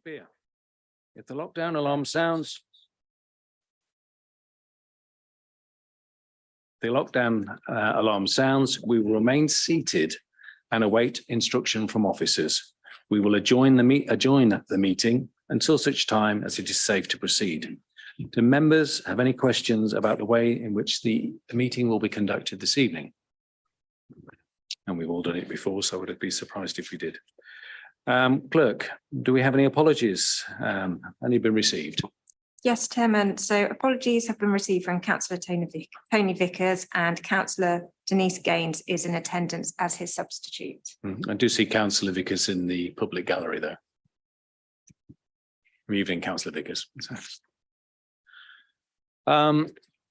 disappear. If the lockdown alarm sounds, we will remain seated and await instruction from officers. We will adjourn the meeting until such time as it is safe to proceed. Do members have any questions about the way in which the meeting will be conducted this evening? And we've all done it before, so I would be surprised if we did. Clerk, do we have any apologies? Any been received? Yes, Chairman. So apologies have been received from Councillor Tony Vickers, and Councillor Denise Gaines is in attendance as his substitute. I do see Councillor Vickers in the public gallery there. Good evening, Councillor Vickers.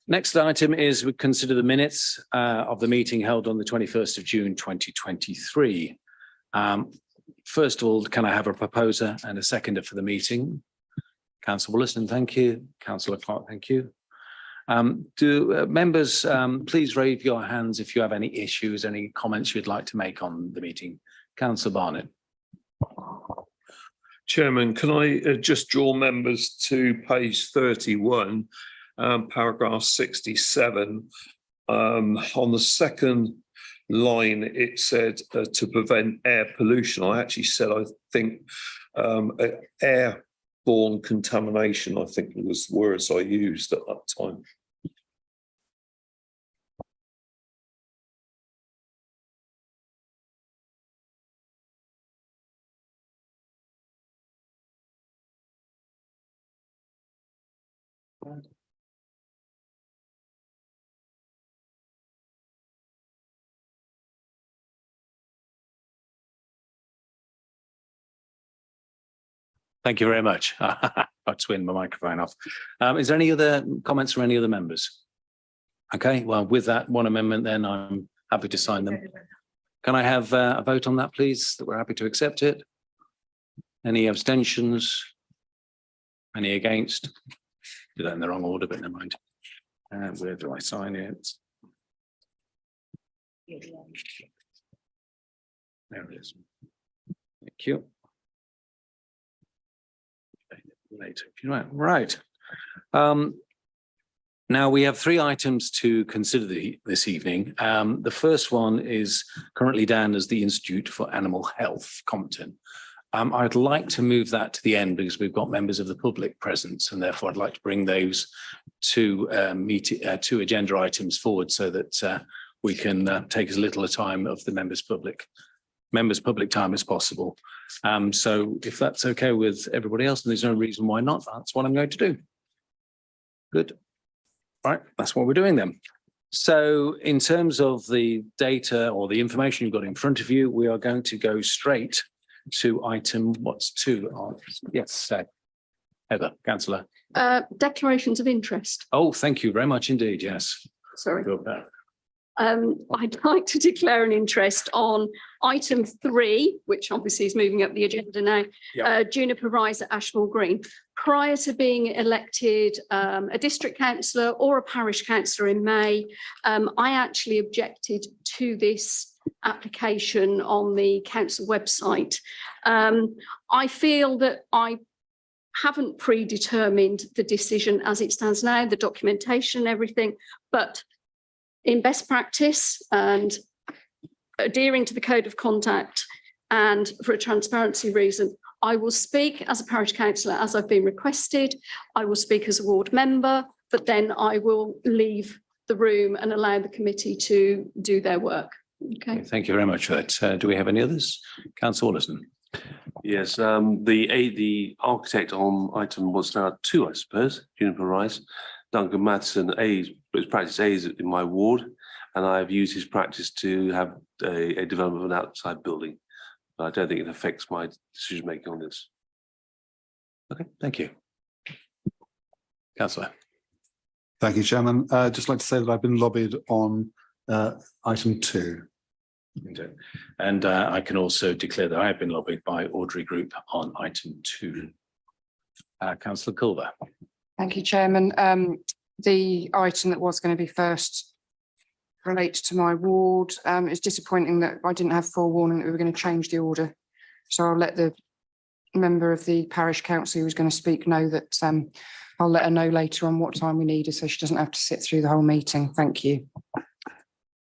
Next item is we consider the minutes of the meeting held on the 21st of June 2023. First of all, can I have a proposer and a seconder for the meeting? Councillor Willison, thank you. Councillor Clark, thank you. Do members please raise your hands if you have any issues, any comments you'd like to make on the meeting? Councillor Barnett. Chairman, can I just draw members to page 31, paragraph 67. On the second line, it said to prevent air pollution. I actually said, I think, airborne contamination, I think was the words I used at that time. Thank you very much. I'll twin my microphone off. Is there any other comments from any other members? Okay, well, with that one amendment, then I'm happy to sign them. Can I have a vote on that, please, that we're happy to accept it? Any abstentions? Any against? Did that in the wrong order, but never mind. Where do I sign it? There it is. Thank you. Later, if you like. Right. Now we have three items to consider this evening. The first one is currently down as the Institute for Animal Health, Compton. I'd like to move that to the end because we've got members of the public present, and therefore I'd like to bring those two agenda items forward so that we can take as little a time of the members' public time as possible. So if that's okay with everybody else, and there's no reason why not, that's what I'm going to do. Good. Right, that's what we're doing then. So in terms of the data or the information you've got in front of you, we are going to go straight to item, what's two? Yes, Heather, Councillor. Declarations of interest. Oh, thank you very much indeed, yes. Sorry. I'd like to declare an interest on item 3, which obviously is moving up the agenda now, yep. Juniper Rise at Ashmore Green. Prior to being elected a district councillor or a parish councillor in May, I actually objected to this application on the council website. I feel that I haven't predetermined the decision as it stands now, the documentation and everything, but in best practice and adhering to the code of conduct and for a transparency reason, I will speak as a parish councillor as I've been requested. I will speak as a ward member, but then I will leave the room and allow the committee to do their work. Okay. Thank you very much for that. Do we have any others? Councillor Willison. Yes, the architect on item was now 2, I suppose, Juniper Rise. Duncan Matheson, his practice A is in my ward, and I have used his practice to have a development of an outside building. But I don't think it affects my decision making on this. Okay, thank you. Councillor. Thank you, Chairman. Just like to say that I've been lobbied on item 2. And I can also declare that I have been lobbied by Audrey Group on item 2. Councillor Culver. Thank you, Chairman. The item that was going to be first relates to my ward. It's disappointing that I didn't have forewarning that we were going to change the order. So I'll let the member of the parish council who was going to speak know that I'll let her know later on what time we need her, so she doesn't have to sit through the whole meeting. Thank you.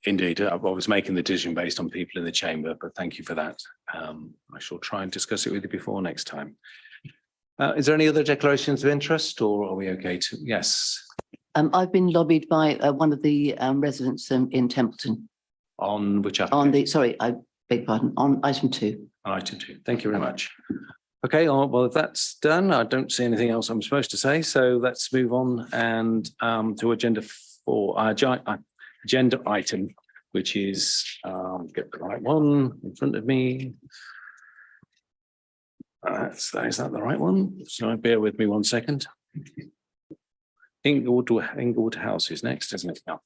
Indeed, I was making the decision based on people in the chamber, but thank you for that. I shall try and discuss it with you before next time. Is there any other declarations of interest, or are we okay to? Yes. I've been lobbied by one of the residents in Templeton. On which? On the, sorry, I beg pardon, on item 2. Item 2. Thank you very much. Okay, well, if that's done, I don't see anything else I'm supposed to say. So let's move on and to agenda 4, agenda item, which is, get the right one in front of me. Is that the right one? So bear with me one second. Inglewood House is next, isn't it? No.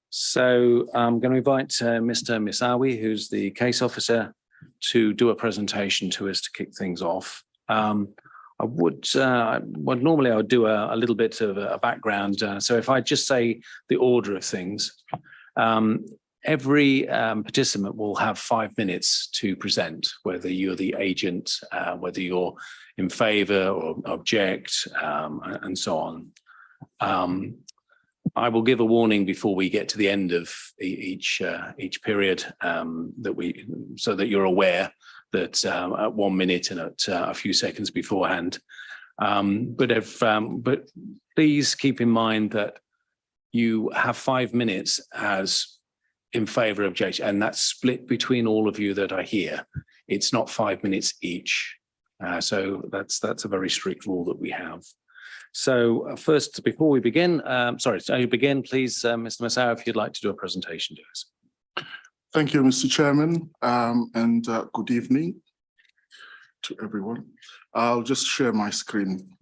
So I'm going to invite Mr. Misawi, who's the case officer, to do a presentation to us to kick things off. I would normally I would do a little bit of a background. So if I just say the order of things, every participant will have 5 minutes to present, whether you're the agent, whether you're in favour or object, and so on. I will give a warning before we get to the end of each period, so that you're aware that at 1 minute and at a few seconds beforehand. But please keep in mind that you have 5 minutes as in favour of objection, and that's split between all of you that are here. It's not 5 minutes each. So that's a very strict rule that we have. So first, before we begin, please, Mr. Masao, if you'd like to do a presentation to us. Thank you, Mr. Chairman, and good evening to everyone. I'll just share my screen.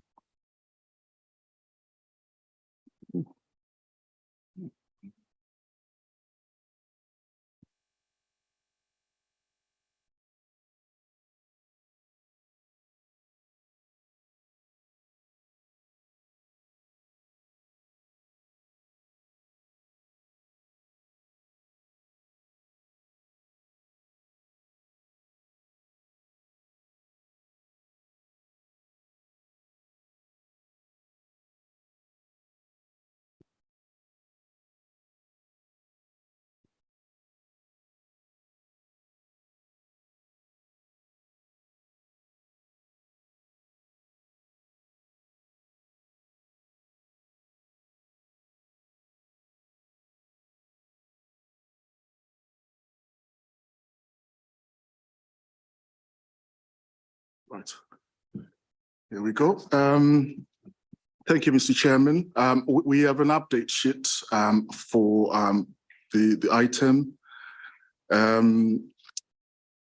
Right, here we go. Thank you, Mr. Chairman. We have an update sheet for the item.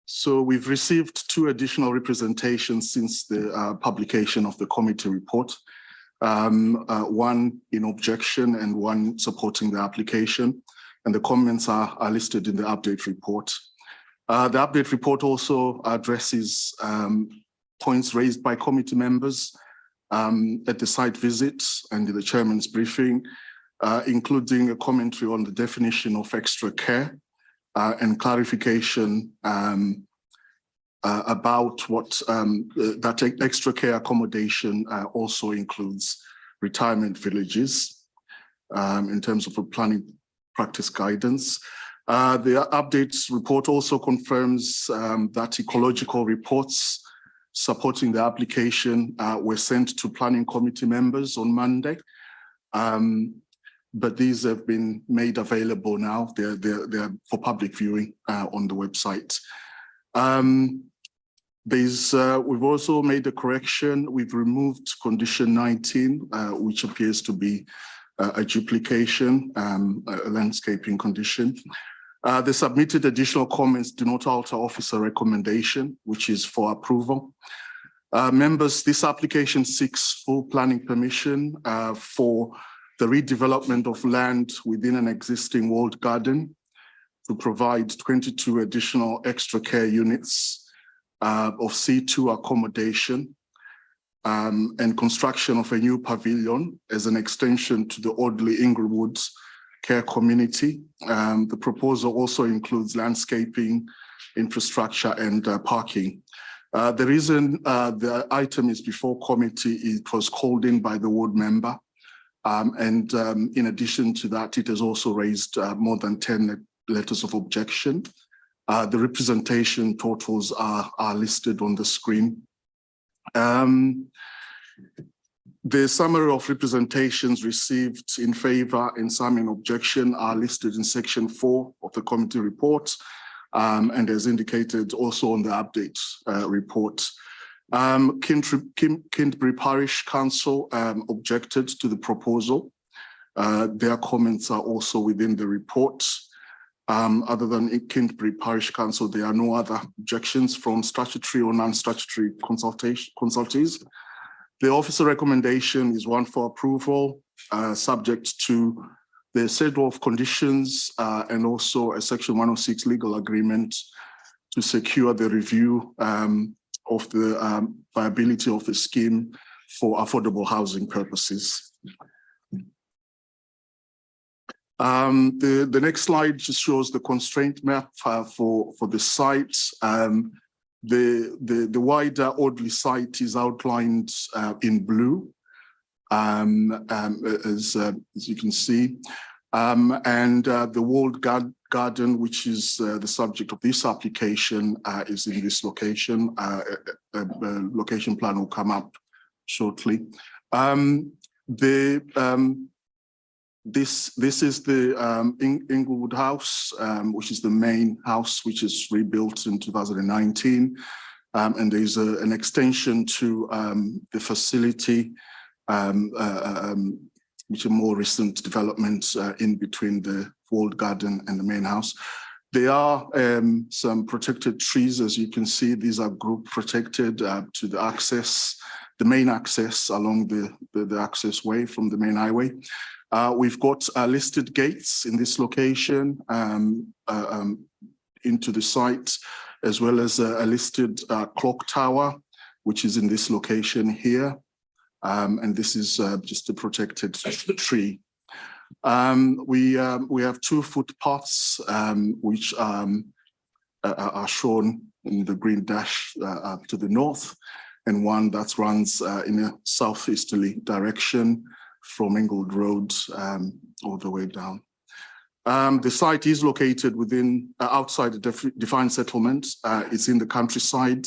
So we've received 2 additional representations since the publication of the committee report. One in objection and one supporting the application. And the comments are listed in the update report. The update report also addresses points raised by committee members at the site visits and in the chairman's briefing, including a commentary on the definition of extra care and clarification about what that extra care accommodation also includes retirement villages in terms of a planning practice guidance. The updates report also confirms that ecological reports supporting the application were sent to planning committee members on Monday. But these have been made available now. They're for public viewing on the website. We've also made a correction. We've removed condition 19, which appears to be a duplication, a landscaping condition. The submitted additional comments do not alter officer recommendation, which is for approval. Members, this application seeks full planning permission for the redevelopment of land within an existing walled garden to provide 22 additional extra care units of C2 accommodation and construction of a new pavilion as an extension to the Audley Inglewood care community. The proposal also includes landscaping, infrastructure and parking. The reason the item is before committee, it was called in by the ward member. In addition to that, it has also raised more than 10 letters of objection. The representation totals are listed on the screen. The summary of representations received in favor and some in objection are listed in section 4 of the committee report, and as indicated also on the update report. Kintbury Parish Council objected to the proposal. Their comments are also within the report. Other than Kintbury Parish Council, there are no other objections from statutory or non-statutory consultees. The officer recommendation is one for approval, subject to the set of conditions and also a section 106 legal agreement to secure the review of the viability of the scheme for affordable housing purposes. The next slide just shows the constraint map for the site. The wider Audley site is outlined in blue, as you can see. The walled garden, which is the subject of this application, is in this location. A location plan will come up shortly. This is the Inglewood House, which is the main house, which is rebuilt in 2019. And there's an extension to the facility, which are more recent developments in between the walled garden and the main house. There are some protected trees, as you can see. These are group protected to the access, the main access along the access way from the main highway. We've got listed gates in this location into the site, as well as a listed clock tower, which is in this location here. And this is just a protected tree. We have 2 footpaths, which are shown in the green dash to the north, and one that runs in a southeasterly direction from Inglewood Road all the way down. The site is located within outside the defined settlement. It's in the countryside,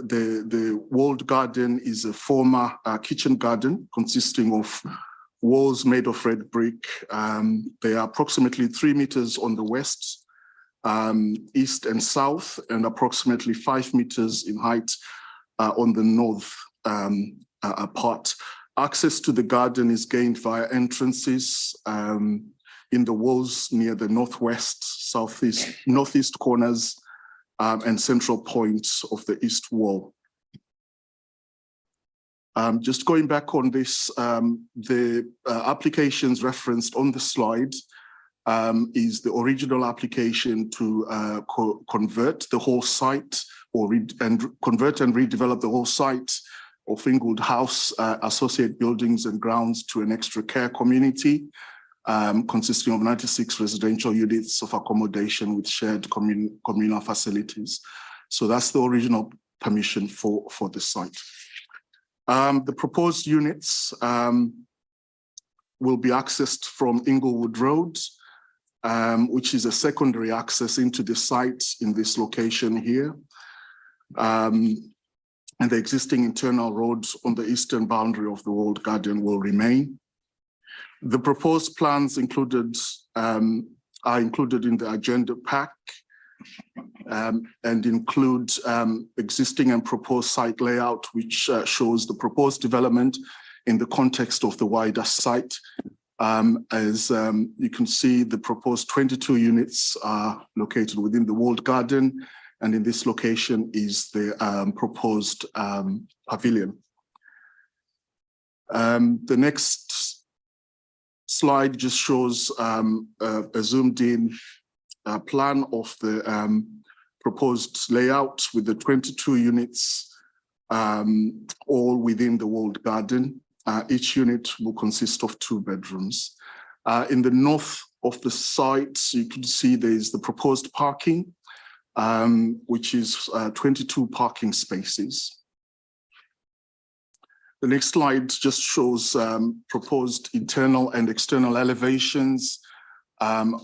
the walled garden is a former kitchen garden consisting of walls made of red brick. They are approximately 3 meters on the west, east and south, and approximately 5 meters in height on the north part. Access to the garden is gained via entrances in the walls near the northwest, southeast, northeast corners and central points of the east wall. Just going back on this, the applications referenced on the slide is the original application to convert the whole site convert and redevelop the whole site of Inglewood House, associate buildings and grounds to an extra care community consisting of 96 residential units of accommodation with shared communal facilities. So that's the original permission for the site. The proposed units will be accessed from Inglewood Road, which is a secondary access into the site in this location here. And the existing internal roads on the eastern boundary of the walled garden will remain. The proposed plans included are included in the agenda pack and include existing and proposed site layout, which shows the proposed development in the context of the wider site. As you can see, the proposed 22 units are located within the walled garden, and in this location is the proposed pavilion. The next slide just shows a zoomed in plan of the proposed layout with the 22 units all within the walled garden. Each unit will consist of 2 bedrooms. In the north of the site, you can see there is the proposed parking which is 22 parking spaces. The next slide just shows proposed internal and external elevations,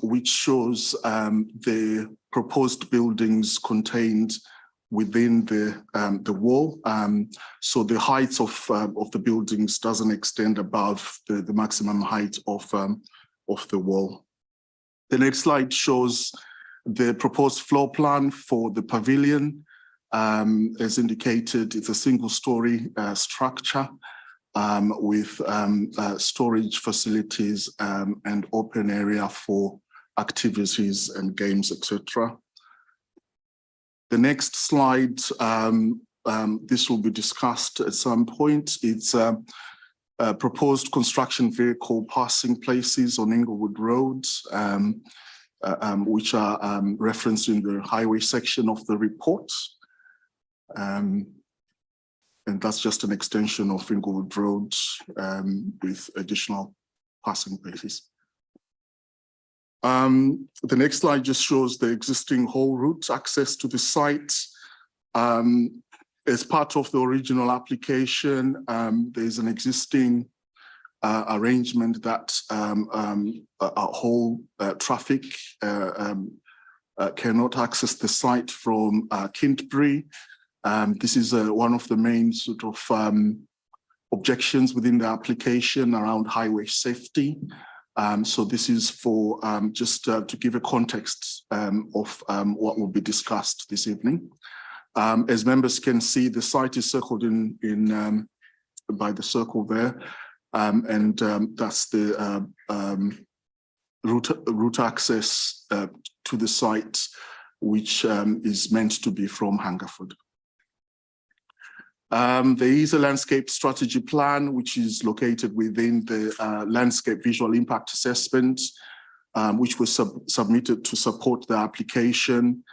which shows the proposed buildings contained within the wall. So the height of the buildings doesn't extend above the maximum height of the wall. The next slide shows the proposed floor plan for the pavilion. As indicated, it's a single-story structure with storage facilities and open area for activities and games, etc. The next slide, this will be discussed at some point. It's proposed construction vehicle passing places on Inglewood Road, which are referenced in the highway section of the report. And that's just an extension of Inglewood Road with additional passing places. The next slide just shows the existing whole route access to the site. As part of the original application, there's an existing arrangement that whole traffic cannot access the site from Kintbury. This is one of the main sort of objections within the application around highway safety. So this is for just to give a context of what will be discussed this evening. As members can see, the site is circled in by the circle there, and that's the route access to the site, which is meant to be from Hungerford. There is a landscape strategy plan, which is located within the landscape visual impact assessment, which was submitted to support the application.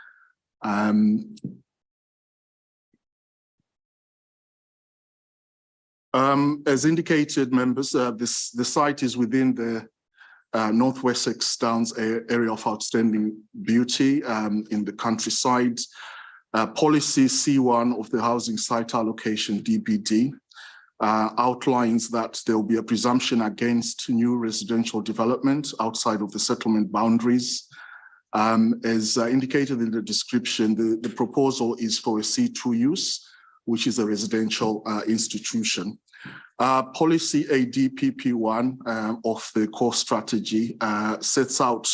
As indicated, members, the site is within the North Wessex Downs area of outstanding beauty in the countryside. Policy C1 of the Housing Site Allocation DBD outlines that there will be a presumption against new residential development outside of the settlement boundaries. As indicated in the description, the proposal is for a C2 use, which is a residential institution. Policy ADPP1 of the core strategy sets out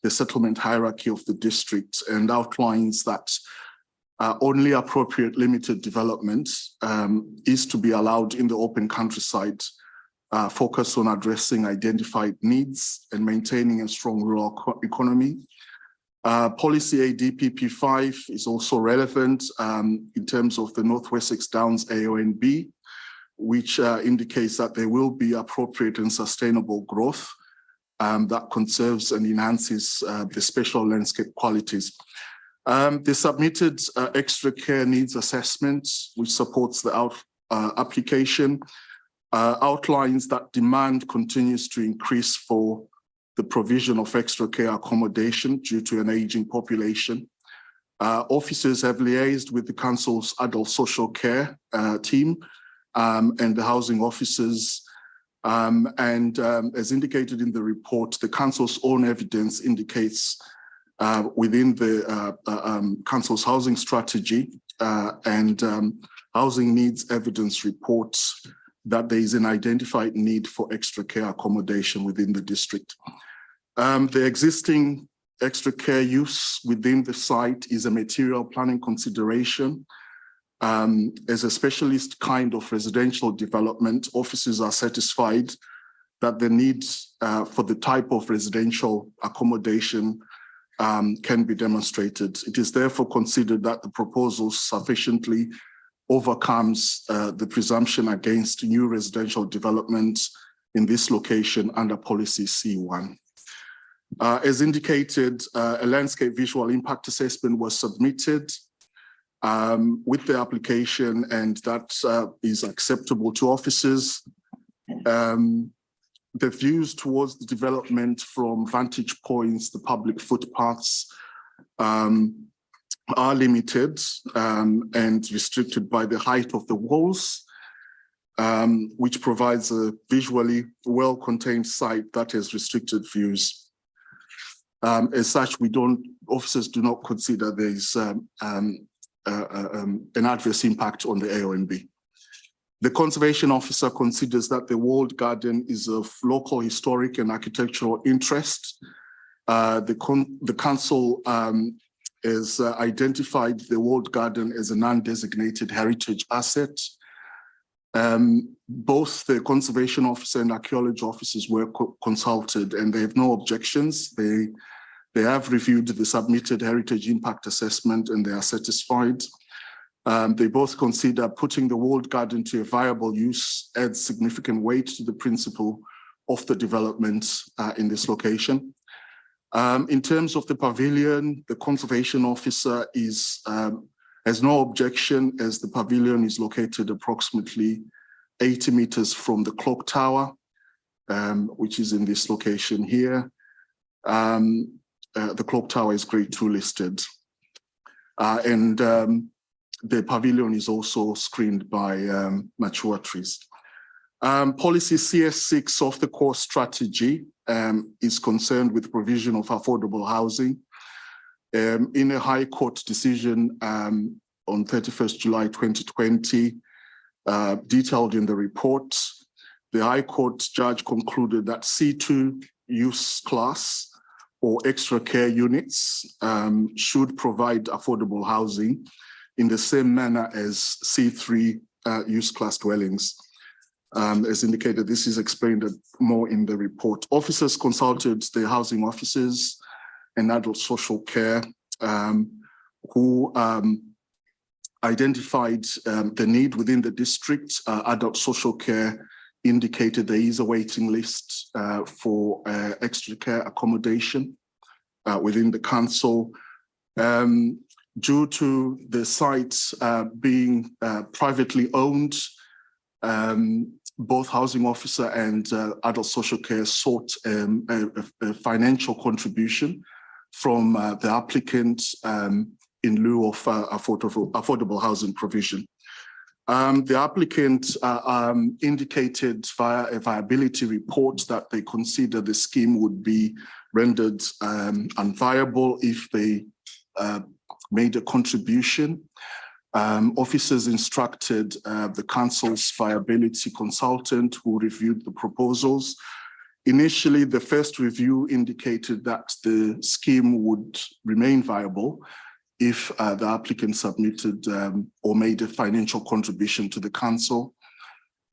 the settlement hierarchy of the district and outlines that only appropriate limited development is to be allowed in the open countryside, focus on addressing identified needs and maintaining a strong rural economy. Policy ADPP5 is also relevant in terms of the North Wessex Downs AONB, which indicates that there will be appropriate and sustainable growth that conserves and enhances the special landscape qualities. The submitted extra care needs assessment, which supports the application, outlines that demand continues to increase for the provision of extra care accommodation due to an aging population. Officers have liaised with the council's adult social care team and the housing officers. As indicated in the report, the council's own evidence indicates within the council's housing strategy and housing needs evidence reports that there is an identified need for extra care accommodation within the district. The existing extra care use within the site is a material planning consideration. As a specialist kind of residential development, officers are satisfied that the needs for the type of residential accommodation can be demonstrated. It is therefore considered that the proposal sufficiently overcomes the presumption against new residential development in this location under policy C1. As indicated, a landscape visual impact assessment was submitted with the application, and that is acceptable to officers. The views towards the development from vantage points, the public footpaths, are limited and restricted by the height of the walls, which provides a visually well-contained site that has restricted views. As such, officers do not consider there is an adverse impact on the AONB. The conservation officer considers that the walled garden is of local historic and architectural interest. The council has identified the walled garden as a non-designated heritage asset. Both the conservation officer and archaeology officers were consulted, and they have no objections. They have reviewed the submitted heritage impact assessment and they are satisfied. They both consider putting the walled garden to a viable use adds significant weight to the principle of the development in this location. In terms of the pavilion, the conservation officer has no objection, as the pavilion is located approximately 80 meters from the clock tower, which is in this location here. The clock tower is grade 2 listed. The pavilion is also screened by mature trees. Policy CS6 of the core strategy is concerned with provision of affordable housing. In a High Court decision on 31st July 2020, detailed in the report, the High Court judge concluded that C2 use class or extra care units should provide affordable housing in the same manner as C3 use class dwellings. As indicated, this is explained more in the report. Officers consulted the housing officers and adult social care who identified the need within the district. Adult social care indicated there is a waiting list for extra care accommodation within the council. Due to the sites being privately owned, both housing officer and adult social care sought a financial contribution from the applicant in lieu of affordable housing provision. The applicant indicated via a viability report that they consider the scheme would be rendered unviable if they made a contribution. Officers instructed the council's viability consultant who reviewed the proposals. Initially, the first review indicated that the scheme would remain viable if the applicant submitted or made a financial contribution to the council.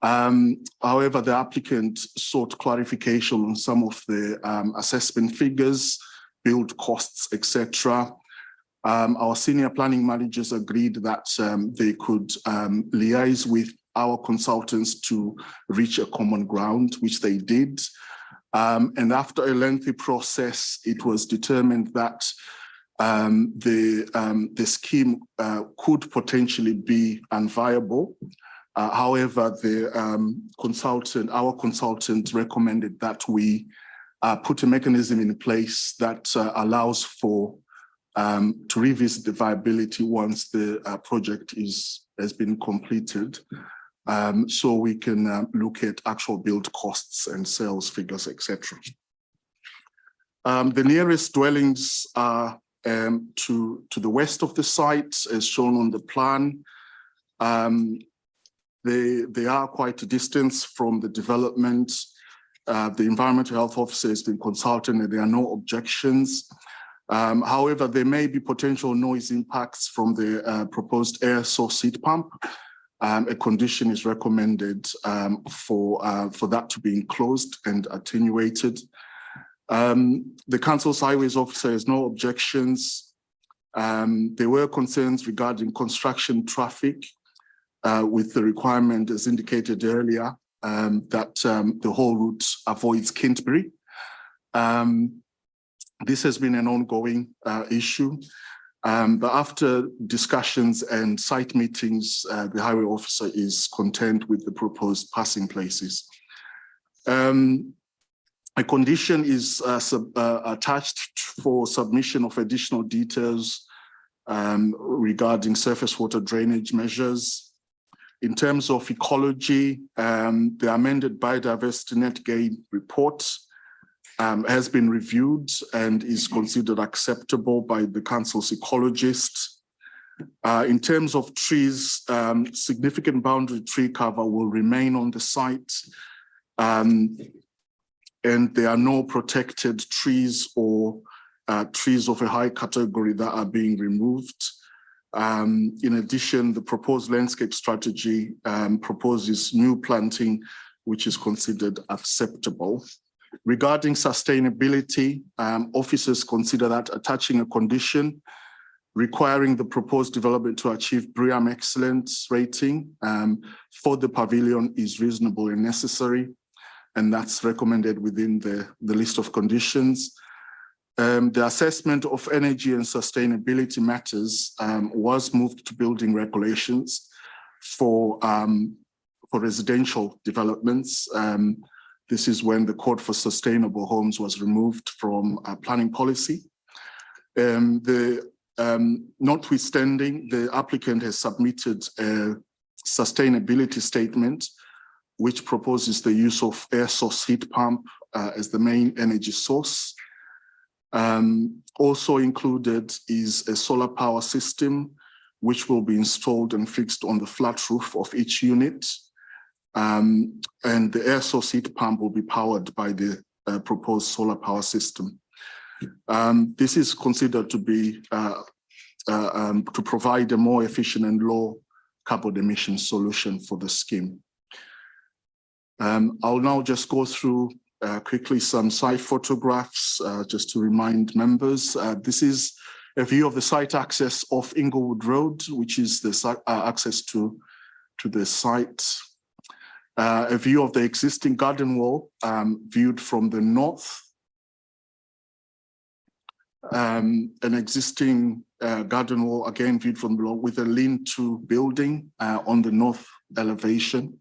However, the applicant sought clarification on some of the assessment figures, build costs, etc. Our senior planning managers agreed that they could liaise with our consultants to reach a common ground, which they did. And after a lengthy process, it was determined that the scheme could potentially be unviable. However, our consultant recommended that we put a mechanism in place that allows for to revisit the viability once the project has been completed, so we can look at actual build costs and sales figures, etc. The nearest dwellings are to the west of the site, as shown on the plan. They are quite a distance from the development. The environmental health officer has been consulted and there are no objections. However, there may be potential noise impacts from the proposed air source heat pump. A condition is recommended for that to be enclosed and attenuated. The council's highways officer has no objections. There were concerns regarding construction traffic with the requirement, as indicated earlier, that the whole route avoids Kintbury. This has been an ongoing issue, but after discussions and site meetings, the highway officer is content with the proposed passing places. A condition is attached for submission of additional details regarding surface water drainage measures. In terms of ecology, the amended biodiversity net gain report has been reviewed and is considered acceptable by the council's ecologists. In terms of trees, significant boundary tree cover will remain on the site, and there are no protected trees or trees of a high category that are being removed. In addition, the proposed landscape strategy proposes new planting, which is considered acceptable. Regarding sustainability, officers consider that attaching a condition requiring the proposed development to achieve BREEAM excellence rating for the pavilion is reasonable and necessary, and that's recommended within the list of conditions. The assessment of energy and sustainability matters was moved to building regulations for residential developments. This is when the Code for Sustainable Homes was removed from planning policy. Notwithstanding, the applicant has submitted a sustainability statement which proposes the use of air source heat pump as the main energy source. Also included is a solar power system which will be installed and fixed on the flat roof of each unit. And the air source heat pump will be powered by the proposed solar power system. This is considered to be to provide a more efficient and low carbon emission solution for the scheme. I'll now just go through quickly some site photographs just to remind members. This is a view of the site access off Inglewood Road, which is the access to the site. A view of the existing garden wall viewed from the north. An existing garden wall, again viewed from below, with a lean-to building on the north elevation.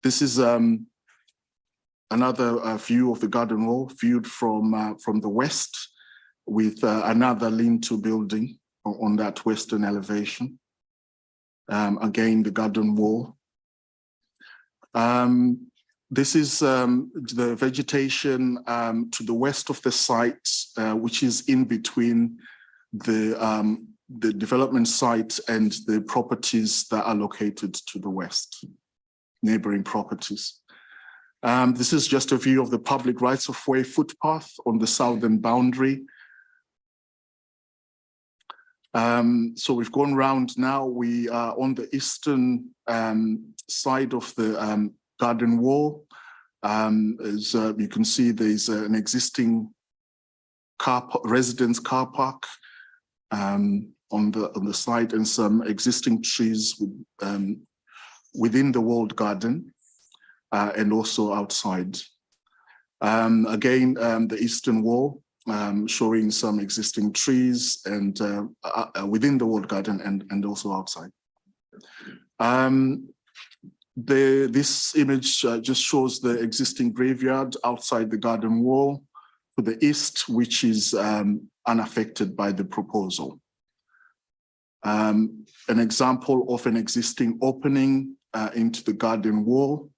This is another view of the garden wall viewed from the west, with another lean-to building on that western elevation. Again, the garden wall. This is the vegetation to the west of the site, which is in between the development site and the properties that are located to the west, neighboring properties. This is just a view of the public rights-of-way footpath on the southern boundary. So we've gone round now. We are on the eastern side of the garden wall. As you can see, there's an existing residence car park on the site, and some existing trees within the walled garden and also outside. Again, the eastern wall showing some existing trees and within the walled garden and also outside. This image just shows the existing graveyard outside the garden wall to the east, which is unaffected by the proposal. An example of an existing opening into the garden wall.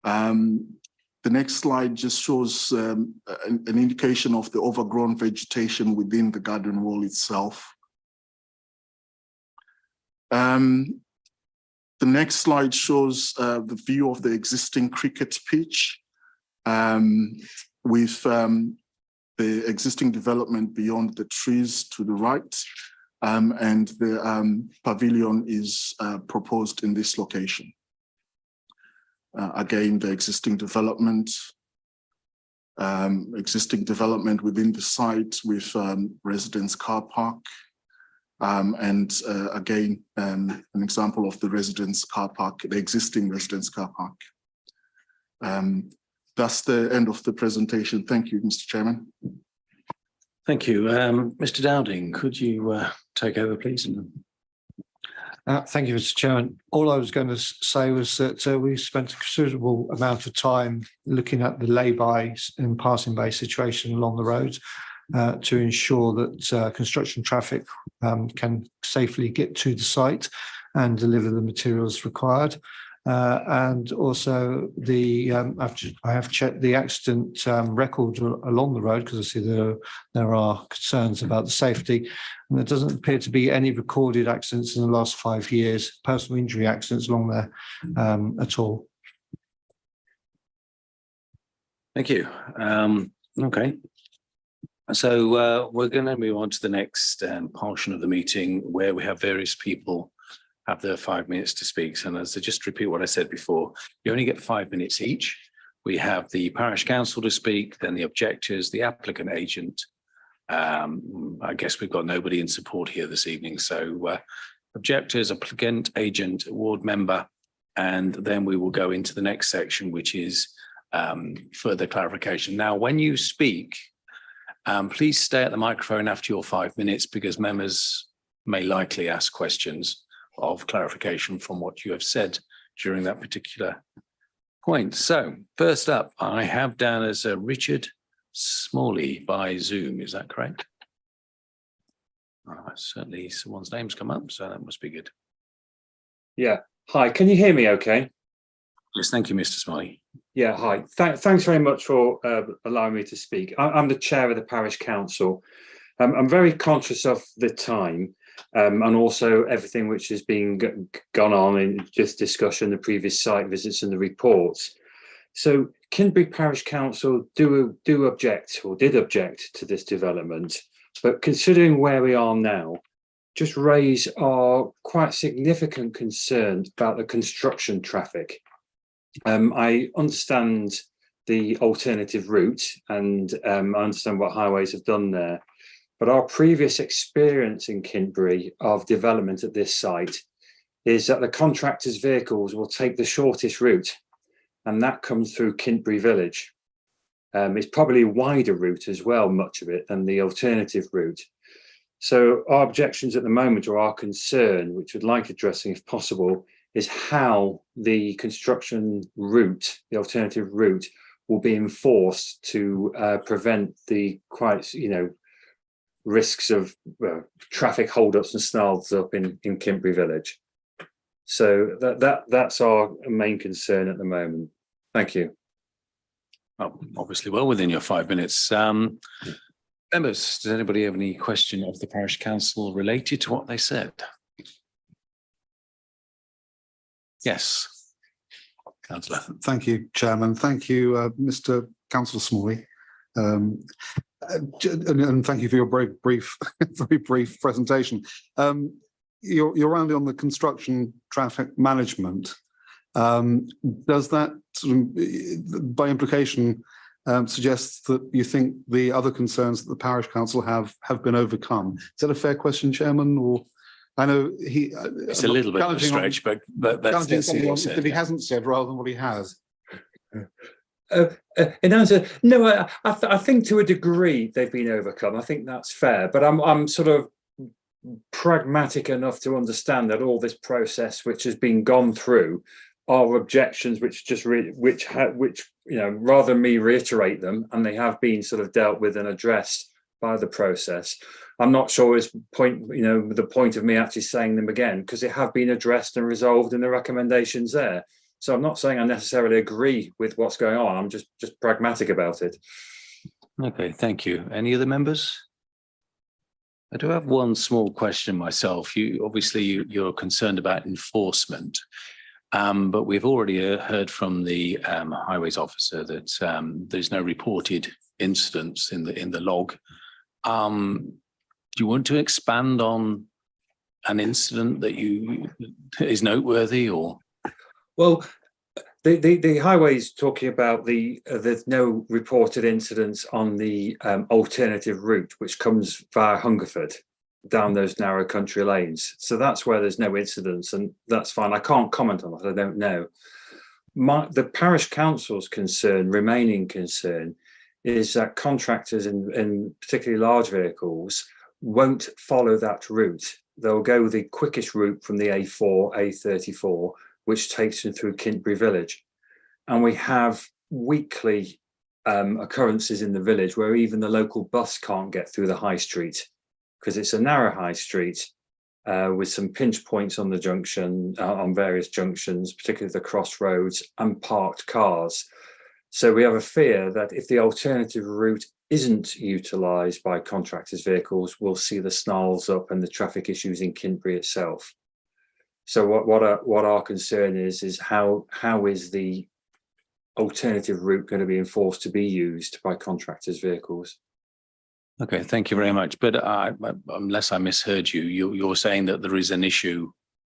The next slide just shows an indication of the overgrown vegetation within the garden wall itself. The next slide shows the view of the existing cricket pitch with the existing development beyond the trees to the right, and the pavilion is proposed in this location. Again, the existing development within the site with residence car park. And again, an example of the residence car park, the existing residence car park. That's the end of the presentation. Thank you, Mr. Chairman. Thank you. Mr. Dowding, could you take over, please? Thank you, Mr. Chairman. All I was going to say was that we spent a considerable amount of time looking at the lay-by and passing by situation along the roads. to ensure that construction traffic can safely get to the site and deliver the materials required. And also I have checked the accident record along the road, because I see there are concerns about the safety, and there doesn't appear to be any recorded accidents in the last 5 years, personal injury accidents along there at all. Thank you. Okay. So we're going to move on to the next portion of the meeting, where we have various people have their 5 minutes to speak. So as to just repeat what I said before, you only get 5 minutes each. We have the parish council to speak, then the objectors, the applicant agent. I guess we've got nobody in support here this evening. So objectors, applicant, agent, ward member, and then we will go into the next section, which is further clarification. Now, when you speak, please stay at the microphone after your 5 minutes, because members may likely ask questions of clarification from what you have said during that particular point. So first up, I have down as Richard Smalley by Zoom. Is that correct? Certainly someone's name's come up, so that must be good. Yeah. Hi, can you hear me okay? Yes, thank you, Mr. Smalley. Yeah, hi. Thanks very much for allowing me to speak. I'm the chair of the parish council. I'm very conscious of the time and also everything which has been gone on in this discussion, the previous site visits and the reports. So Kintbury Parish Council do object, or did object, to this development, but considering where we are now, just raise our quite significant concerns about the construction traffic. I understand the alternative route, and I understand what highways have done there. But our previous experience in Kintbury of development at this site is that the contractors' vehicles will take the shortest route, and that comes through Kintbury village. It's probably a wider route as well, much of it, than the alternative route. So our objections at the moment, or our concern, which we'd like addressing if possible, is how the construction route, the alternative route, will be enforced to prevent the quite, risks of traffic holdups and snarls up in Kintbury village. So that's our main concern at the moment. Thank you. Well, obviously well within your 5 minutes. Members, does anybody have any question of the parish council related to what they said? Yes, Councillor. Thank you, Chairman. Thank you, Mr. Councillor Smalley. And thank you for your very brief presentation. You're roundly on the construction traffic management. Does that, by implication, suggest that you think the other concerns that the parish council have been overcome? Is that a fair question, Chairman? Or I know it's a little bit of a stretch, but that's if he hasn't said rather than what he has. In answer, no, I think to a degree they've been overcome. I think that's fair, but I'm sort of pragmatic enough to understand that all this process which has been gone through are objections which rather than me reiterate them, and they have been sort of dealt with and addressed by the process. I'm not sure is the point of me actually saying them again, because they have been addressed and resolved in the recommendations there. So I'm not saying I necessarily agree with what's going on. I'm just pragmatic about it. Okay, thank you. Any other members? I do have one small question myself. You're concerned about enforcement, but we've already heard from the highways officer that there's no reported incidents in the log. Do you want to expand on an incident that is noteworthy, or? Well, the highways talking about there's no reported incidents on the alternative route, which comes via Hungerford down those narrow country lanes. So that's where there's no incidents, and that's fine. I can't comment on that. I don't know. The parish council's remaining concern, is that contractors in particularly large vehicles won't follow that route. They'll go the quickest route from the A4, A34, which takes them through Kintbury village. And we have weekly occurrences in the village where even the local bus can't get through the high street because it's a narrow high street with some pinch points on the junction, on various junctions, particularly the crossroads, and parked cars. So we have a fear that if the alternative route isn't utilised by contractors' vehicles, we'll see the snarls up and the traffic issues in Kintbury itself. So what our concern is how is the alternative route going to be enforced to be used by contractors' vehicles? Okay, thank you very much. But unless I misheard you, you're saying that there is an issue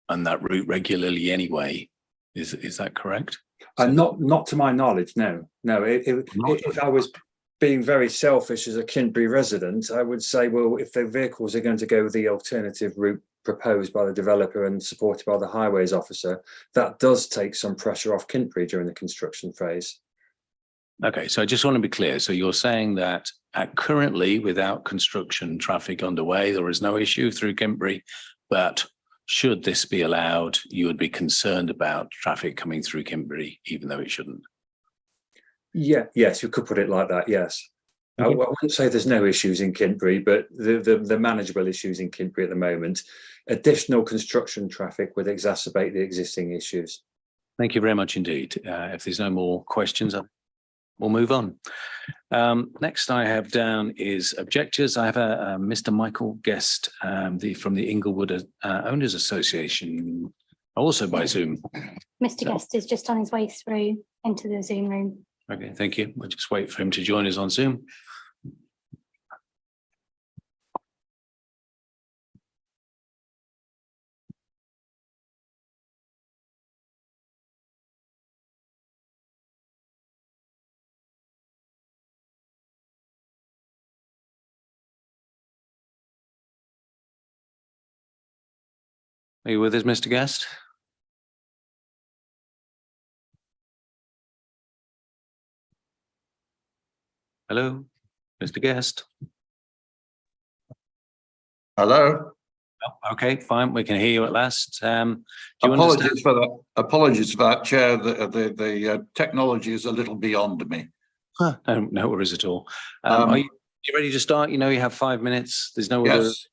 on that route regularly anyway. Is that correct? Not to my knowledge, no. If I was being very selfish as a Kintbury resident, I would say, well, if the vehicles are going to go the alternative route proposed by the developer and supported by the highways officer, that does take some pressure off Kintbury during the construction phase. Okay, so I just want to be clear. So you're saying that currently, without construction traffic underway, there is no issue through Kintbury, but should this be allowed, you would be concerned about traffic coming through Kintbury, even though it shouldn't? Yes, you could put it like that, yes. I wouldn't say there's no issues in Kintbury, but the manageable issues in Kintbury at the moment, additional construction traffic would exacerbate the existing issues. Thank you very much indeed. If there's no more questions, we'll move on. Next I have down is objectors. I have a Mr. Michael Guest from the Inglewood Owners Association, also by Zoom. Mr. Guest is just on his way through into the Zoom room. Okay, thank you. We'll just wait for him to join us on Zoom. Are you with us, Mr. Guest? Hello, Mr. Guest. Hello. Oh, okay, fine. We can hear you at last. Apologies for that. Apologies for that, Chair. The technology is a little beyond me. No worries at all. Are you ready to start? You know, you have 5 minutes. There's no other. Yes.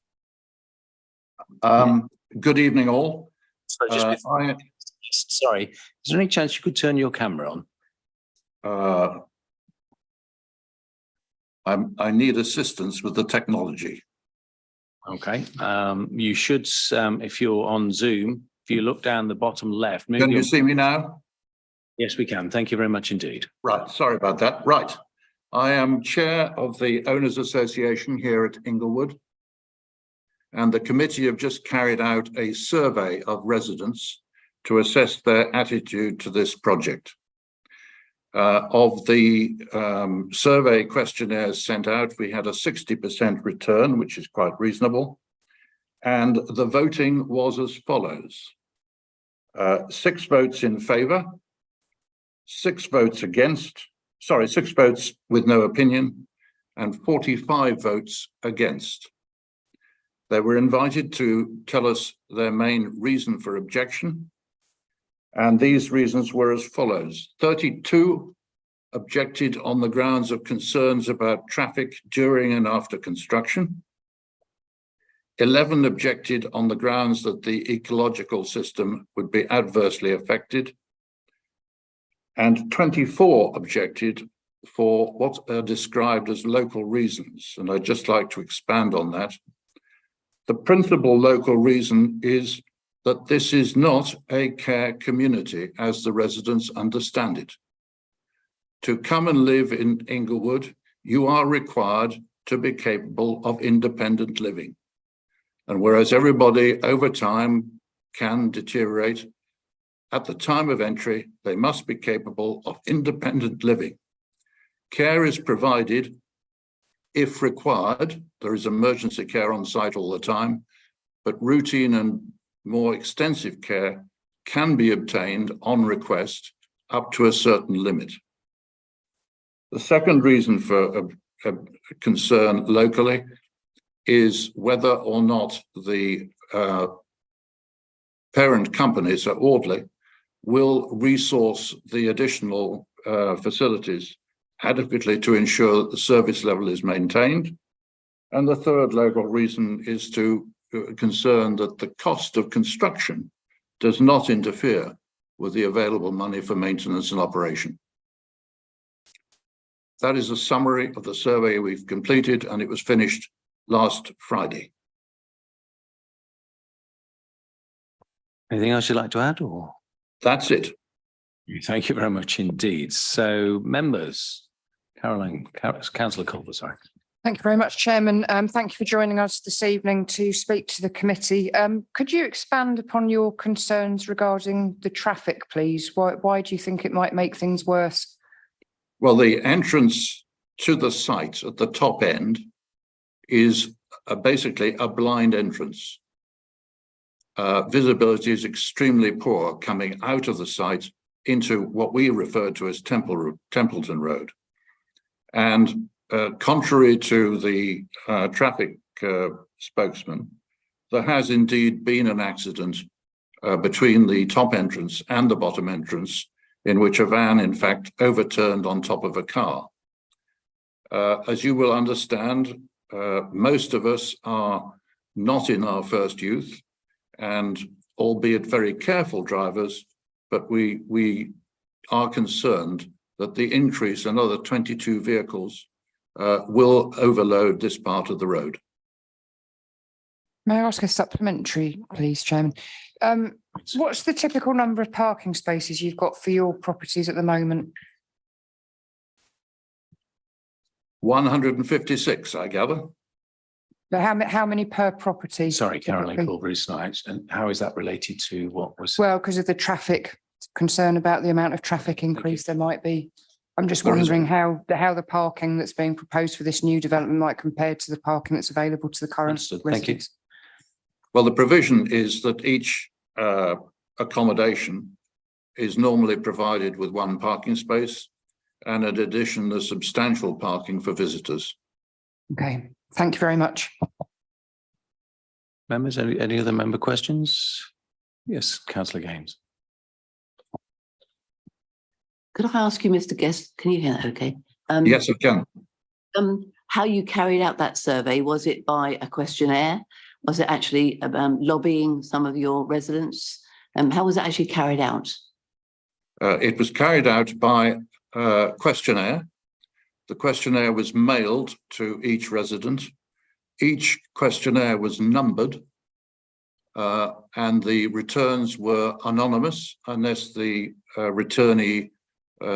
Good evening, all. So just sorry, is there any chance you could turn your camera on? I need assistance with the technology. Okay. You should, if you're on Zoom, if you look down the bottom left. Can you see me now? Yes, we can. Thank you very much indeed. Right. Sorry about that. Right. I am chair of the Owners Association here at Inglewood. And the committee have just carried out a survey of residents to assess their attitude to this project. Of the survey questionnaires sent out, we had a 60% return, which is quite reasonable. And the voting was as follows. 6 votes in favour, 6 votes against, 6 votes with no opinion, and 45 votes against. They were invited to tell us their main reason for objection. And these reasons were as follows. 32 objected on the grounds of concerns about traffic during and after construction. 11 objected on the grounds that the ecological system would be adversely affected. And 24 objected for what are described as local reasons. And I'd just like to expand on that. The principal local reason is that this is not a care community as the residents understand it. To come and live in Inglewood, you are required to be capable of independent living. And whereas everybody over time can deteriorate, at the time of entry, they must be capable of independent living. Care is provided if required. There is emergency care on site all the time, but routine and more extensive care can be obtained on request up to a certain limit. The second reason for a concern locally is whether or not the parent companies at Audley will resource the additional facilities adequately to ensure that the service level is maintained. And the third legal reason is to concern that the cost of construction does not interfere with the available money for maintenance and operation. That is a summary of the survey we've completed, and it was finished last Friday. Anything else you'd like to add, or? That's it. Thank you very much indeed. So members, Councillor Culver, sorry. Thank you very much, Chairman. Thank you for joining us this evening to speak to the committee. Could you expand upon your concerns regarding the traffic, please? Why do you think it might make things worse? Well, the entrance to the site at the top end is basically a blind entrance. Visibility is extremely poor coming out of the site into what we refer to as Templeton Road. And contrary to the traffic spokesman, there has indeed been an accident between the top entrance and the bottom entrance, in which a van, in fact, overturned on top of a car. As you will understand, most of us are not in our first youth, and albeit very careful drivers, but we are concerned that the increase, another 22 vehicles, will overload this part of the road. May I ask a supplementary, please, Chairman? What's the typical number of parking spaces you've got for your properties at the moment? 156, I gather. But how many per property? Sorry, Caroline Culver is not. And how is that related to what was? Well, because of the traffic concern about the amount of traffic increase there might be. I'm just wondering how the parking that's being proposed for this new development might compare to the parking that's available to the current residents. Well, the provision is that each accommodation is normally provided with one parking space, and in addition, there's substantial parking for visitors. Okay, thank you very much. Members, any other member questions? Yes, Councillor Gaines. Could I ask you, Mr. Guest, can you hear that okay? Yes, I can. How you carried out that survey, was it by a questionnaire? Was it actually lobbying some of your residents? How was it actually carried out? It was carried out by a questionnaire. The questionnaire was mailed to each resident. Each questionnaire was numbered, and the returns were anonymous unless the returnee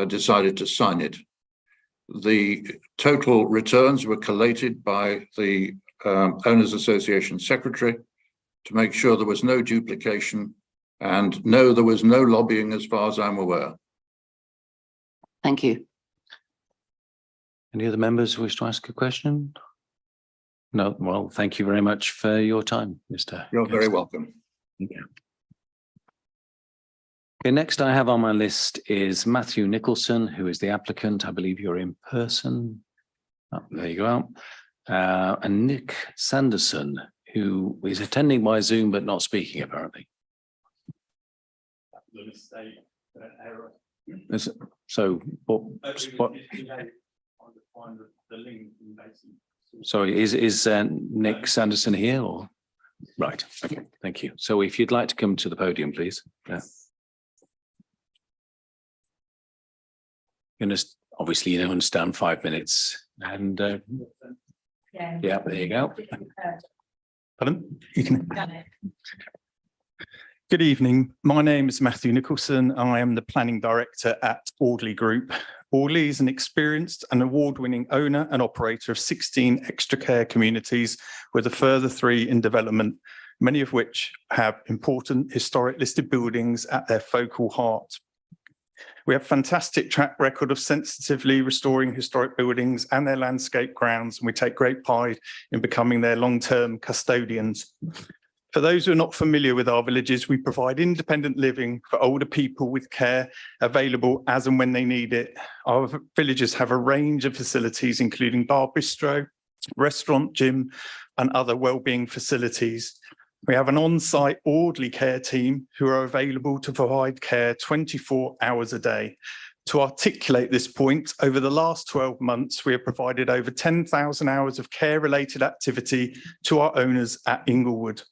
decided to sign it. The total returns were collated by the Owners Association Secretary to make sure there was no duplication, and no, there was no lobbying as far as I'm aware. Thank you. Any other members who wish to ask a question? No, well, thank you very much for your time, Mr. You're very welcome. Thank you. Okay, next I have on my list is Matthew Nicholson, who is the applicant. I believe you're in person. Oh, there you go. And Nick Sanderson, who is attending by Zoom but not speaking apparently. So, what? Sorry, is Nick Sanderson here or? Right, okay, thank you. So if you'd like to come to the podium, please. Yeah. You're gonna obviously understand 5 minutes and yeah, there you go. Pardon? You can. Good evening. My name is Matthew Nicholson. I am the planning director at Audley Group. Audley is an experienced and award-winning owner and operator of 16 extra care communities, with a further 3 in development, many of which have important historic listed buildings at their focal heart. We have a fantastic track record of sensitively restoring historic buildings and their landscape grounds, and we take great pride in becoming their long-term custodians. For those who are not familiar with our villages, we provide independent living for older people with care available as and when they need it. Our villages have a range of facilities, including bar, bistro, restaurant, gym, and other wellbeing facilities. We have an on-site orderly care team who are available to provide care 24 hours a day. To articulate this point, over the last 12 months, we have provided over 10,000 hours of care-related activity to our owners at Inglewood.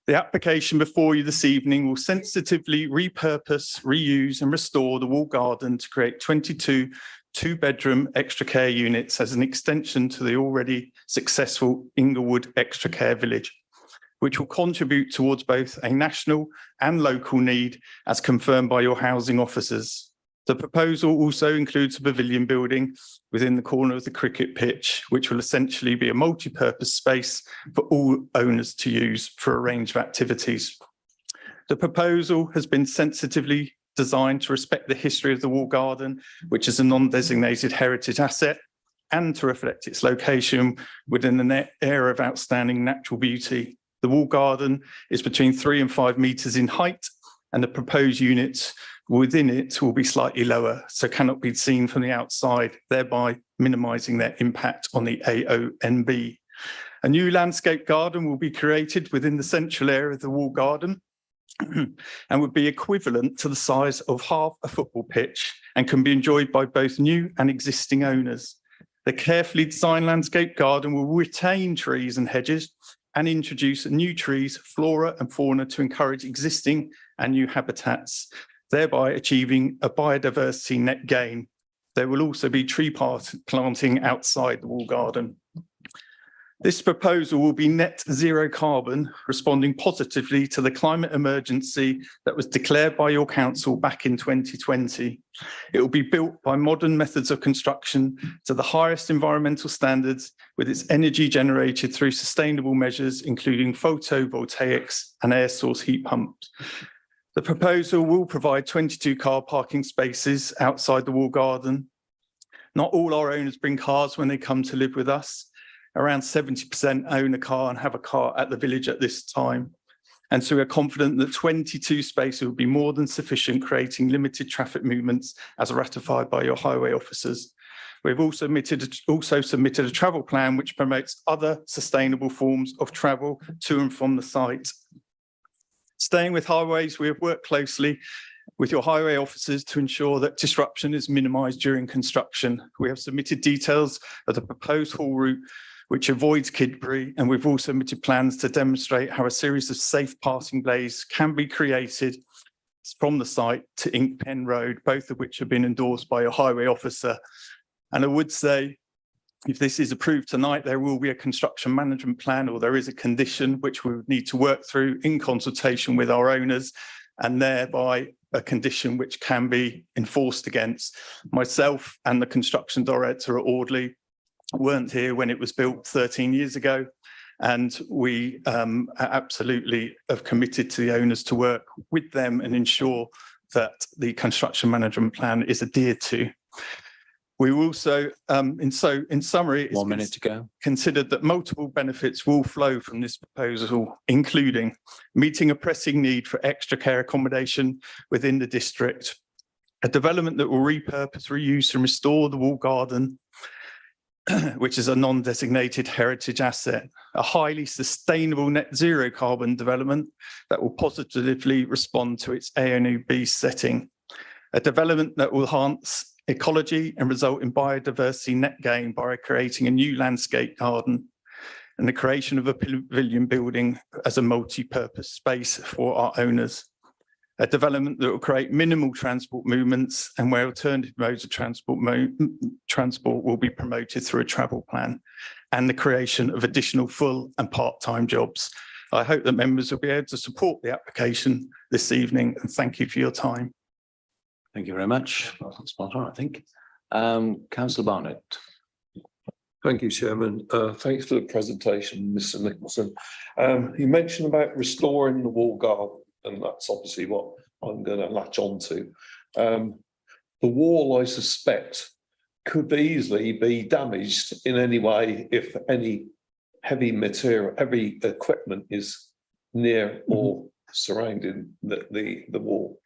The application before you this evening will sensitively repurpose, reuse and restore the wall garden to create 22 two-bedroom extra care units as an extension to the already successful Inglewood Extra Care Village, which will contribute towards both a national and local need as confirmed by your housing officers. The proposal also includes a pavilion building within the corner of the cricket pitch, which will essentially be a multi-purpose space for all owners to use for a range of activities. The proposal has been sensitively designed to respect the history of the wall garden, which is a non-designated heritage asset, and to reflect its location within an area of outstanding natural beauty. The wall garden is between 3 and 5 metres in height, and the proposed units within it will be slightly lower, so cannot be seen from the outside, thereby minimising their impact on the AONB. A new landscape garden will be created within the central area of the wall garden and would be equivalent to the size of half a football pitch and can be enjoyed by both new and existing owners. The carefully designed landscape garden will retain trees and hedges and introduce new trees, flora and fauna to encourage existing and new habitats, thereby achieving a biodiversity net gain. There will also be tree planting outside the wall garden. This proposal will be net zero carbon, responding positively to the climate emergency that was declared by your council back in 2020. It will be built by modern methods of construction to the highest environmental standards, with its energy generated through sustainable measures, including photovoltaics and air source heat pumps. The proposal will provide 22 car parking spaces outside the wall garden. Not all our owners bring cars when they come to live with us. Around 70% own a car and have a car at the village at this time. And so we're confident that 22 spaces will be more than sufficient, creating limited traffic movements as ratified by your highway officers. We've also submitted a travel plan which promotes other sustainable forms of travel to and from the site. Staying with highways, we have worked closely with your highway officers to ensure that disruption is minimised during construction. We have submitted details of the proposed haul route, which avoids Kidbury, and we've also submitted plans to demonstrate how a series of safe passing bays can be created from the site to Ink Pen Road, both of which have been endorsed by your highway officer. And I would say, if this is approved tonight, there will be a construction management plan, or there is a condition which we would need to work through in consultation with our owners, and thereby a condition which can be enforced against. Myself and the construction director at Audley weren't here when it was built 13 years ago, and we absolutely have committed to the owners to work with them and ensure that the construction management plan is adhered to. We also, in summary, 1 minute to go. Considered that multiple benefits will flow from this proposal, including meeting a pressing need for extra care accommodation within the district, a development that will repurpose, reuse and restore the wall garden, which is a non-designated heritage asset, a highly sustainable net zero carbon development that will positively respond to its AONB setting, a development that will enhance ecology and result in biodiversity net gain by creating a new landscape garden, and the creation of a pavilion building as a multi-purpose space for our owners. A development that will create minimal transport movements and where alternative modes of transport will be promoted through a travel plan, and the creation of additional full and part-time jobs. I hope that members will be able to support the application this evening, and thank you for your time. Thank you very much. Spot on, I think. Councillor Barnett. Thank you, Chairman. Thanks for the presentation, Mr. Nicholson. You mentioned about restoring the wall garden, and that's obviously what I'm going to latch on to. The wall, I suspect, could easily be damaged in any way if any heavy material, heavy equipment is near or surrounding the wall.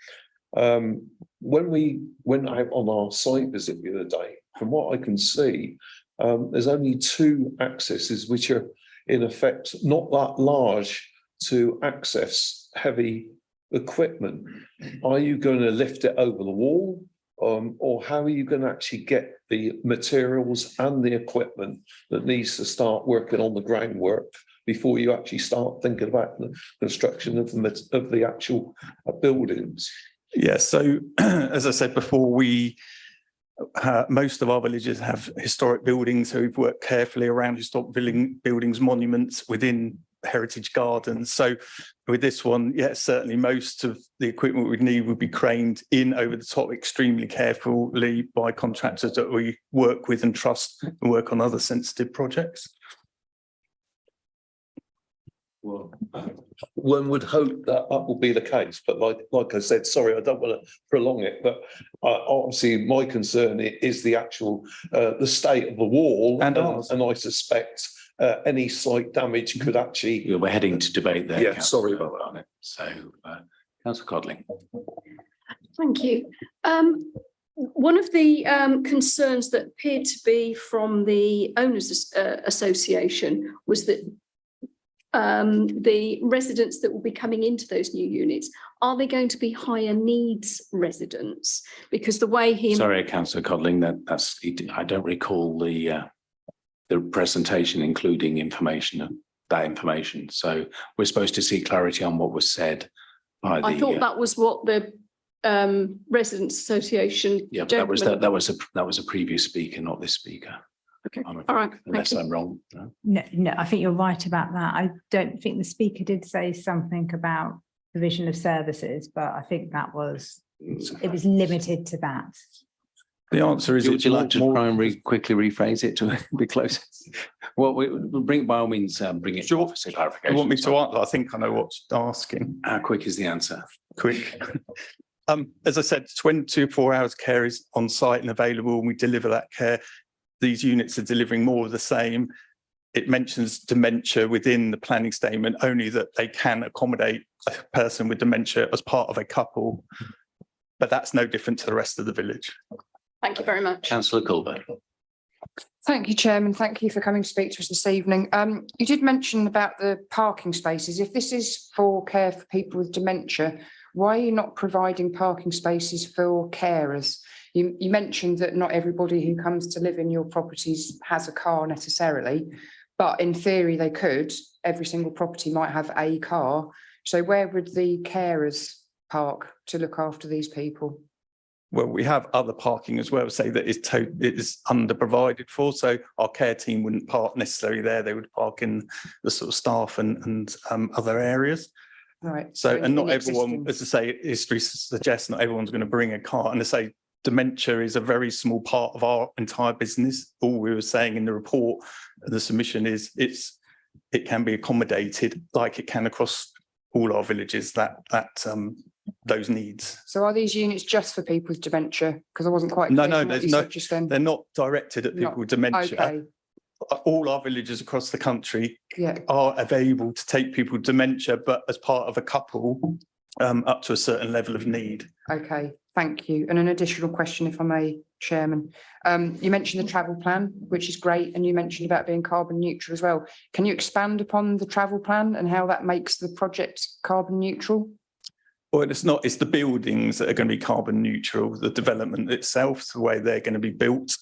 When we went out on our site visit the other day, from what I can see, there's only 2 accesses which are in effect not that large to access heavy equipment, are you going to lift it over the wall? Or how are you going to actually get the materials and the equipment that needs to start working on the groundwork before you actually start thinking about the construction of the actual buildings? Yeah, so as I said before, most of our villages have historic buildings, so we've worked carefully around historic buildings, monuments within heritage gardens. So with this one, yes, certainly most of the equipment we'd need would be craned in over the top extremely carefully by contractors that we work with and trust and work on other sensitive projects. Well, one would hope that will be the case, but like I said, sorry, I don't want to prolong it, but obviously my concern is the actual the state of the wall, and I suspect any slight damage could actually. We're heading to debate there. Yeah, sorry about that. On it. So, Councillor Codling. Thank you. One of the concerns that appeared to be from the Owners Association was that the residents that will be coming into those new units, are they going to be higher needs residents? Because the way he... Sorry, Councillor Codling, that's I don't recall the presentation including that information. So we're supposed to see clarity on what was said by the... I thought that was what the Residents Association... Yeah, but that was a previous speaker, not this speaker. Okay, all right. Unless I'm wrong. No, I think you're right about that. I don't think the speaker did say something about provision of services, but I think it was limited to that. The answer is, would you like to try and quickly rephrase it to be closer? Well, we'll bring, by all means, bring it. Sure. For clarification. You want me to answer? I think I know what's asking. How quick is the answer? Quick. As I said, 24 hours care is on site and available, and we deliver that care. These units are delivering more of the same. It mentions dementia within the planning statement, only that they can accommodate a person with dementia as part of a couple, but that's no different to the rest of the village. Thank you very much. Councillor Colbert. Thank you, Chairman. Thank you for coming to speak to us this evening. You did mention about the parking spaces. If this is for care for people with dementia, why are you not providing parking spaces for carers? You mentioned that not everybody who comes to live in your properties has a car necessarily, but in theory they could. Every single property might have a car. So where would the carers park to look after these people? Well, we have other parking as well, say that it is under provided for. So our care team wouldn't park necessarily there. They would park in the sort of staff and other areas. Right. So and not everyone, as I say, history suggests not everyone's going to bring a car. And I say dementia is a very small part of our entire business. All we were saying in the report, the submission is it can be accommodated like it can across all our villages, those needs. So are these units just for people with dementia? Because I wasn't quite No, clear no, from what there's you no, said just then. they're not directed at people with dementia. Okay. All our villages across the country Yeah. are available to take people with dementia, but as part of a couple, up to a certain level of need. Okay, thank you. And an additional question, if I may, Chairman. You mentioned the travel plan, which is great, and you mentioned about being carbon neutral as well. Can you expand upon the travel plan and how that makes the project carbon neutral? Well, it's not, it's the buildings that are going to be carbon neutral, the development itself, the way they're going to be built.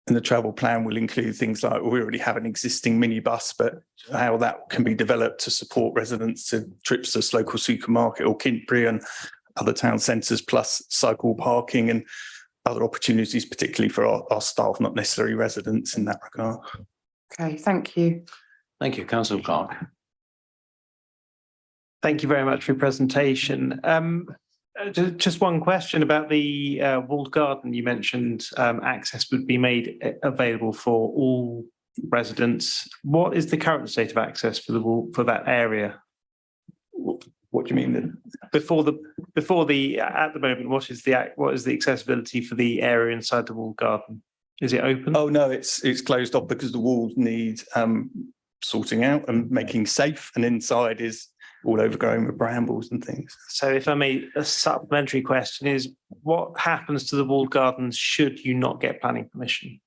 And the travel plan will include things like, we already have an existing minibus, but how that can be developed to support residents to trips to this local supermarket or Kintbury and other town centres, plus cycle parking and other opportunities, particularly for our staff, not necessarily residents in that regard. Okay, thank you. Thank you, Councillor Clark. Thank you very much for your presentation. Just one question about the walled garden. You mentioned access would be made available for all residents. What is the current state of access for that area? What do you mean then? At the moment, what is the accessibility for the area inside the walled garden? Is it open? Oh no, it's closed off because the walls need sorting out and making safe, and inside is all overgrown with brambles and things. So if I may, a supplementary question is, what happens to the walled gardens should you not get planning permission?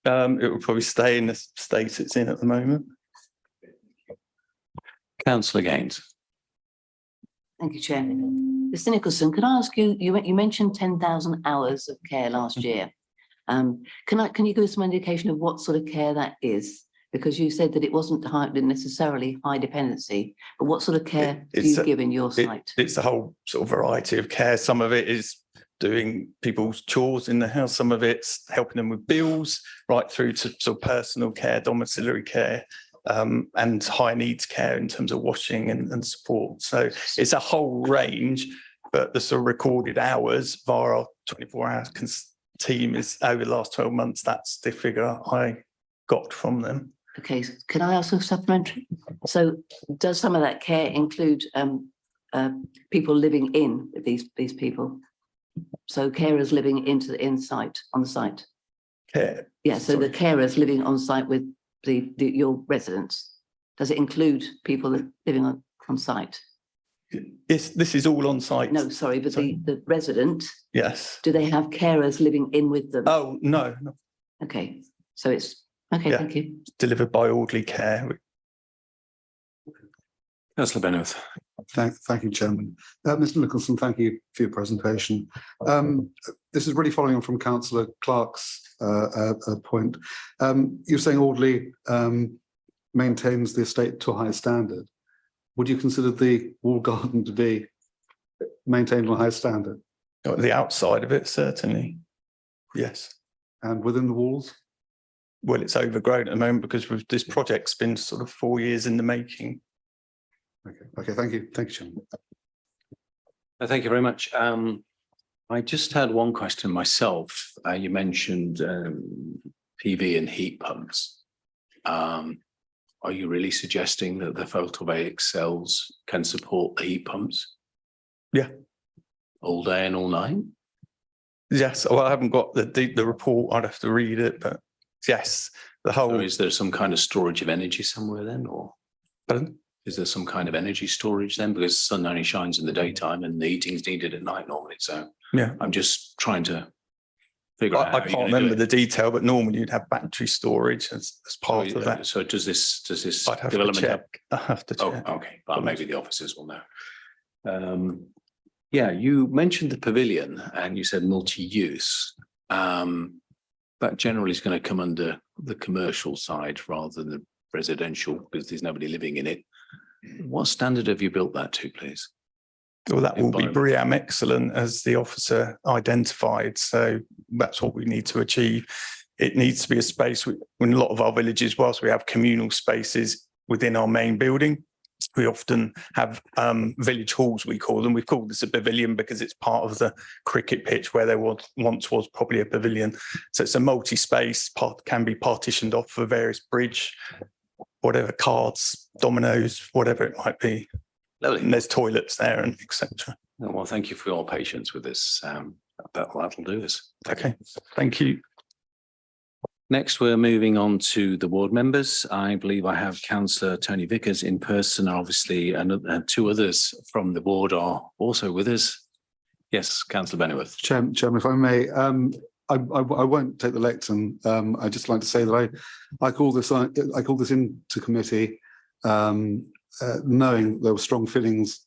It will probably stay in the state it's in at the moment. Councillor Gaines. Thank you, Chair. Mr Nicholson, can I ask you, you mentioned 10,000 hours of care last year. Can you give us some indication of what sort of care that is? Because you said that it wasn't necessarily high dependency, but what sort of care do you give in your site? It's a whole sort of variety of care. Some of it is doing people's chores in the house. Some of it's helping them with bills, right through to sort of personal care, domiciliary care, and high needs care in terms of washing and support. So it's a whole range, but the sort of recorded hours via our 24-hour team is over the last 12 months. That's the figure I got from them. Okay, can I ask a supplementary? So does some of that care include people living in with these people? So carers living on the site? Care? Yeah, so the carers living on site with your residents, does it include people living on site? This is all on site. No, sorry, but the resident, yes. Do they have carers living in with them? Oh, no. Okay, so it's, okay, yeah, thank you. Delivered by Audley Care. Councillor Benworth. Thank you, Chairman. Mr Nicholson, thank you for your presentation. This is really following on from Councillor Clark's point. You're saying Audley maintains the estate to a high standard. Would you consider the wall garden to be maintained on a high standard? The outside of it, certainly. Yes. And within the walls? Well, it's overgrown at the moment because this project's been sort of 4 years in the making. Okay, thank you. Thank you, Chairman. Thank you very much. I just had one question myself. You mentioned PV and heat pumps. Are you really suggesting that the photovoltaic cells can support the heat pumps? Yeah. All day and all night? Yes. Well, I haven't got the report. I'd have to read it, but yes, the whole. So is there some kind of storage of energy somewhere then, or? Pardon? Is there some kind of energy storage then? Because the sun only shines in the daytime and the heating's needed at night normally. So yeah, I'm just trying to figure out. I can't remember the detail, but normally you'd have battery storage as part of that. So does this I'd have development to check. I have to check. Oh, okay. But maybe the officers will know. Yeah, you mentioned the pavilion and you said multi-use. That generally is going to come under the commercial side rather than the residential because there's nobody living in it. What standard have you built that to, please? Well, that will be BREEAM excellent as the officer identified. So that's what we need to achieve. It needs to be a space in a lot of our villages, whilst we have communal spaces within our main building, we often have village halls, we call them. We've called this a pavilion because it's part of the cricket pitch where there once was probably a pavilion. So it's a multi-space, can be partitioned off for various bridge, whatever, cards, dominoes, whatever it might be. Lovely. And there's toilets there and etc. Well, thank you for your patience with this. That'll do this. Okay, thank you. Next, we're moving on to the ward members. I believe I have Councillor Tony Vickers in person, obviously, and two others from the ward are also with us. Yes, Councillor Benworth. Chairman, if I may, I won't take the lectern. I'd just like to say that I call this into committee, knowing there were strong feelings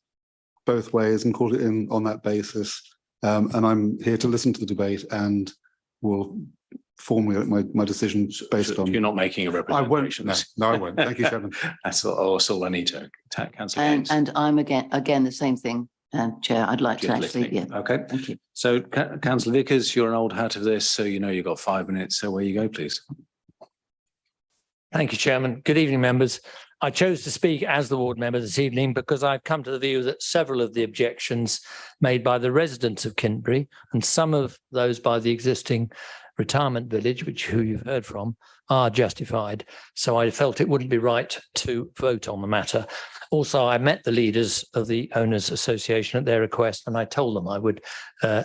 both ways, and called it in on that basis. And I'm here to listen to the debate and will formulate my decision based on. You're not making a representation. I won't. No, I won't. Thank you, Chairman. That's all I need to attack, Councillor Gaines. And I'm again the same thing, Chair. I'd like to actually, yeah. Okay. Thank you. So, Councillor Vickers, you're an old hat of this, so you know you've got 5 minutes. So, where you go, please. Thank you, Chairman. Good evening, members. I chose to speak as the ward member this evening because I've come to the view that several of the objections made by the residents of Kintbury and some of those by the existing retirement village, who you've heard from, are justified. So I felt it wouldn't be right to vote on the matter. Also, I met the leaders of the Owners Association at their request, and I told them I would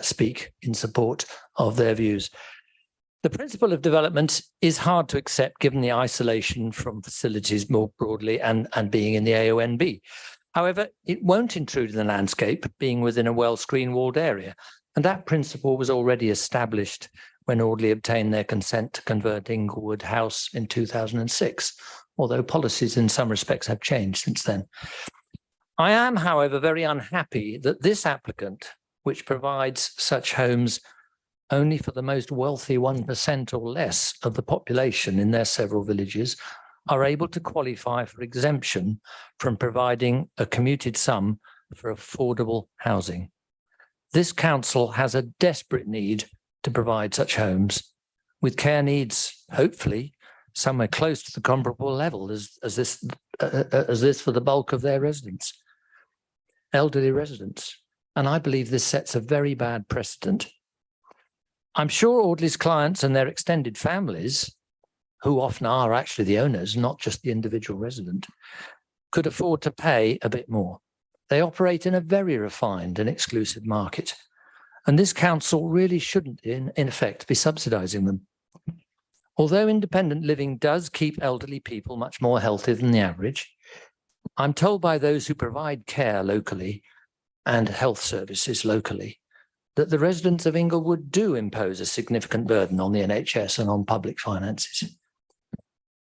speak in support of their views. The principle of development is hard to accept given the isolation from facilities more broadly and being in the AONB. However, it won't intrude in the landscape, being within a well-screened walled area. And that principle was already established when Audley obtained their consent to convert Inglewood House in 2006, although policies in some respects have changed since then. I am, however, very unhappy that this applicant, which provides such homes only for the most wealthy 1% or less of the population in their several villages, are able to qualify for exemption from providing a commuted sum for affordable housing. This council has a desperate need to provide such homes, with care needs, hopefully, somewhere close to the comparable level as this for the bulk of their residents, elderly residents. And I believe this sets a very bad precedent. I'm sure Audley's clients and their extended families, who often are actually the owners, not just the individual resident, could afford to pay a bit more. They operate in a very refined and exclusive market, and this council really shouldn't, in effect, be subsidising them. Although independent living does keep elderly people much more healthy than the average, I'm told by those who provide care locally and health services locally that the residents of Inglewood do impose a significant burden on the NHS and on public finances.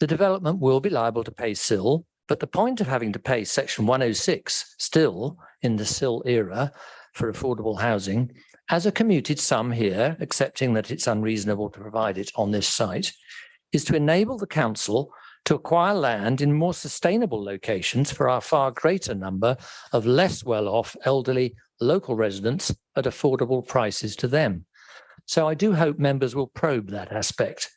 The development will be liable to pay CIL, but the point of having to pay Section 106 still in the CIL era for affordable housing as a commuted sum here, accepting that it's unreasonable to provide it on this site, is to enable the council to acquire land in more sustainable locations for our far greater number of less well-off elderly local residents at affordable prices to them. So I do hope members will probe that aspect.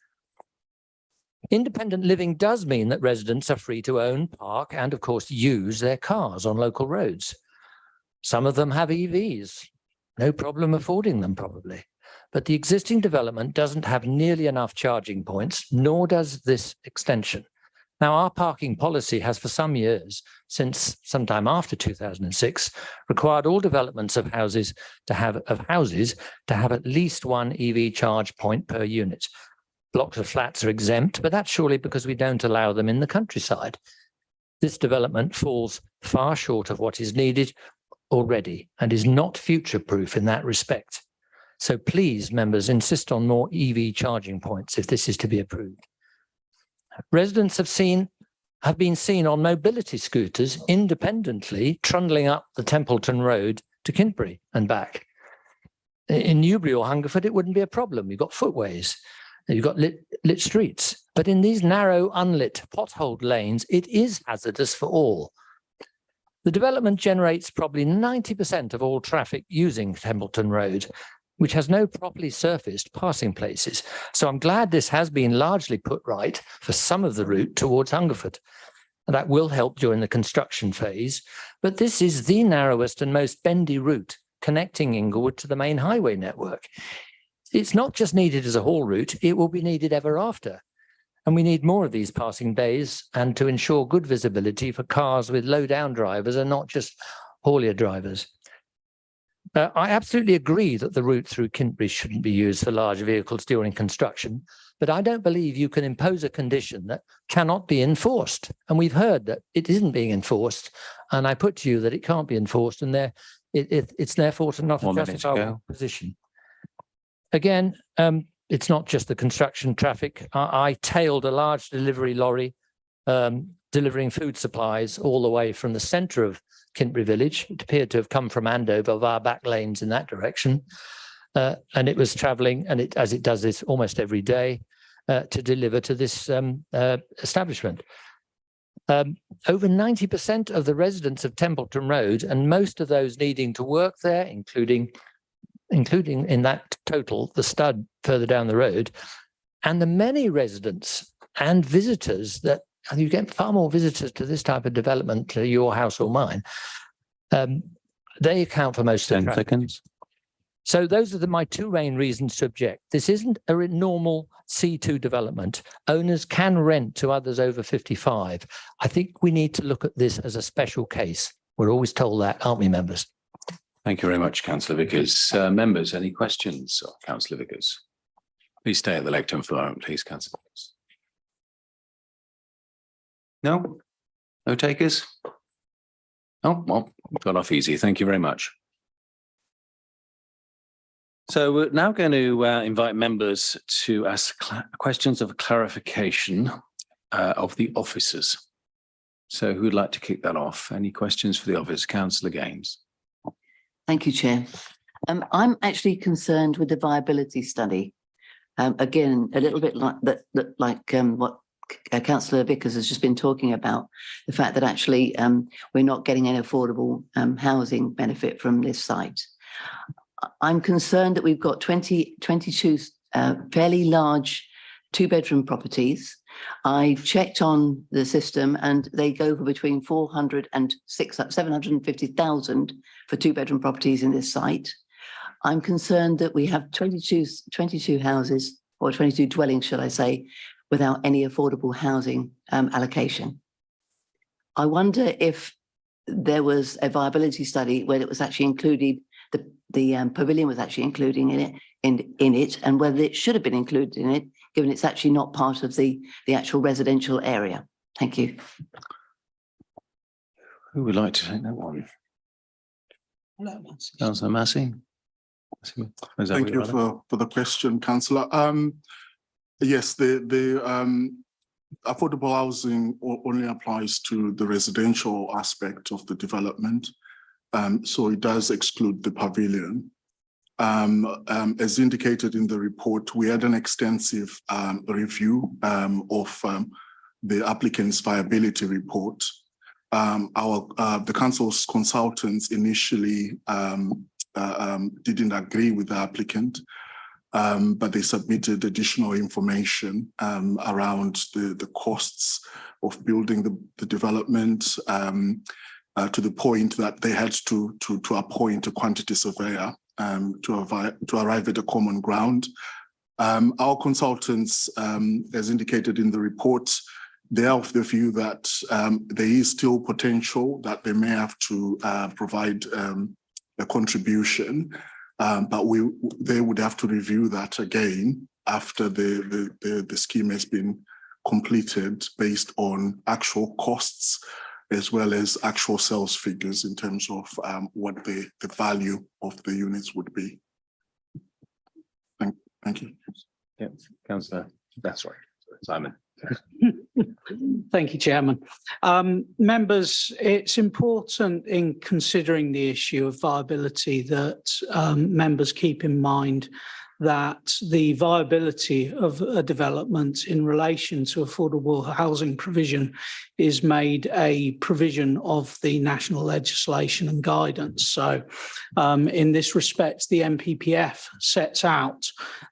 Independent living does mean that residents are free to own, park, and of course use their cars on local roads. Some of them have EVs, no problem affording them probably. But the existing development doesn't have nearly enough charging points, nor does this extension. Now, our parking policy has for some years, since sometime after 2006, required all developments of houses to have at least one EV charge point per unit. Blocks of flats are exempt, but that's surely because we don't allow them in the countryside. This development falls far short of what is needed already and is not future-proof in that respect. So please, members, insist on more EV charging points if this is to be approved. Residents have been seen on mobility scooters independently trundling up the Templeton Road to Kintbury and back. In Newbury or Hungerford, it wouldn't be a problem. You've got footways, you've got lit streets. But in these narrow, unlit, potholed lanes, it is hazardous for all. The development generates probably 90% of all traffic using Templeton Road, which has no properly surfaced passing places. So I'm glad this has been largely put right for some of the route towards Hungerford. And that will help during the construction phase. But this is the narrowest and most bendy route connecting Inglewood to the main highway network. It's not just needed as a haul route, it will be needed ever after. And we need more of these passing bays and to ensure good visibility for cars with low down drivers and not just haulier drivers. I absolutely agree that the route through Kintbury shouldn't be used for large vehicles during construction, but I don't believe you can impose a condition that cannot be enforced. And we've heard that it isn't being enforced, and I put to you that it can't be enforced, and it's therefore not a justifiable position. Again, it's not just the construction traffic. I tailed a large delivery lorry delivering food supplies all the way from the centre of Kintbury village. It appeared to have come from Andover via back lanes in that direction. And it was travelling, and as it does this almost every day, to deliver to this establishment. Over 90% of the residents of Templeton Road, and most of those needing to work there, including in that total, the stud further down the road, and the many residents and visitors that you get far more visitors to this type of development, to your house or mine, they account for most of the traffic. 10 seconds. So those are my two main reasons to object. This isn't a normal C2 development. Owners can rent to others over 55. I think we need to look at this as a special case. We're always told that, aren't we, members? Thank you very much, Councillor Vickers. Members, any questions of Councillor Vickers? Please stay at the lectern for a moment, please, Councillor Vickers. No? No takers? Oh, well, got off easy. Thank you very much. So we're now going to invite members to ask questions of clarification of the officers. So who'd like to kick that off? Any questions for the office? Councillor Gaines. Thank you, Chair. I'm actually concerned with the viability study. Again, a little bit like what Councillor Vickers has just been talking about, the fact that actually we're not getting any affordable housing benefit from this site. I'm concerned that we've got 22 fairly large 2-bedroom properties. I checked on the system and they go for between 400 and 750,000 for 2-bedroom properties in this site. I'm concerned that we have 22 houses, or 22 dwellings, shall I say, without any affordable housing allocation. I wonder if there was a viability study where it was actually included, the pavilion was actually including in it, and whether it should have been included in it, given it's actually not part of the actual residential area. Thank you. Who would like to take that one? Councillor Massey. Thank you for the question, Councillor. Yes, the affordable housing only applies to the residential aspect of the development. So it does exclude the pavilion. As indicated in the report, we had an extensive review of the applicant's viability report. The council's consultants initially didn't agree with the applicant, but they submitted additional information around the costs of building the development, to the point that they had to appoint a quantity surveyor to arrive at a common ground. Our consultants, as indicated in the report, they are of the view that there is still potential that they may have to provide a contribution, but they would have to review that again after the scheme has been completed based on actual costs as well as actual sales figures in terms of what the value of the units would be. Thank you. Yeah, Councillor, that's right, Simon. Thank you, Chairman. Members, it's important in considering the issue of viability that members keep in mind that the viability of a development in relation to affordable housing provision is made a provision of the national legislation and guidance. So in this respect, the NPPF sets out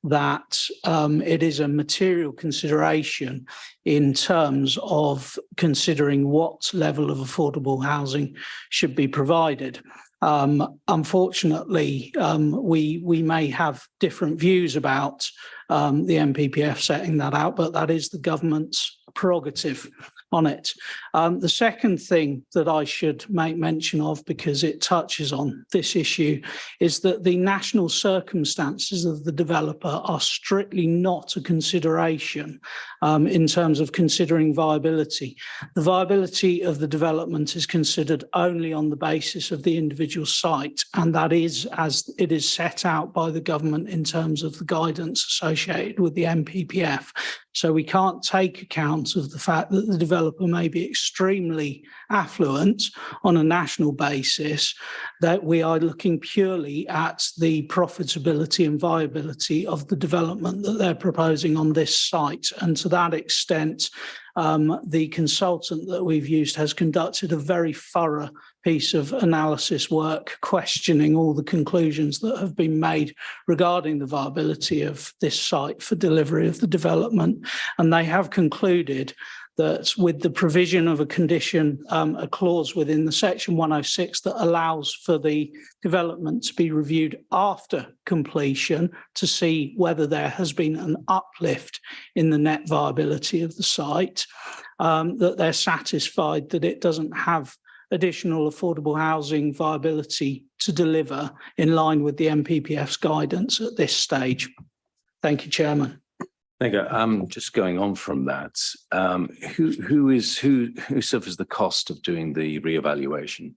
that it is a material consideration in terms of considering what level of affordable housing should be provided. Unfortunately, we may have different views about the NPPF setting that out, but that is the government's prerogative on it. The second thing that I should make mention of, because it touches on this issue, is that the national circumstances of the developer are strictly not a consideration in terms of considering viability. The viability of the development is considered only on the basis of the individual site, and that is as it is set out by the government in terms of the guidance associated with the NPPF. So we can't take account of the fact that the developer may be extremely affluent on a national basis, that we are looking purely at the profitability and viability of the development that they're proposing on this site. And to that extent, the consultant that we've used has conducted a very thorough piece of analysis work, questioning all the conclusions that have been made regarding the viability of this site for delivery of the development. And they have concluded that with the provision of a condition, a clause within the section 106 that allows for the development to be reviewed after completion to see whether there has been an uplift in the net viability of the site, that they're satisfied that it doesn't have additional affordable housing viability to deliver in line with the NPPF's guidance at this stage. Thank you, Chairman. Thank you. Just going on from that, who suffers the cost of doing the reevaluation?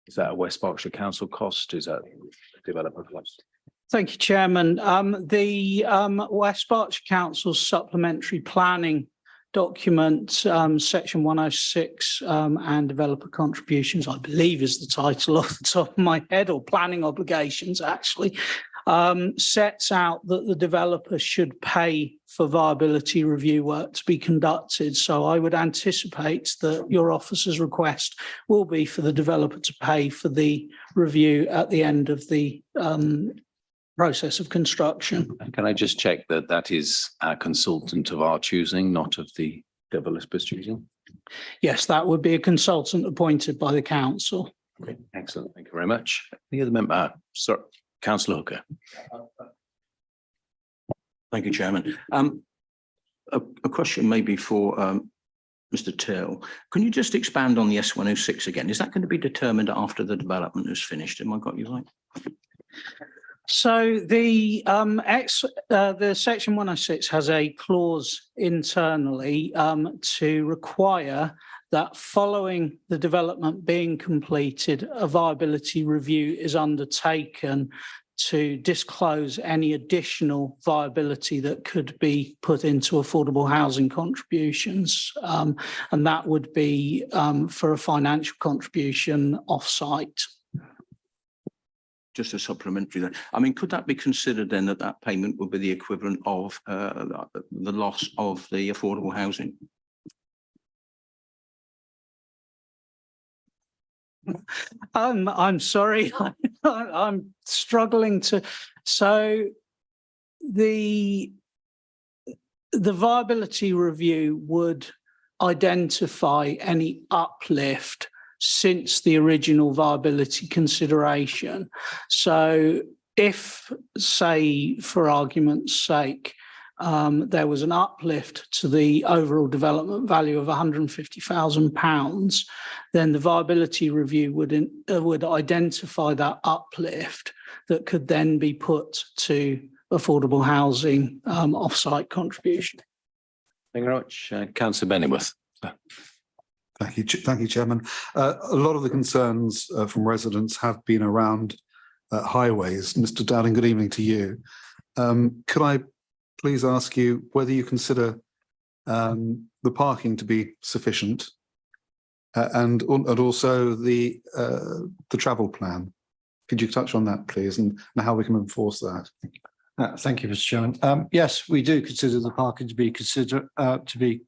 Is that a West Berkshire Council cost? Is that a developer cost? Thank you, Chairman. The West Berkshire Council's supplementary planning document, section 106, and developer contributions, I believe is the title off the top of my head, or planning obligations actually, sets out that the developer should pay for viability review work to be conducted. So I would anticipate that your officer's request will be for the developer to pay for the review at the end of the process of construction. And can I just check that that is a consultant of our choosing, not of the developer's choosing? Yes, that would be a consultant appointed by the council. Great, excellent. Thank you very much. Any other member? Sorry, Councillor Hooker. Thank you, Chairman. A question maybe for Mr. Till. Can you just expand on the S106 again? Is that going to be determined after the development is finished? Am I got you right? So the section 106 has a clause internally to require that following the development being completed, a viability review is undertaken to disclose any additional viability that could be put into affordable housing contributions. And that would be for a financial contribution off-site. Just a supplementary then. I mean, could that be considered then that that payment would be the equivalent of the loss of the affordable housing? I'm sorry, I'm struggling to. So the viability review would identify any uplift since the original viability consideration. So if, say, for argument's sake, there was an uplift to the overall development value of £150,000, then the viability review would identify that uplift that could then be put to affordable housing off-site contribution. Thank you very much. Councillor Bennyworth. Thank you, Chairman. A lot of the concerns from residents have been around highways. Mr. Dowling, good evening to you. Could I please ask you whether you consider the parking to be sufficient and also the travel plan? Could you touch on that, please, and how we can enforce that? Thank you, Mr. Chairman. Yes, we do consider the parking to be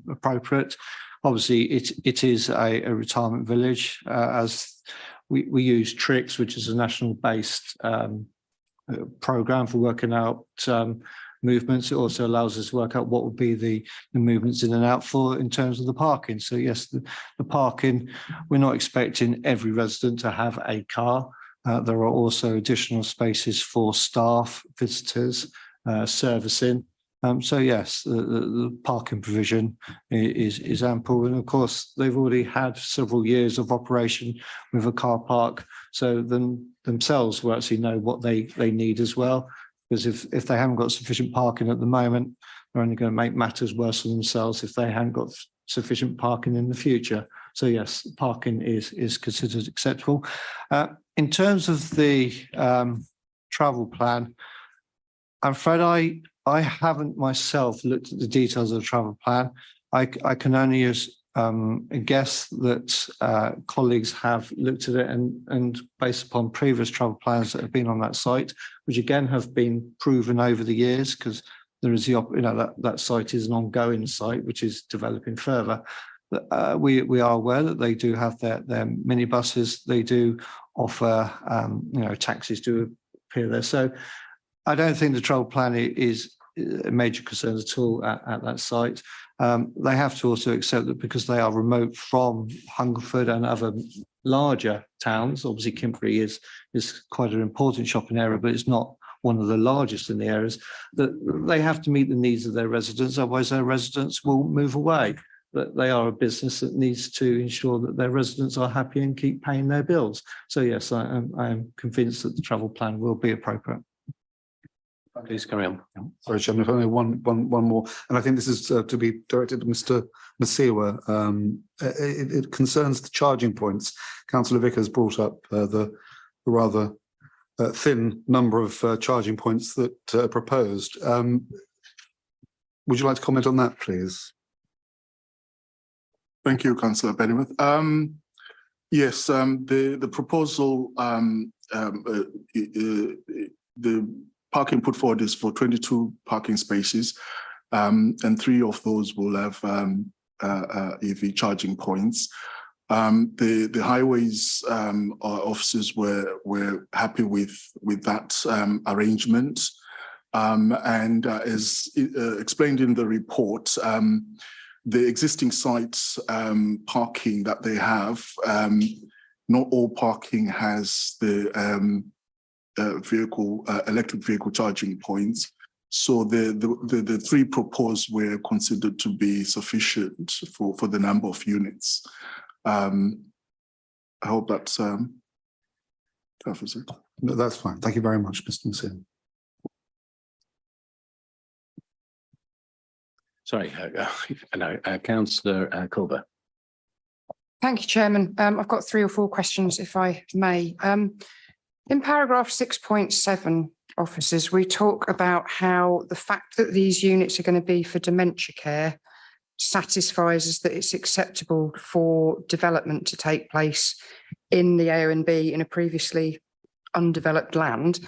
appropriate. Obviously, it is a retirement village, as we use TRIX, which is a national-based program for working out movements. It also allows us to work out what would be the movements in and out in terms of the parking. So yes, the parking, we're not expecting every resident to have a car. There are also additional spaces for staff, visitors, servicing. So yes, the parking provision is ample, and of course they've already had several years of operation with a car park, so themselves will actually know what they need as well. Because if they haven't got sufficient parking at the moment, they're only going to make matters worse for themselves if they haven't got sufficient parking in the future. So yes, parking is considered acceptable. In terms of the travel plan, I'm afraid I haven't myself looked at the details of the travel plan. I can only guess that colleagues have looked at it and based upon previous travel plans that have been on that site, which again have been proven over the years, because there is that site is an ongoing site which is developing further. We are aware that they do have their minibuses. They do offer taxis do appear there. So I don't think the travel plan is a major concern at all at that site. They have to also accept that because they are remote from Hungerford and other larger towns, obviously Kimpbury is quite an important shopping area, but it's not one of the largest in the areas, that they have to meet the needs of their residents, otherwise their residents will move away. That they are a business that needs to ensure that their residents are happy and keep paying their bills. So yes, I am convinced that the travel plan will be appropriate. Please carry on. Sorry, Chairman, if only one more, and I think this is to be directed to Mr. Masiwa. It concerns the charging points. Councillor Vickers brought up the rather thin number of charging points that are proposed. Would you like to comment on that, please? Thank you, Councillor Pennyworth. Yes, the proposal, the parking put forward is for 22 parking spaces, and 3 of those will have EV charging points. The highways officers were happy with that arrangement, and as explained in the report, the existing sites parking that they have, not all parking has the electric vehicle charging points. So the 3 proposed were considered to be sufficient for the number of units. I hope that covers it. No, that's fine. Thank you very much, Mr. Messina. Sorry, Councillor Culver. Thank you, Chairman. I've got 3 or 4 questions, if I may. In paragraph 6.7, officers, we talk about how the fact that these units are going to be for dementia care satisfies us that it's acceptable for development to take place in the A and B in a previously undeveloped land.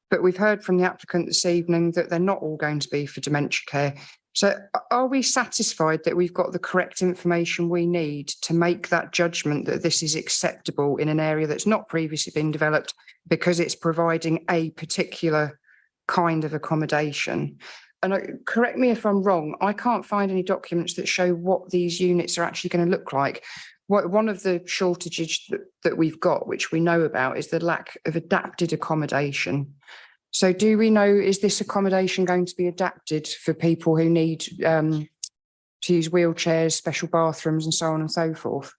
But we've heard from the applicant this evening that they're not all going to be for dementia care. So are we satisfied that we've got the correct information we need to make that judgment that this is acceptable in an area that's not previously been developed because it's providing a particular kind of accommodation? And correct me if I'm wrong, I can't find any documents that show what these units are actually going to look like. One of the shortages that we've got, which we know about, is the lack of adapted accommodation. So do we know, is this accommodation going to be adapted for people who need to use wheelchairs, special bathrooms and so on and so forth?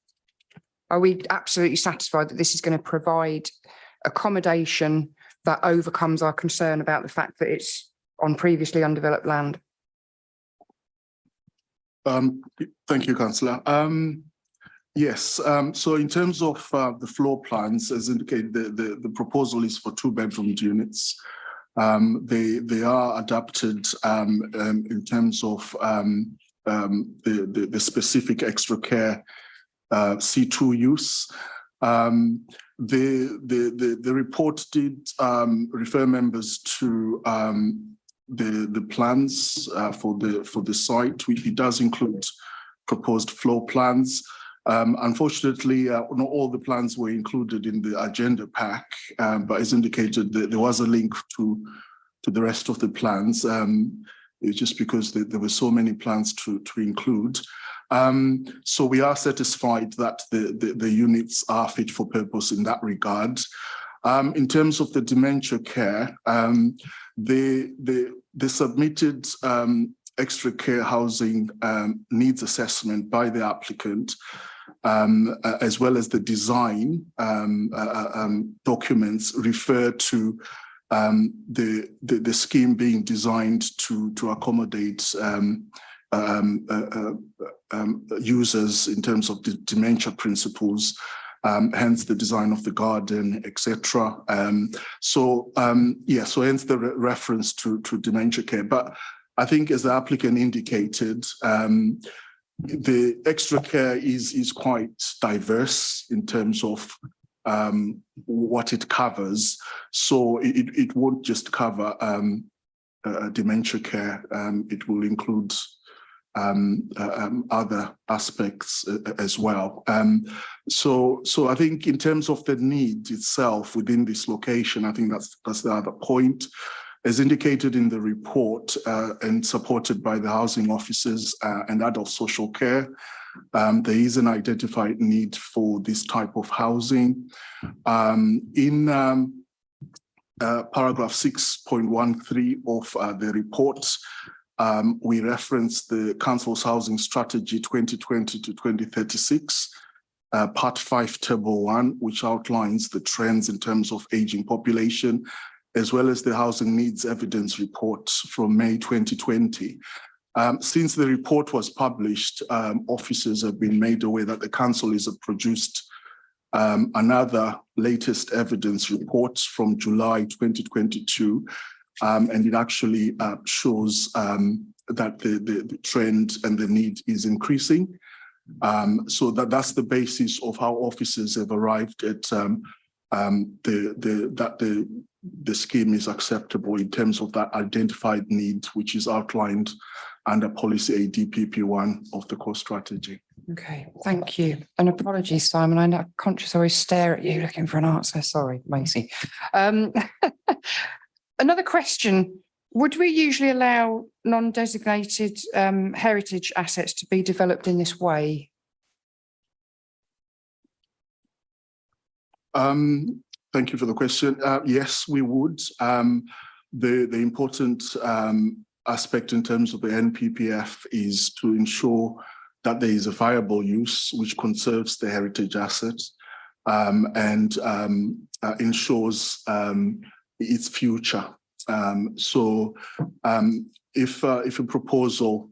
Are we absolutely satisfied that this is going to provide accommodation that overcomes our concern about the fact that it's on previously undeveloped land? Thank you, Councillor. Yes, so in terms of the floor plans, as indicated, the proposal is for 2-bedroomed units. They are adapted in terms of the specific extra care C2 use. The report did refer members to the plans for the site, which it does include proposed floor plans. Unfortunately, not all the plans were included in the agenda pack, but as indicated, there was a link to the rest of the plans. It's just because there were so many plans to include. So we are satisfied that the units are fit for purpose in that regard. In terms of the dementia care, the submitted extra care housing needs assessment by the applicant, as well as the design documents refer to the scheme being designed to accommodate users in terms of the dementia principles, hence the design of the garden, etc. So hence the reference to dementia care. But I think, as the applicant indicated, the extra care is quite diverse in terms of what it covers. So it won't just cover dementia care. It will include other aspects as well. So I think in terms of the need itself within this location, I think that's the other point. As indicated in the report and supported by the housing officers and adult social care, there is an identified need for this type of housing. In paragraph 6.13 of the report, we reference the Council's Housing Strategy 2020 to 2036, Part 5, Table 1, which outlines the trends in terms of aging population, as well as the Housing Needs Evidence Report from May 2020. Since the report was published, officers have been made aware that the Council has produced another latest evidence report from July 2022, and it actually shows that the trend and the need is increasing. So that's the basis of how officers have arrived at the scheme is acceptable in terms of that identified need, which is outlined under policy ADPP1 of the core strategy. Okay, thank you. And apologies, Simon, I'm not conscious I always stare at you looking for an answer. Sorry, Macy. Another question. Would we usually allow non-designated heritage assets to be developed in this way? Thank you for the question. Yes, we would. The important aspect in terms of the NPPF is to ensure that there is a viable use which conserves the heritage assets and ensures its future. So if a proposal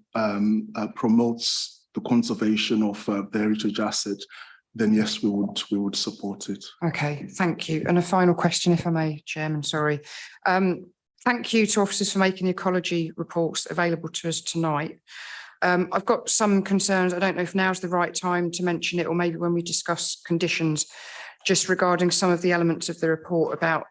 promotes the conservation of the heritage asset, then yes, we would support it. Okay, thank you. And a final question, if I may, Chairman, sorry. Thank you to officers for making the ecology reports available to us tonight. I've got some concerns. I don't know if now's the right time to mention it, or maybe when we discuss conditions, just regarding some of the elements of the report about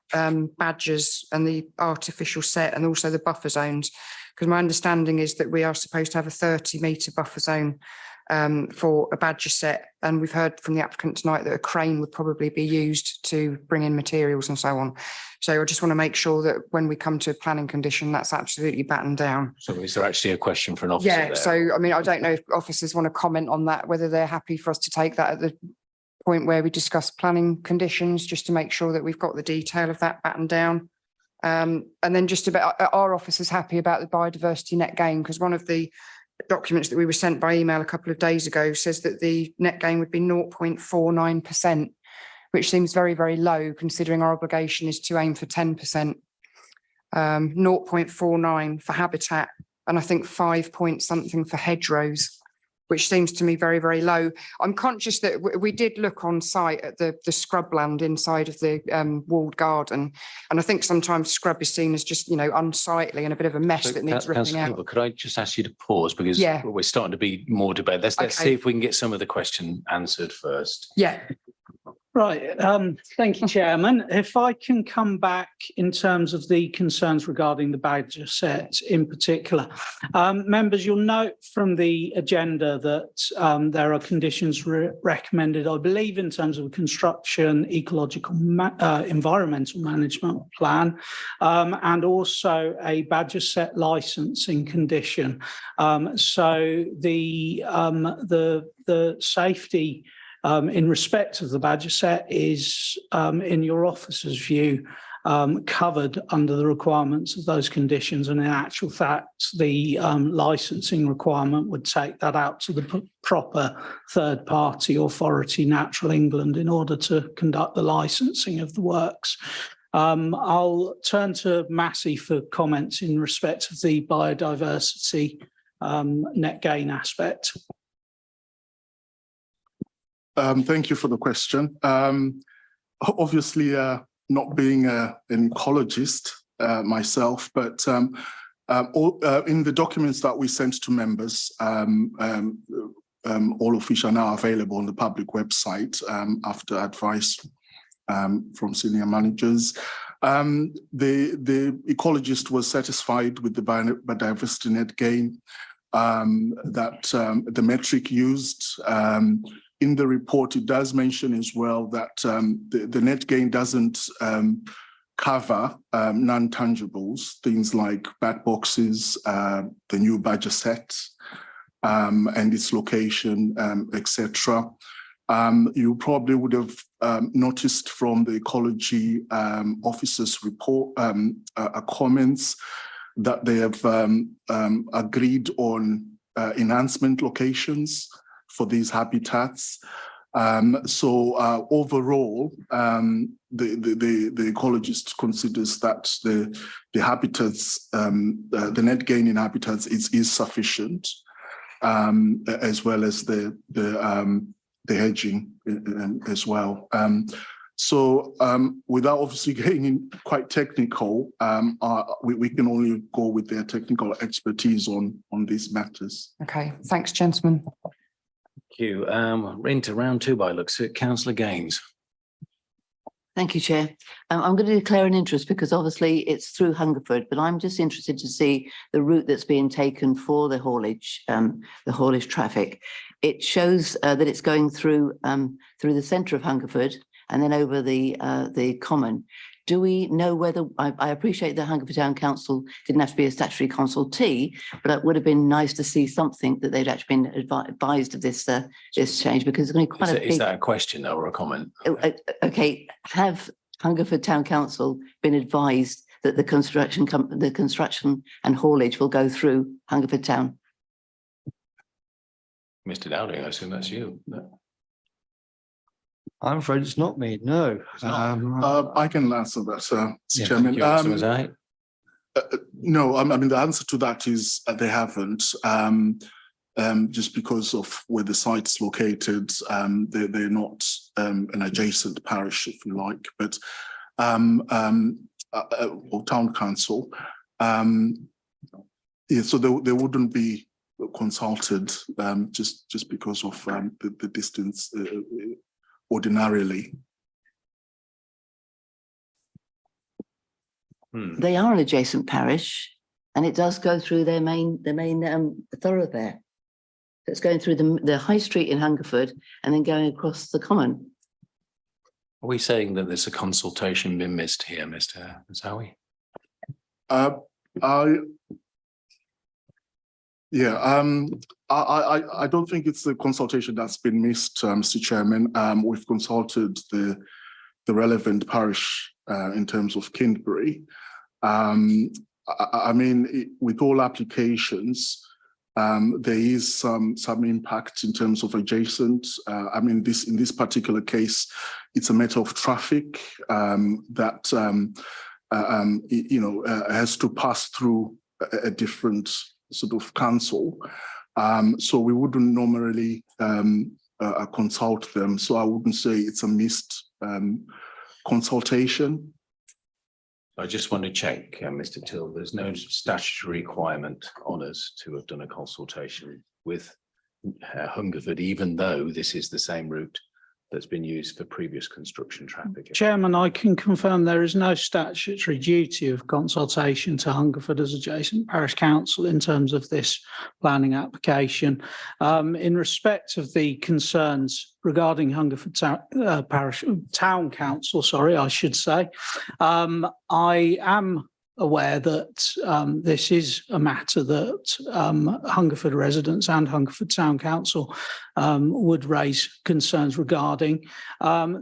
badgers and the artificial set and also the buffer zones. Because my understanding is that we are supposed to have a 30-metre buffer zone for a badger set. And we've heard from the applicant tonight that a crane would probably be used to bring in materials and so on. So I just want to make sure that when we come to a planning condition, that's absolutely battened down. So is there actually a question for an officer Yeah, there? so I mean, I don't know if officers want to comment on that, whether they're happy for us to take that at the point where we discuss planning conditions, just to make sure that we've got the detail of that battened down. And then just about, are officers happy about the biodiversity net gain? Because one of the documents that we were sent by email a couple of days ago says that the net gain would be 0.49%, which seems very, very low considering our obligation is to aim for 10%. 0.49 for habitat, and I think 5 point something for hedgerows, which seems to me very, very low. I'm conscious that we did look on site at the scrubland inside of the walled garden. And I think sometimes scrub is seen as just, unsightly and a bit of a mess that needs ripping out. Could I just ask you to pause, because we're starting to be more debate. Let's see if we can get some of the question answered first. Yeah. Right. Thank you, Chairman. If I can come back in terms of the concerns regarding the badger set in particular. Members, you'll note from the agenda that there are conditions recommended, I believe, in terms of a construction, ecological, environmental management plan, and also a badger set licensing condition. So the safety in respect of the badger set is, in your officer's view, covered under the requirements of those conditions. And in actual fact, the licensing requirement would take that out to the proper third party authority, Natural England, in order to conduct the licensing of the works. I'll turn to Massey for comments in respect of the biodiversity net gain aspect. Thank you for the question. Obviously, not being an ecologist myself, but in the documents that we sent to members, all of which are now available on the public website after advice from senior managers, the ecologist was satisfied with the biodiversity net gain, that the metric used. In the report, it does mention as well that the net gain doesn't cover non-tangibles, things like bat boxes, the new badger set, and its location, etc. You probably would have noticed from the ecology officer's report comments that they have agreed on enhancement locations for these habitats. So overall, the ecologist considers that the habitats, the net gain in habitats is sufficient, as well as the hedging as well. So without obviously getting in quite technical, we can only go with their technical expertise on these matters. Okay, thanks, gentlemen. Thank you. We're into round two by looks at Councillor Gaines. Thank you, Chair. I'm going to declare an interest because obviously it's through Hungerford, but I'm just interested to see the route that's being taken for the haulage traffic. It shows that it's going through the centre of Hungerford and then over the common. Do we know whether, I appreciate that Hungerford Town Council didn't have to be a statutory consultee, but it would have been nice to see something that they'd actually been advised of this change, because it's going to be quite a big... Is that a question or a comment? Okay, have Hungerford Town Council been advised that the construction and haulage will go through Hungerford Town? Mr. Dowding, I assume that's you. I'm afraid it's not me, no. I can answer that, Mr. Chairman. No, I mean, the answer to that is they haven't, just because of where the site's located. They're not an adjacent parish, if you like, but or town council. Yeah, so they wouldn't be consulted just because of the distance ordinarily. They are an adjacent parish, and it does go through their main thoroughfare. It's going through the high street in Hungerford and then going across the common. Are we saying that there's a consultation been missed here, Mr. Zawi? I don't think it's the consultation that's been missed, Mr. Chairman. We've consulted the relevant parish in terms of Kintbury. I mean, with all applications, there is some impact in terms of adjacent. I mean, in this particular case, it's a matter of traffic that has to pass through a different sort of council. So we wouldn't normally consult them. So I wouldn't say it's a missed consultation. I just want to check, Mr. Till, there's no statutory requirement on us to have done a consultation with Hungerford, even though this is the same route that's been used for previous construction traffic. Chairman, I can confirm there is no statutory duty of consultation to Hungerford as adjacent parish council in terms of this planning application. In respect of the concerns regarding Hungerford Town Council, sorry, I should say, I am aware that this is a matter that Hungerford residents and Hungerford Town Council would raise concerns regarding.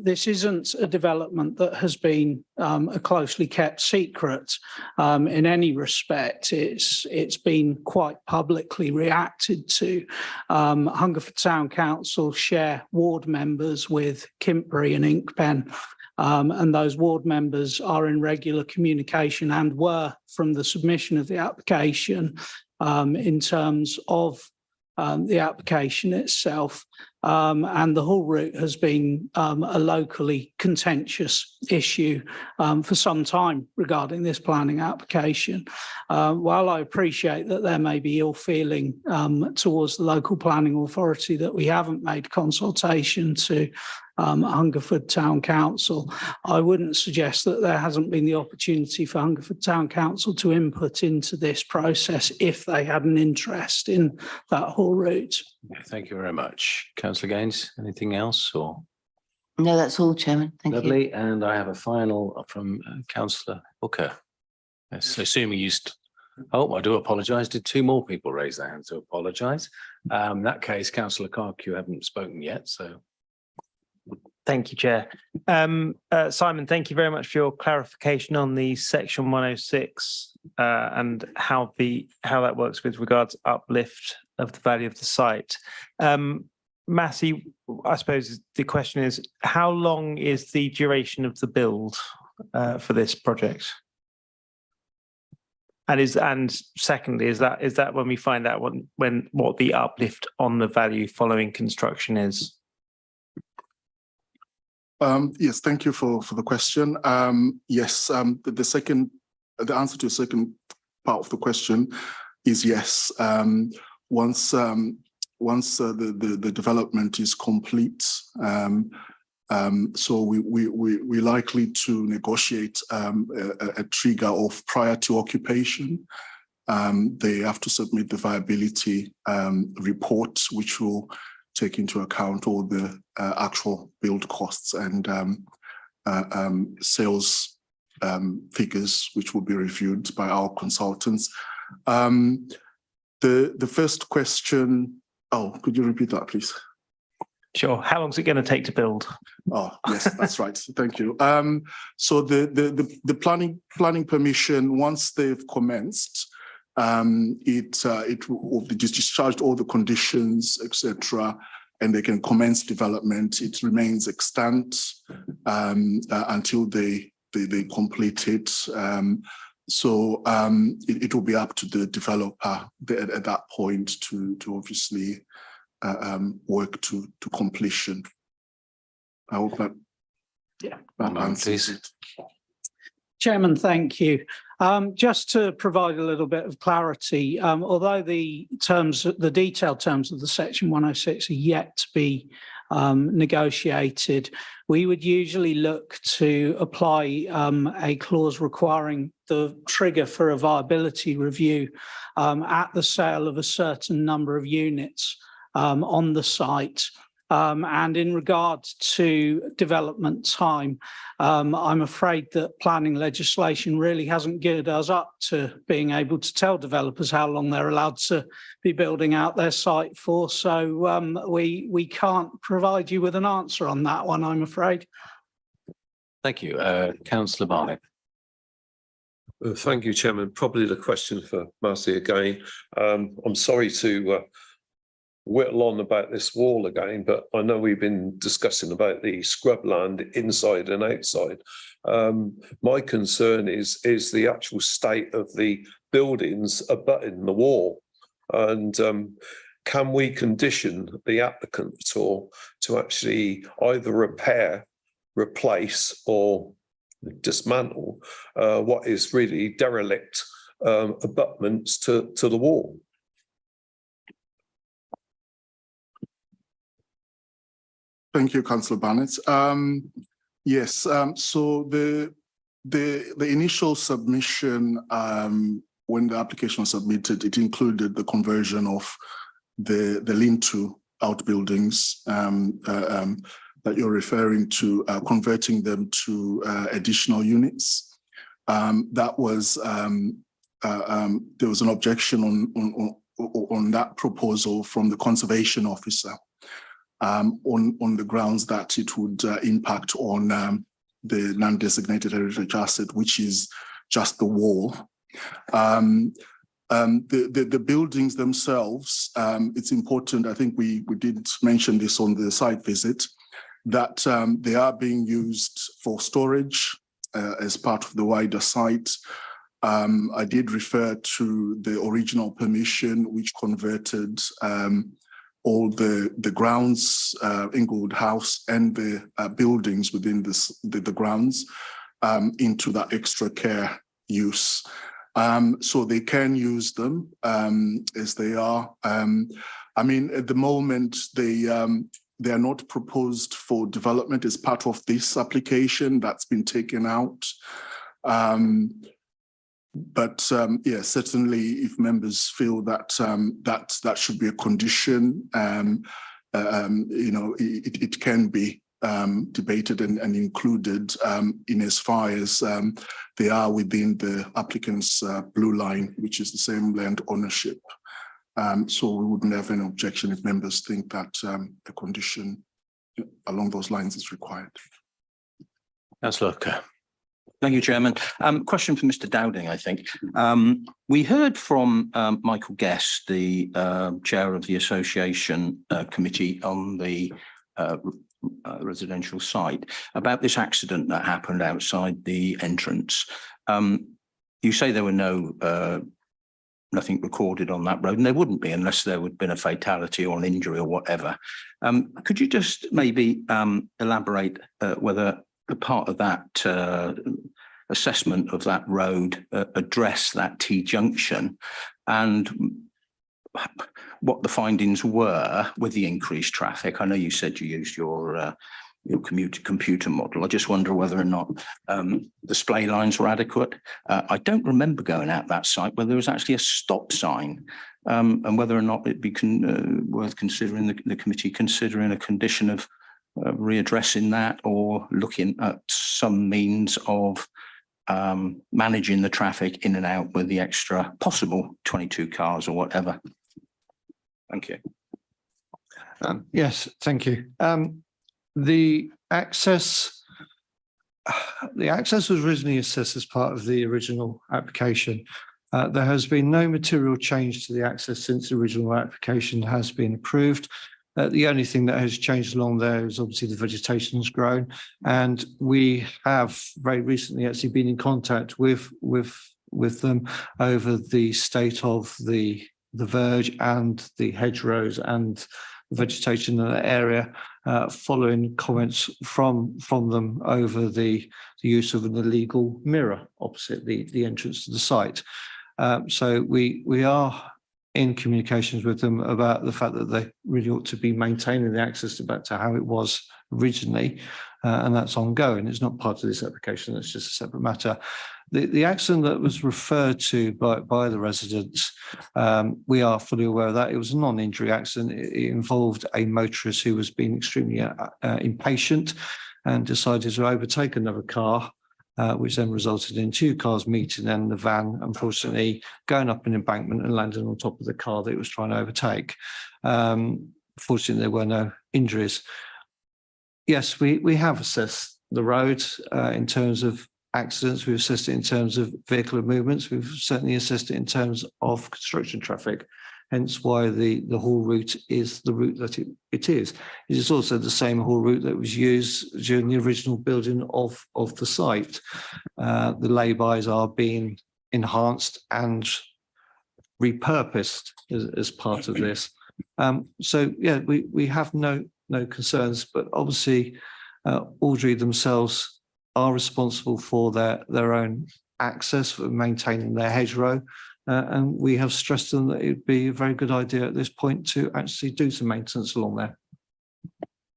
This isn't a development that has been a closely kept secret in any respect. It's been quite publicly reacted to. Hungerford Town Council share ward members with Kintbury and Inkpen. And those ward members are in regular communication and were from the submission of the application in terms of the application itself. And the whole route has been a locally contentious issue for some time regarding this planning application. While I appreciate that there may be ill feeling towards the local planning authority that we haven't made consultation to Hungerford Town Council, I wouldn't suggest that there hasn't been the opportunity for Hungerford Town Council to input into this process if they had an interest in that whole route. Thank you very much. Councillor Gaines, anything else or? No, that's all, Chairman. Thank you. Lovely. And I have a final from Councillor Booker. Yes, assuming you I do apologise. Did two more people raise their hands to apologise? In that case, Councillor Clark, you haven't spoken yet, so. Thank you, Chair. Simon, thank you very much for your clarification on the section 106 and how that works with regards to uplift of the value of the site. Massey, I suppose the question is, how long is the duration of the build for this project? And secondly, is that when we find out what the uplift on the value following construction is? Yes, thank you for the question. Yes, the answer to the second part of the question is yes. Once the development is complete, so we're likely to negotiate a trigger of prior to occupation. They have to submit the viability report, which will take into account all the actual build costs and sales figures, which will be reviewed by our consultants. The first question, could you repeat that, please? Sure. How long is it going to take to build? Oh, yes, that's right. Thank you. So the planning permission, once they've commenced, it will discharged all the conditions, etc., and they can commence development. It remains extant until they complete it. So it will be up to the developer at that point to obviously work to completion. I hope that answers it. Chairman, thank you. Just to provide a little bit of clarity, although the detailed terms of the Section 106 are yet to be negotiated, we would usually look to apply a clause requiring the trigger for a viability review at the sale of a certain number of units on the site. And in regard to development time, I'm afraid that planning legislation really hasn't geared us up to being able to tell developers how long they're allowed to be building out their site for. So we can't provide you with an answer on that one, I'm afraid. Thank you. Councillor Barnett. Thank you, Chairman. Probably the question for Marcy again. I'm sorry to whittle on about this wall again, but I know we've been discussing about the scrubland inside and outside. My concern is the actual state of the buildings abutting the wall, and can we condition the applicant to actually either repair, replace, or dismantle what is really derelict abutments to the wall? Thank you, Councillor Barnett. Yes, so the initial submission, when the application was submitted, it included the conversion of the lean-to outbuildings that you're referring to, converting them to additional units. That was there was an objection on that proposal from the conservation officer. On the grounds that it would impact on the non-designated heritage asset, which is just the wall. The buildings themselves, it's important, I think we did mention this on the site visit, that they are being used for storage as part of the wider site. I did refer to the original permission, which converted all the grounds, Inglewood House, and the buildings within the grounds into that extra care use. So they can use them as they are. I mean, at the moment, they are not proposed for development as part of this application that's been taken out. But yeah, certainly if members feel that that should be a condition, you know, it can be debated and included in as far as they are within the applicant's blue line, which is the same land ownership. So we wouldn't have any objection if members think that a condition along those lines is required. Councillor Kerr. Thank you, Chairman. Question for Mr. Dowding, I think. We heard from Michael Guest, the chair of the association committee on the residential site, about this accident that happened outside the entrance. You say there were no nothing recorded on that road, and there wouldn't be unless there would have been a fatality or an injury or whatever. Could you just maybe elaborate whether a part of that assessment of that road address that T-junction, and what the findings were with the increased traffic? I know you said you used your computer model. I just wonder whether or not display lines were adequate. I don't remember going out that site where there was actually a stop sign, and whether or not it'd be worth considering the committee considering a condition of readdressing that, or looking at some means of managing the traffic in and out with the extra possible 22 cars or whatever. Thank you. Yes, thank you. The access was originally assessed as part of the original application. There has been no material change to the access since the original application has been approved. The only thing that has changed along there is obviously the vegetation has grown, and we have very recently actually been in contact with them over the state of the verge and the hedgerows and vegetation in the area, following comments from them over the use of an illegal mirror opposite the entrance to the site. So we are in communications with them about the fact that they really ought to be maintaining the access back to how it was originally, and that's ongoing. It's not part of this application, it's just a separate matter. The accident that was referred to by the residents, we are fully aware of that. It was a non-injury accident. It involved a motorist who was being extremely impatient and decided to overtake another car, which then resulted in two cars meeting and the van, unfortunately, going up an embankment and landing on top of the car that it was trying to overtake. Fortunately, there were no injuries. Yes, we have assessed the road in terms of accidents. We've assessed it in terms of vehicular movements. We've certainly assessed it in terms of construction traffic, hence why the haul route is the route that it is. It is also the same haul route that was used during the original building of the site. The laybys are being enhanced and repurposed as part of this. So yeah, we have no concerns, but obviously Audley themselves are responsible for their own access, for maintaining their hedgerow. And we have stressed to them that it'd be a very good idea at this point to actually do some maintenance along there.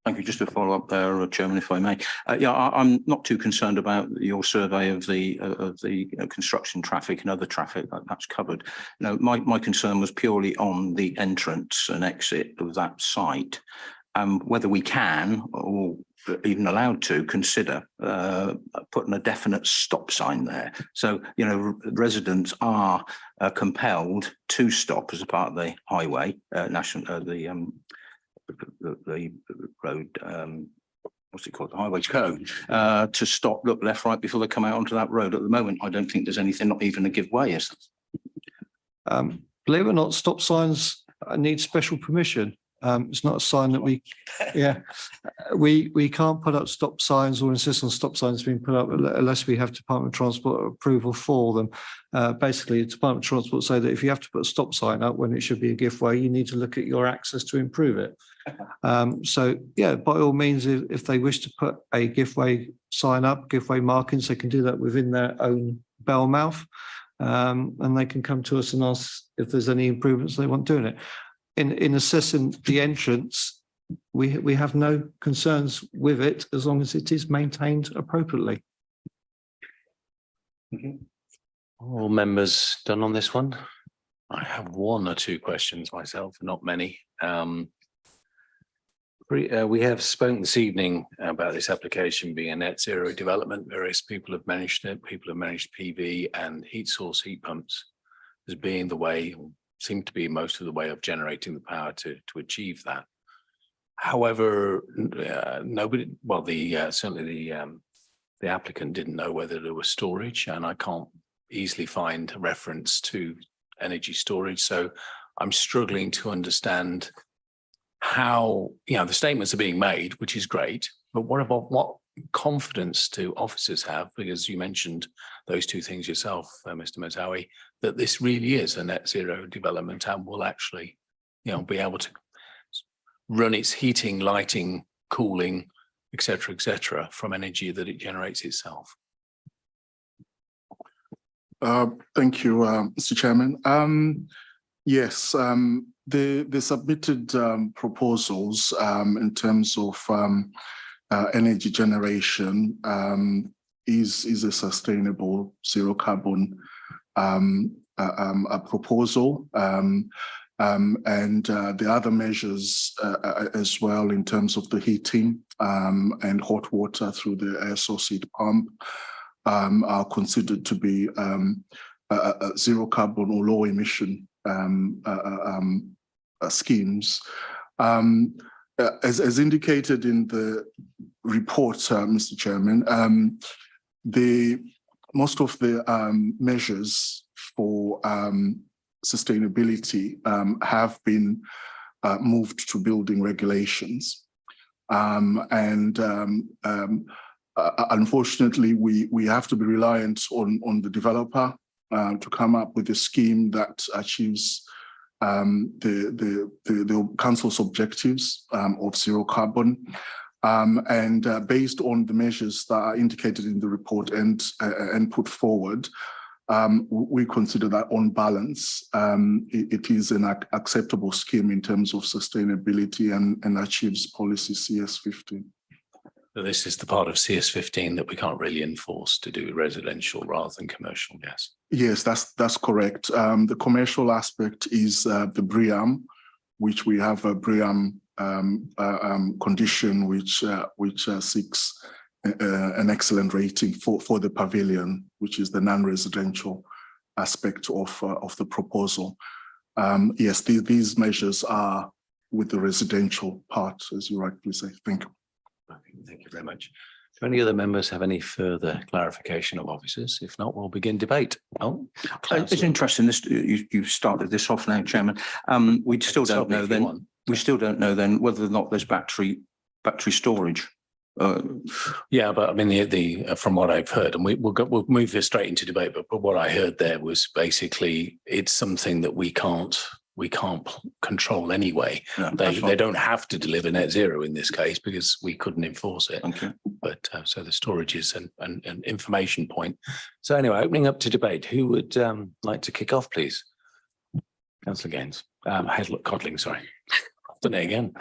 Thank you. Just to follow up there, Chairman, if I may. Yeah, I'm not too concerned about your survey of the construction traffic and other traffic that's covered. No, my concern was purely on the entrance and exit of that site, whether we can or even allowed to consider putting a definite stop sign there. So, you know, residents are compelled to stop as a part of the highway, the road, what's it called, the highway code, to stop, look left, right before they come out onto that road. At the moment, I don't think there's anything, not even a give way, is there? Believe it or not, stop signs need special permission. It's not a sign that we can't put up stop signs or insist on stop signs being put up unless we have Department of Transport approval for them. Basically, the Department of Transport say that if you have to put a stop sign up when it should be a gift way, you need to look at your access to improve it. So yeah, by all means, if they wish to put a gift way sign up, gift way markings, they can do that within their own bell mouth, and they can come to us and ask if there's any improvements they want doing it. In assessing the entrance, we have no concerns with it as long as it is maintained appropriately. All members done on this one? I have one or two questions myself, not many. We have spoken this evening about this application being a net zero development. Various people have managed it. People have managed PV and heat source heat pumps as being the way, seem to be most of the way of generating the power to achieve that. However, nobody, well, certainly the applicant didn't know whether there was storage, and I can't easily find a reference to energy storage. So I'm struggling to understand how, the statements are being made, which is great, but what about confidence do officers have, because you mentioned those two things yourself, Mr. Motawi, that this really is a net zero development and will actually, be able to run its heating, lighting, cooling, et cetera, from energy that it generates itself? Thank you, Mr. Chairman. Yes, the submitted proposals in terms of energy generation is a sustainable zero carbon a proposal, and the other measures as well in terms of the heating and hot water through the air source heat pump are considered to be zero carbon or low emission schemes. As indicated in the report, Mr. Chairman, most of the measures for sustainability have been moved to building regulations. Unfortunately, we have to be reliant on the developer to come up with a scheme that achieves the council's objectives of zero carbon. Based on the measures that are indicated in the report and put forward, we consider that on balance, it is an acceptable scheme in terms of sustainability and achieves policy CS15. So this is the part of CS15 that we can't really enforce to do residential rather than commercial, yes? Yes, that's correct. The commercial aspect is the BREEAM, which we have a BREEAM condition which seeks an excellent rating for the pavilion, which is the non-residential aspect of the proposal. Yes, these measures are with the residential part, as you rightly say. Thank you. Thank you very much. Do any other members have any further clarification of officers? If not, we'll begin debate. Oh, it's interesting. This you started this off now, Chairman. We still don't know then. We still don't know then whether or not there's battery storage. Yeah, but I mean, from what I've heard, and we'll move this straight into debate. But what I heard there was basically it's something that we can't control anyway. No, they don't have to deliver net zero in this case because we couldn't enforce it. Okay. But so the storage is an information point. So anyway, opening up to debate. Who would like to kick off, please? Councillor Gaines. Codling, sorry. I've done it again.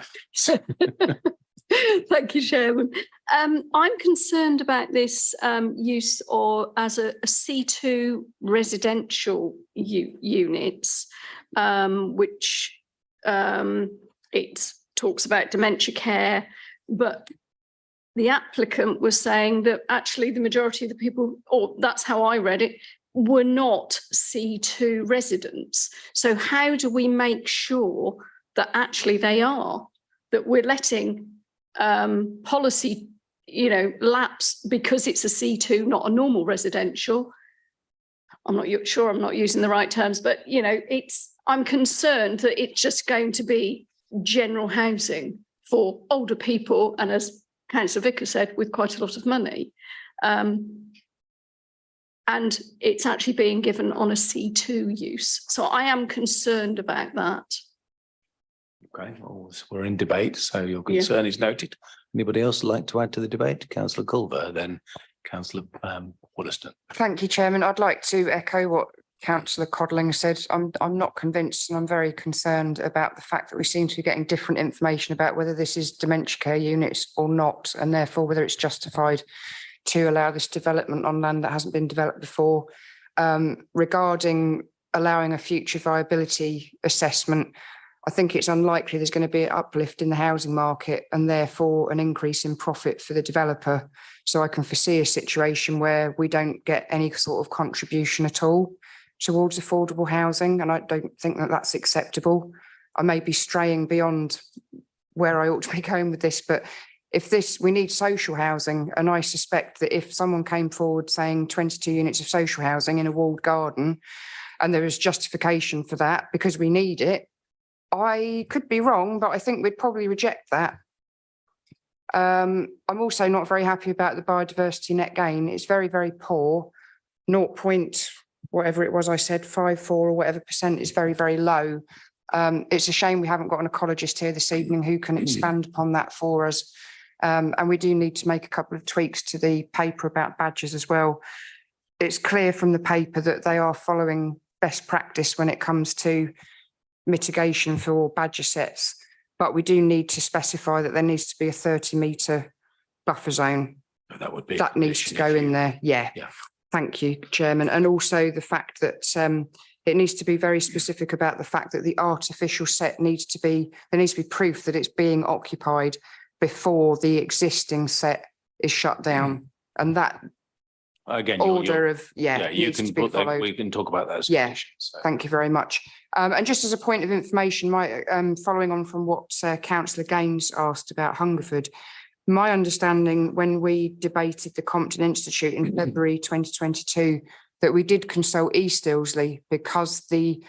Thank you, Chairman. I'm concerned about this use or as a C2 residential units, which it talks about dementia care, but the applicant was saying that actually the majority of the people, or that's how I read it, were not C2 residents. So how do we make sure that actually they are, that we're letting policy, lapse because it's a C2, not a normal residential? I'm not sure I'm not using the right terms, but I'm concerned that it's just going to be general housing for older people, and as Councillor Vicker said, with quite a lot of money. And it's actually being given on a C2 use. So I am concerned about that. Okay, well, we're in debate, so your concern is noted. Anybody else like to add to the debate? Councillor Culver, then Councillor Wollaston. Thank you, Chairman. I'd like to echo what Councillor Codling said. I'm not convinced, and I'm very concerned about the fact that we seem to be getting different information about whether this is dementia care units or not, and therefore whether it's justified to allow this development on land that hasn't been developed before. Regarding allowing a future viability assessment, I think it's unlikely there's going to be an uplift in the housing market and therefore an increase in profit for the developer. So I can foresee a situation where we don't get any sort of contribution at all towards affordable housing, and I don't think that that's acceptable. I may be straying beyond where I ought to be going with this, but we need social housing, and I suspect that if someone came forward saying 22 units of social housing in a walled garden, and there is justification for that because we need it, I could be wrong, but I think we'd probably reject that. I'm also not very happy about the biodiversity net gain. It's very, very poor. 0. Whatever it was I said, 54 or whatever percent is very, very low. It's a shame we haven't got an ecologist here this evening who can expand upon that for us. And we do need to make a couple of tweaks to the paper about badgers as well. It's clear from the paper that they are following best practice when it comes to mitigation for badger sets, but we do need to specify that there needs to be a 30-metre buffer zone. That needs to go in there. Yeah. Thank you, Chairman. And also the fact that it needs to be very specific about the fact that the artificial set there needs to be proof that it's being occupied before the existing set is shut down. And that again, order you needs can to be put that, followed. we can talk about those. Yeah, conditions, so. thank you very much. And just as a point of information, following on from what Councillor Gaines asked about Hungerford, my understanding when we debated the Compton Institute in February 2022, that we did consult East Ilsley because the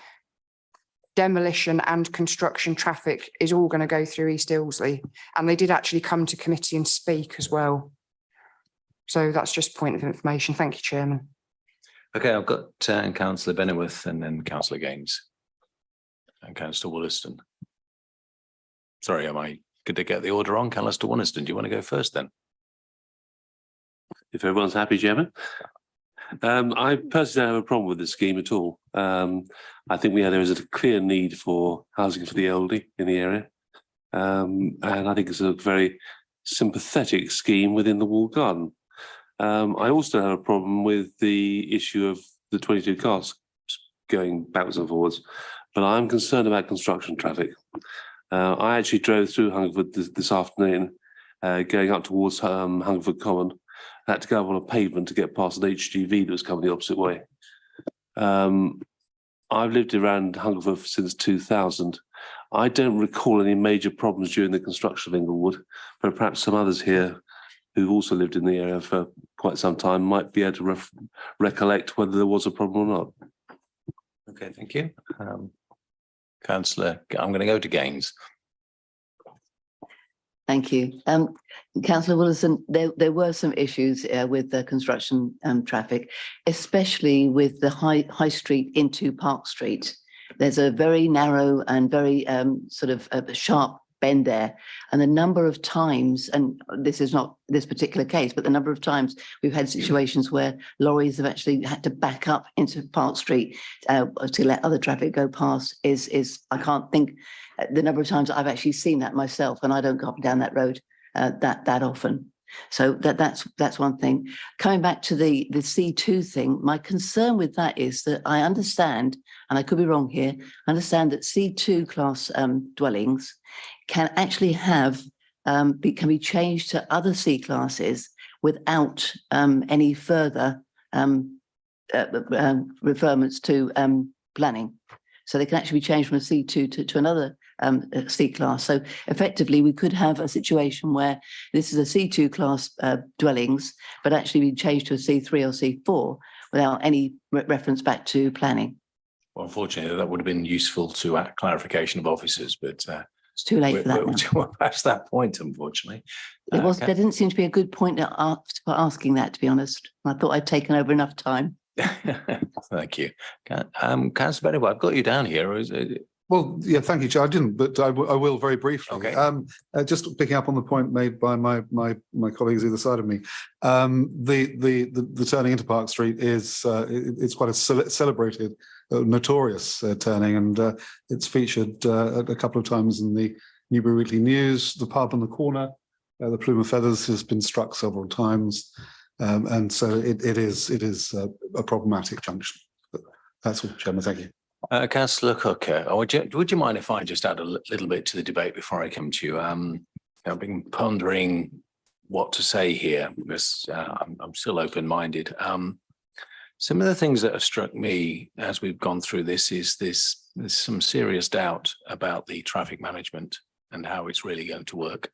demolition and construction traffic is all going to go through East Ilsley. And they did actually come to committee and speak as well. So that's just a point of information. Thank you, Chairman. Okay, I've got Councillor Benneworth and then Councillor Gaines and Councillor Wollaston. Sorry, am I good to get the order on? Councillor Wollaston, do you want to go first then? If everyone's happy, Chairman. I personally don't have a problem with this scheme at all. I think there is a clear need for housing for the elderly in the area. And I think it's a very sympathetic scheme within the walled garden. I also have a problem with the issue of the 22 cars going backwards and forwards, but I'm concerned about construction traffic. I actually drove through Hungerford this afternoon, going up towards Hungerford Common. I had to go up on a pavement to get past an HGV that was coming the opposite way. I've lived around Hungerford since 2000. I don't recall any major problems during the construction of Inglewood, but perhaps some others here who've also lived in the area for quite some time might be able to recollect whether there was a problem or not. Okay, thank you. Councillor, I'm going to go to Gaines. Thank you. Councillor Willison, there were some issues with the construction traffic, especially with the high street into Park Street. There's a very narrow and very sort of sharp bend there. And the number of times, and this is not this particular case, but the number of times we've had situations where lorries have actually had to back up into Park Street to let other traffic go past is I can't think the number of times I've actually seen that myself, and I don't go up and down that road that often. So that's one thing. Coming back to the C2 thing, my concern with that is that I understand, and I could be wrong here, I understand that C2 class dwellings can actually have can be changed to other C classes without any further referments to planning. So they can actually be changed from a C2 to another C class. So effectively, we could have a situation where this is a C2 class dwellings, but actually be changed to a C3 or C4 without any reference back to planning. Well, unfortunately, that would have been useful to clarification of officers, but it's too late for that. We're past that point, unfortunately. It was. There didn't seem to be a good point for asking that, to be honest. I thought I'd taken over enough time. Thank you. Councillor Benneworth, I've got you down here. Well, yeah, thank you, Chair. I didn't, but I will very briefly. Okay. Just picking up on the point made by my colleagues either side of me, the turning into Park Street is it's quite a celebrated, notorious turning, and it's featured a couple of times in the Newbury Weekly News. The pub on the corner, the Plume of Feathers, has been struck several times, and so it is a problematic junction. But that's all, Chairman. Thank you. Councillor Cook, would you mind if I just add a little bit to the debate before I come to you? I've been pondering what to say here because I'm still open-minded. Some of the things that have struck me as we've gone through this is there's some serious doubt about the traffic management and how it's really going to work.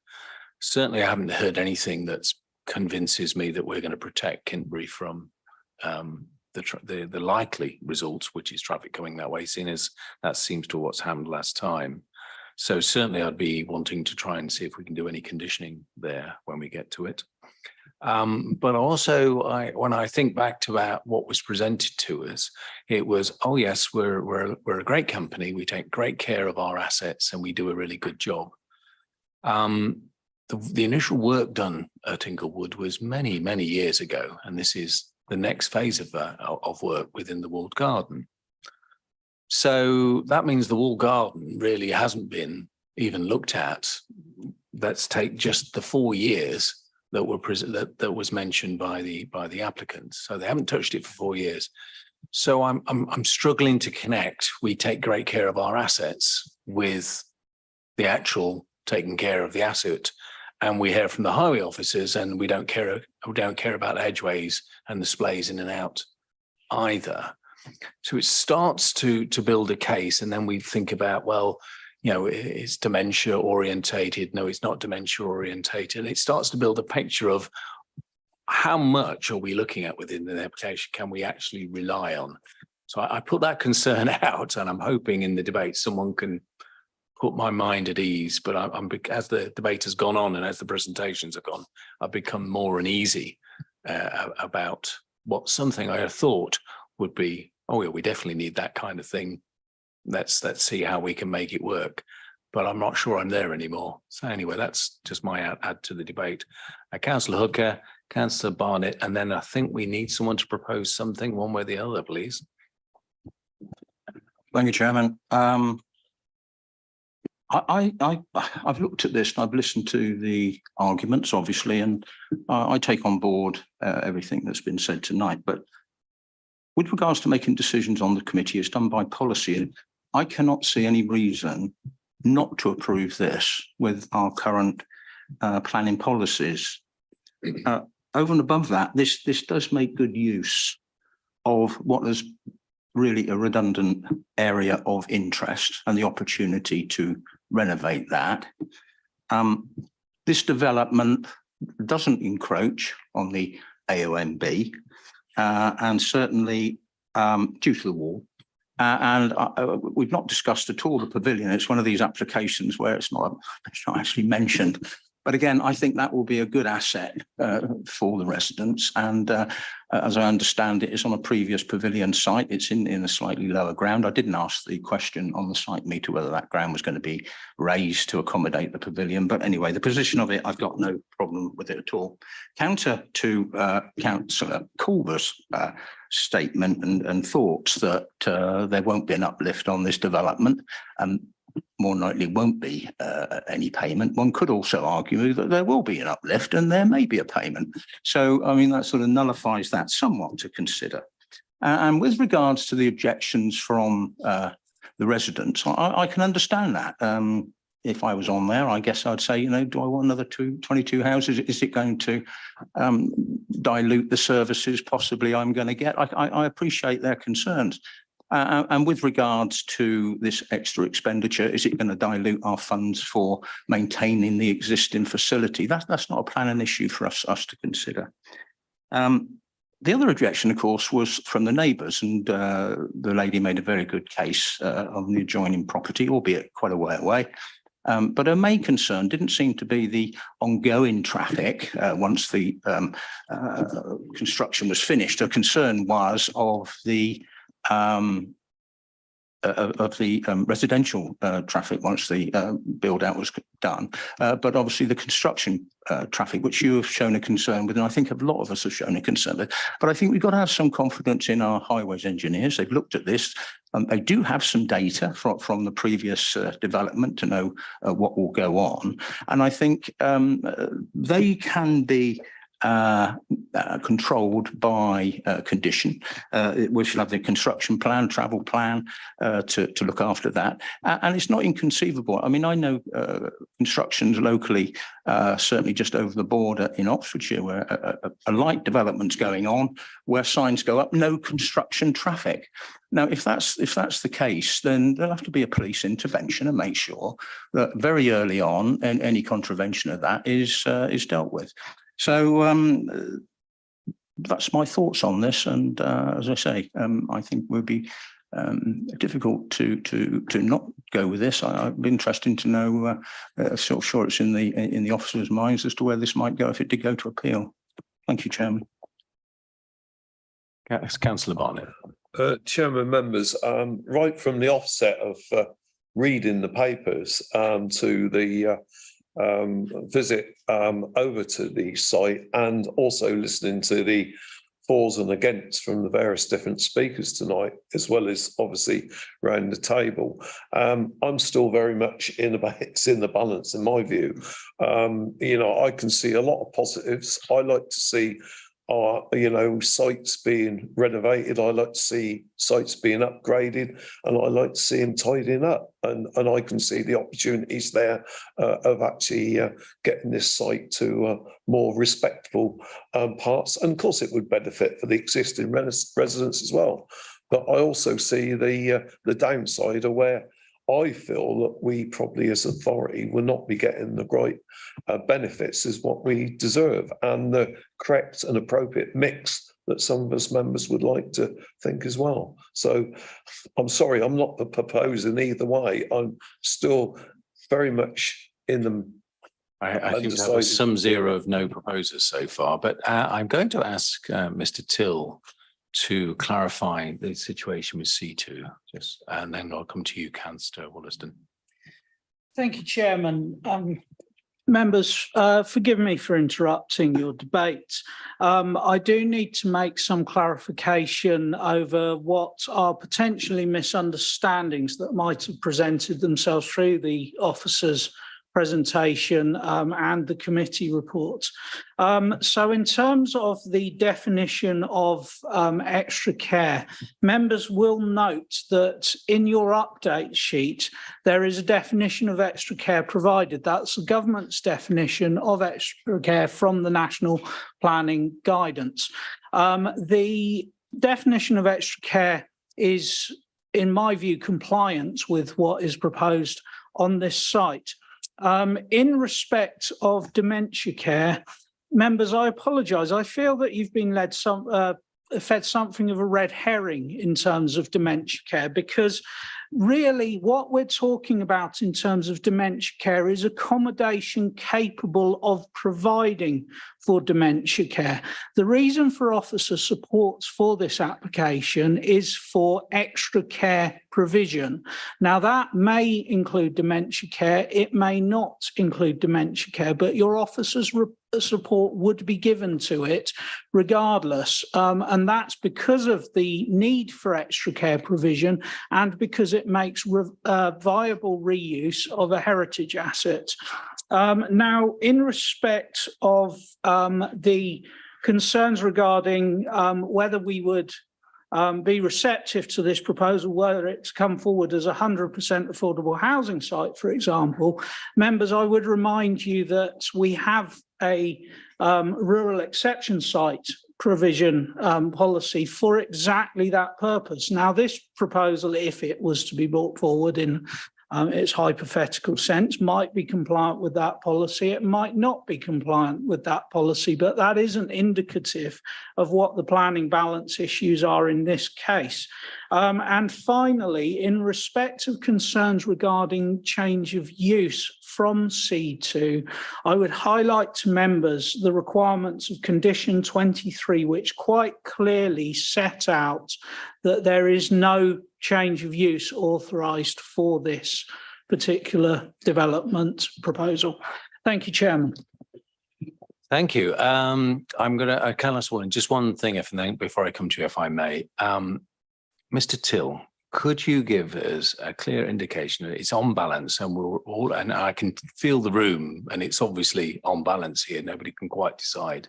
Certainly, I haven't heard anything that convinces me that we're going to protect Kintbury from the likely result, which is traffic coming that way, seeing as that seems to what's happened last time. So certainly I'd be wanting to try and see if we can do any conditioning there when we get to it. But also, when I think back to what was presented to us, it was, oh yes, we're a great company. We take great care of our assets and we do a really good job. The initial work done at Inglewood was many, many years ago, and this is the next phase of work within the walled garden. So that means the walled garden really hasn't been even looked at. Let's take just the 4 years that were that was mentioned by the applicants. So they haven't touched it for 4 years. So I'm struggling to connect. We take great care of our assets with the actual taking care of the asset, and we hear from the highway officers, and we don't care about edgeways and the splays in and out either. So it starts to build a case, and then we think about, well, you know, it's dementia orientated. No, it's not dementia orientated. And it starts to build a picture of how much are we looking at within the application can we actually rely on. So I put that concern out, and I'm hoping in the debate someone can put my mind at ease. But as the debate has gone on and as the presentations have gone, I've become more uneasy about what something I had thought would be, oh yeah, we definitely need that kind of thing. Let's see how we can make it work. But I'm not sure I'm there anymore. So anyway, that's just my add to the debate. Councillor Hooker, Councillor Barnett, and then I think we need someone to propose something one way or the other, please. Thank you, Chairman. I've looked at this and I've listened to the arguments, obviously, and I take on board everything that's been said tonight. But with regards to making decisions on the committee, it's done by policy, and I cannot see any reason not to approve this with our current planning policies. Over and above that, this does make good use of what is really a redundant area of interest and the opportunity to renovate that. This development doesn't encroach on the AONB, and certainly due to the wall. And we've not discussed at all the pavilion. It's one of these applications where it's not actually mentioned. But again, I think that will be a good asset for the residents. And as I understand it, it's on a previous pavilion site. It's in a slightly lower ground. I didn't ask the question on the site meter whether that ground was going to be raised to accommodate the pavilion. But anyway, the position of it, I've got no problem with it at all. Counter to Councillor Culver's statement and thoughts that there won't be an uplift on this development, and more likely won't be any payment. One could also argue that there will be an uplift and there may be a payment. So, I mean, that sort of nullifies that somewhat to consider. And with regards to the objections from the residents, I can understand that. If I was on there, I guess I'd say, you know, do I want another 22 houses? Is it going to dilute the services possibly I'm going to get? I appreciate their concerns. And with regards to this extra expenditure, is it going to dilute our funds for maintaining the existing facility? That's not a planning issue for us to consider. The other objection, of course, was from the neighbours, and the lady made a very good case on the adjoining property, albeit quite a way away. But her main concern didn't seem to be the ongoing traffic once the construction was finished. Her concern was of the residential traffic once the build out was done, but obviously the construction traffic, which you have shown a concern with, and I think a lot of us have shown a concern with. But I think we've got to have some confidence in our highways engineers. They've looked at this. They do have some data from the previous development to know what will go on, and I think they can be controlled by condition. We should have the construction plan, travel plan to look after that. And it's not inconceivable. I mean, I know constructions locally, certainly just over the border in Oxfordshire, where a light development's going on, where signs go up, no construction traffic. Now, if that's the case, then there'll have to be a police intervention and make sure that very early on, any contravention of that is dealt with. So that's my thoughts on this, and as I say, I think we'll be difficult to not go with this. I'd be interested to know, sure it's in the officers' minds as to where this might go if it did go to appeal. Thank you, Chairman. Councillor Barnett. Chairman, members, right from the offset of reading the papers to the visit over to the site and also listening to the fors and against from the various different speakers tonight, as well as obviously around the table. I'm still very much it's in the balance in my view. I can see a lot of positives. I like to see sites being renovated. I like to see sites being upgraded, and I like to see them tidying up. And I can see the opportunities there of actually getting this site to more respectable parts. And of course, it would benefit for the existing residents as well. But I also see the downside of where I feel that we probably as authority will not be getting the right benefits as what we deserve and the correct and appropriate mix that some of us members would like to think as well. So I'm sorry, I'm not proposing either way. I'm still very much in the I think that was some zero of no proposers so far, but I'm going to ask Mr. Till to clarify the situation with C2, and then I'll come to you, Councillor Wollaston. Thank you, Chairman. Members, forgive me for interrupting your debate. I do need to make some clarification over what are potentially misunderstandings that might have presented themselves through the officers' presentation and the committee report. So in terms of the definition of extra care, members will note that in your update sheet, there is a definition of extra care provided. That's the government's definition of extra care from the National Planning Guidance. The definition of extra care is, in my view, compliant with what is proposed on this site. In respect of dementia care, members, I apologise. I feel that you've been fed something of a red herring in terms of dementia care, because really what we're talking about in terms of dementia care is accommodation capable of providing for dementia care. The reason for officer supports for this application is for extra care provision. Now that may include dementia care, it may not include dementia care, but your officer's support would be given to it regardless. And that's because of the need for extra care provision and because it makes viable reuse of a heritage asset. Now, in respect of the concerns regarding whether we would be receptive to this proposal, whether it's come forward as 100% affordable housing site, for example, members, I would remind you that we have a rural exception site provision policy for exactly that purpose. Now, this proposal, if it was to be brought forward in its hypothetical sense, might be compliant with that policy. It might not be compliant with that policy, but that isn't indicative of what the planning balance issues are in this case. And finally, in respect of concerns regarding change of use from C2, I would highlight to members the requirements of condition 23, which quite clearly set out that there is no change of use authorised for this particular development proposal. Thank you, Chairman. Thank you. I'm going to, Councillor Walling, just one thing before I come to you, if I may. Mr. Till, could you give us a clear indication that it's on balance and we're all, and I can feel the room and it's obviously on balance here, nobody can quite decide.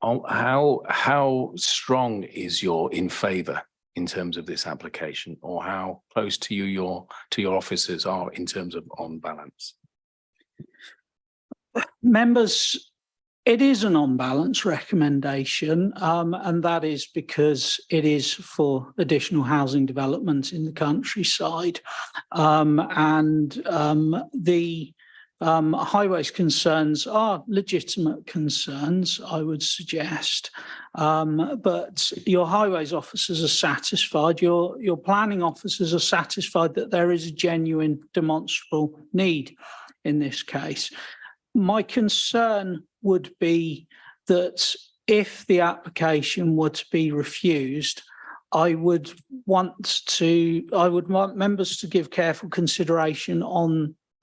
How strong is your in favour in terms of this application, or how close to you your officers are in terms of on balance? Members, it is an on-balance recommendation, and that is because it is for additional housing development in the countryside. The highways concerns are legitimate concerns, I would suggest. But your highways officers are satisfied, your planning officers are satisfied that there is a genuine demonstrable need in this case. My concern would be that if the application were to be refused, I would want members to give careful consideration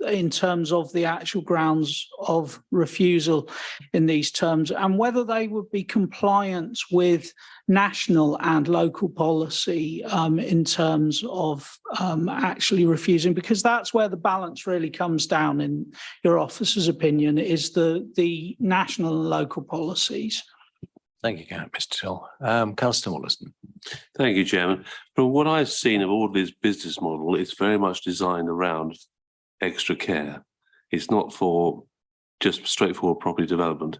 in terms of the actual grounds of refusal in these terms, and whether they would be compliant with national and local policy in terms of actually refusing, because that's where the balance really comes down, in your officer's opinion, is the national and local policies. Thank you, Mr. Till. Councillor Wollaston. Thank you, Chairman. From what I've seen of Audley's business model, it's very much designed around extra care. It's not for just straightforward property development.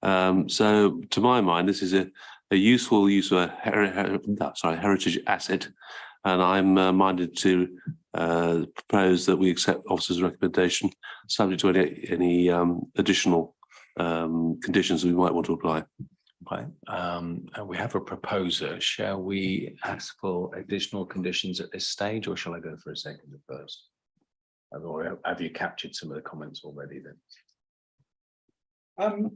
So to my mind, this is a useful use of a heritage asset, and I'm minded to propose that we accept officer's recommendation, subject to any additional conditions we might want to apply. Right. And we have a proposer. Shall we ask for additional conditions at this stage, or shall I go for a second first? Or have you captured some of the comments already then?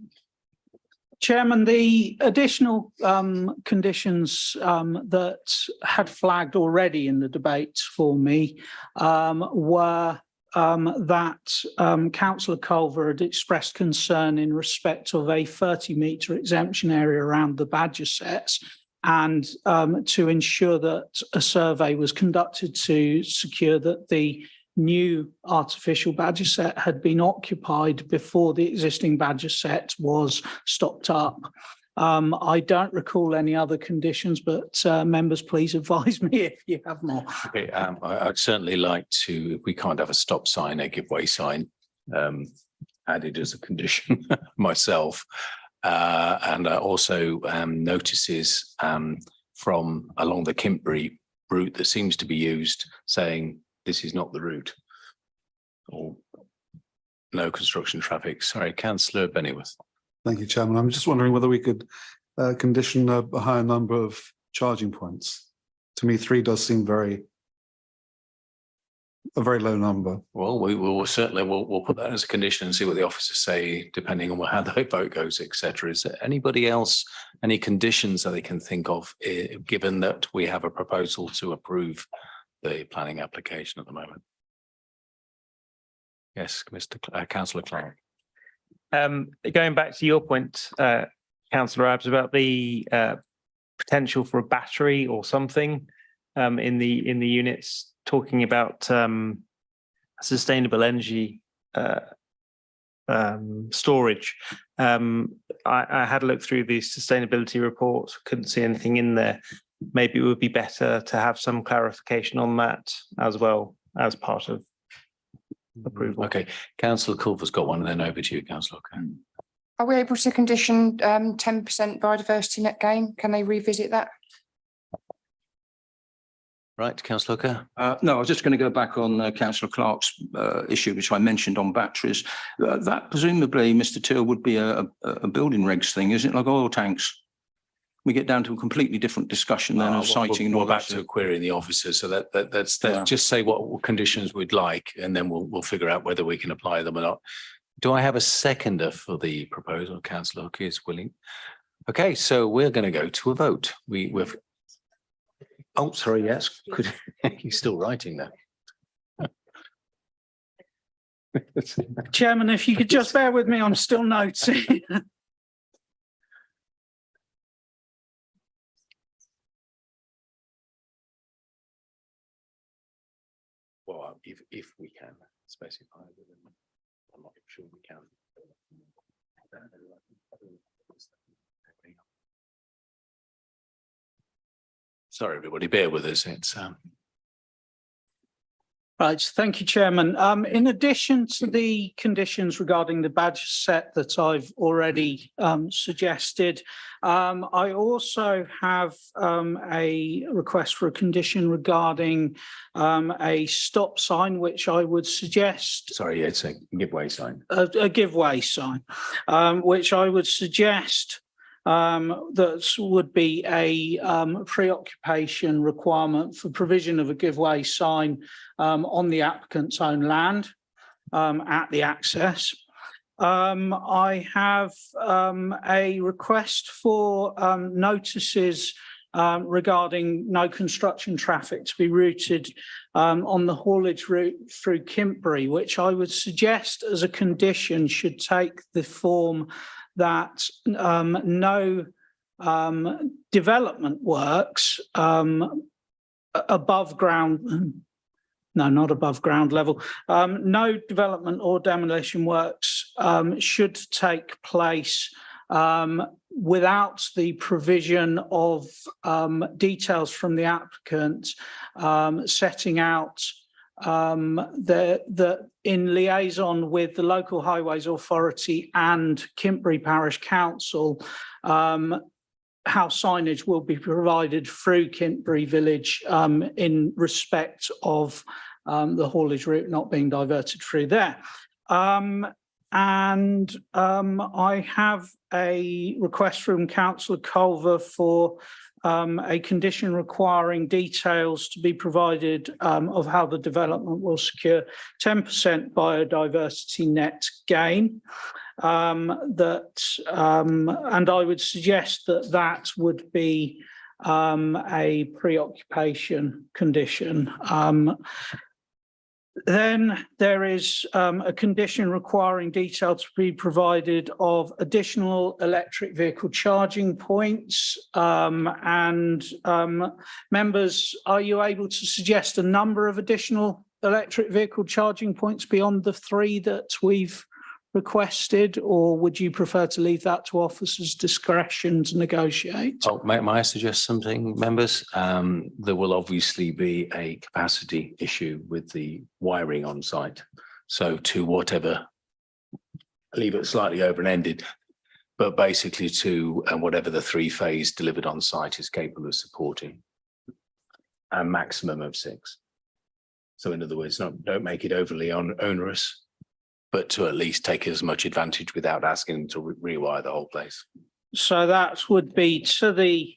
Chairman, the additional conditions that had flagged already in the debate for me were that Councillor Culver had expressed concern in respect of a 30-metre exemption area around the badger sets, and to ensure that a survey was conducted to secure that the new artificial badger set had been occupied before the existing badger set was stopped up. I don't recall any other conditions, but members, please advise me if you have more. Okay, I'd certainly like to, if we can't have a stop sign, a give way sign added as a condition myself. And also notices from along the Kintbury route that seems to be used saying this is not the route, or no construction traffic. Sorry, Councillor Bennyworth. Thank you, Chairman. I'm just wondering whether we could condition a higher number of charging points. To me, 3 does seem a very low number. Well, we will certainly we'll put that as a condition and see what the officers say, depending on how the vote goes, etc. Is there anybody else, any conditions that they can think of, given that we have a proposal to approve the planning application at the moment? Yes, Councillor Clark. Going back to your point, Councillor Abbs, about the potential for a battery or something in the units, talking about sustainable energy storage. I had a look through the sustainability report, couldn't see anything in there. Maybe it would be better to have some clarification on that as well as part of approval. Okay, Councillor Culver's got one, and then over to you, Councillor. Are we able to condition 10% biodiversity net gain? Can they revisit that? Right, Councillor Kerr. No, I was just going to go back on Councillor Clark's issue, which I mentioned on batteries. That presumably, Mr. Till, would be a building regs thing, isn't it? Like oil tanks. We get down to a completely different discussion then of citing and all back that. to querying the officers, so that's just say what conditions we'd like, and then we'll figure out whether we can apply them or not. Do I have a seconder for the proposal? Councillor Hook is willing. Okay, so we're going to go to a vote. We've. Oh, sorry. Yes, could he's still writing that. Chairman, if you could just bear with me, I'm still noting. Well, if we can specify within, I'm not sure we can. Sorry, everybody, bear with us. It's Right, thank you, Chairman. In addition to the conditions regarding the badge set that I've already suggested, I also have a request for a condition regarding a stop sign, which I would suggest. Sorry, it's a giveaway sign. A giveaway sign, which I would suggest that would be a preoccupation requirement for provision of a giveaway sign on the applicant's own land at the access. I have a request for notices regarding no construction traffic to be routed on the haulage route through Kintbury, which I would suggest as a condition should take the form that no development works above ground, no, not above ground level, no development or demolition works should take place without the provision of details from the applicant setting out that in liaison with the local highways authority and Kintbury Parish Council, how signage will be provided through Kintbury Village in respect of the haulage route not being diverted through there. I have a request from Councillor Culver for a condition requiring details to be provided of how the development will secure 10% biodiversity net gain. And I would suggest that that would be a preoccupation condition. Then there is a condition requiring detail to be provided of additional electric vehicle charging points. Members, are you able to suggest a number of additional electric vehicle charging points beyond the 3 that we've requested, or would you prefer to leave that to officers' discretion to negotiate? Oh, may I suggest something, members? There will obviously be a capacity issue with the wiring on site. So to whatever, leave it slightly open-ended, but basically to whatever the 3-phase delivered on site is capable of supporting, a maximum of 6. So in other words, don't make it overly onerous, but to at least take as much advantage without asking them to rewire the whole place. So that would be to the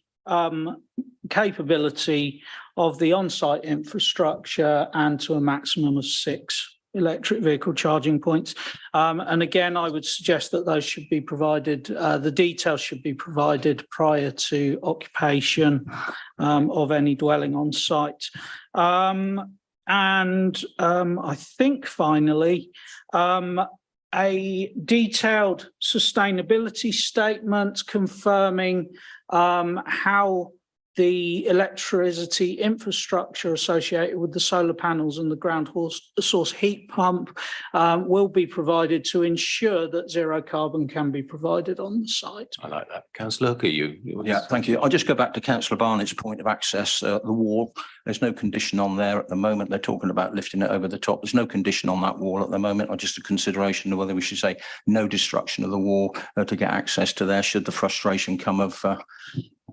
capability of the on-site infrastructure and to a maximum of 6 electric vehicle charging points. And again, I would suggest that those should be provided, the details should be provided prior to occupation of any dwelling on site. I think finally, a detailed sustainability statement confirming how the electricity infrastructure associated with the solar panels and the ground source heat pump will be provided to ensure that zero carbon can be provided on the site. I like that. Councillor, look at you. Yeah, thank you. I'll just go back to Councillor Barnett's point of access, the wall. There's no condition on there at the moment. They're talking about lifting it over the top. There's no condition on that wall at the moment, or just a consideration of whether we should say no destruction of the wall to get access to there should the frustration come of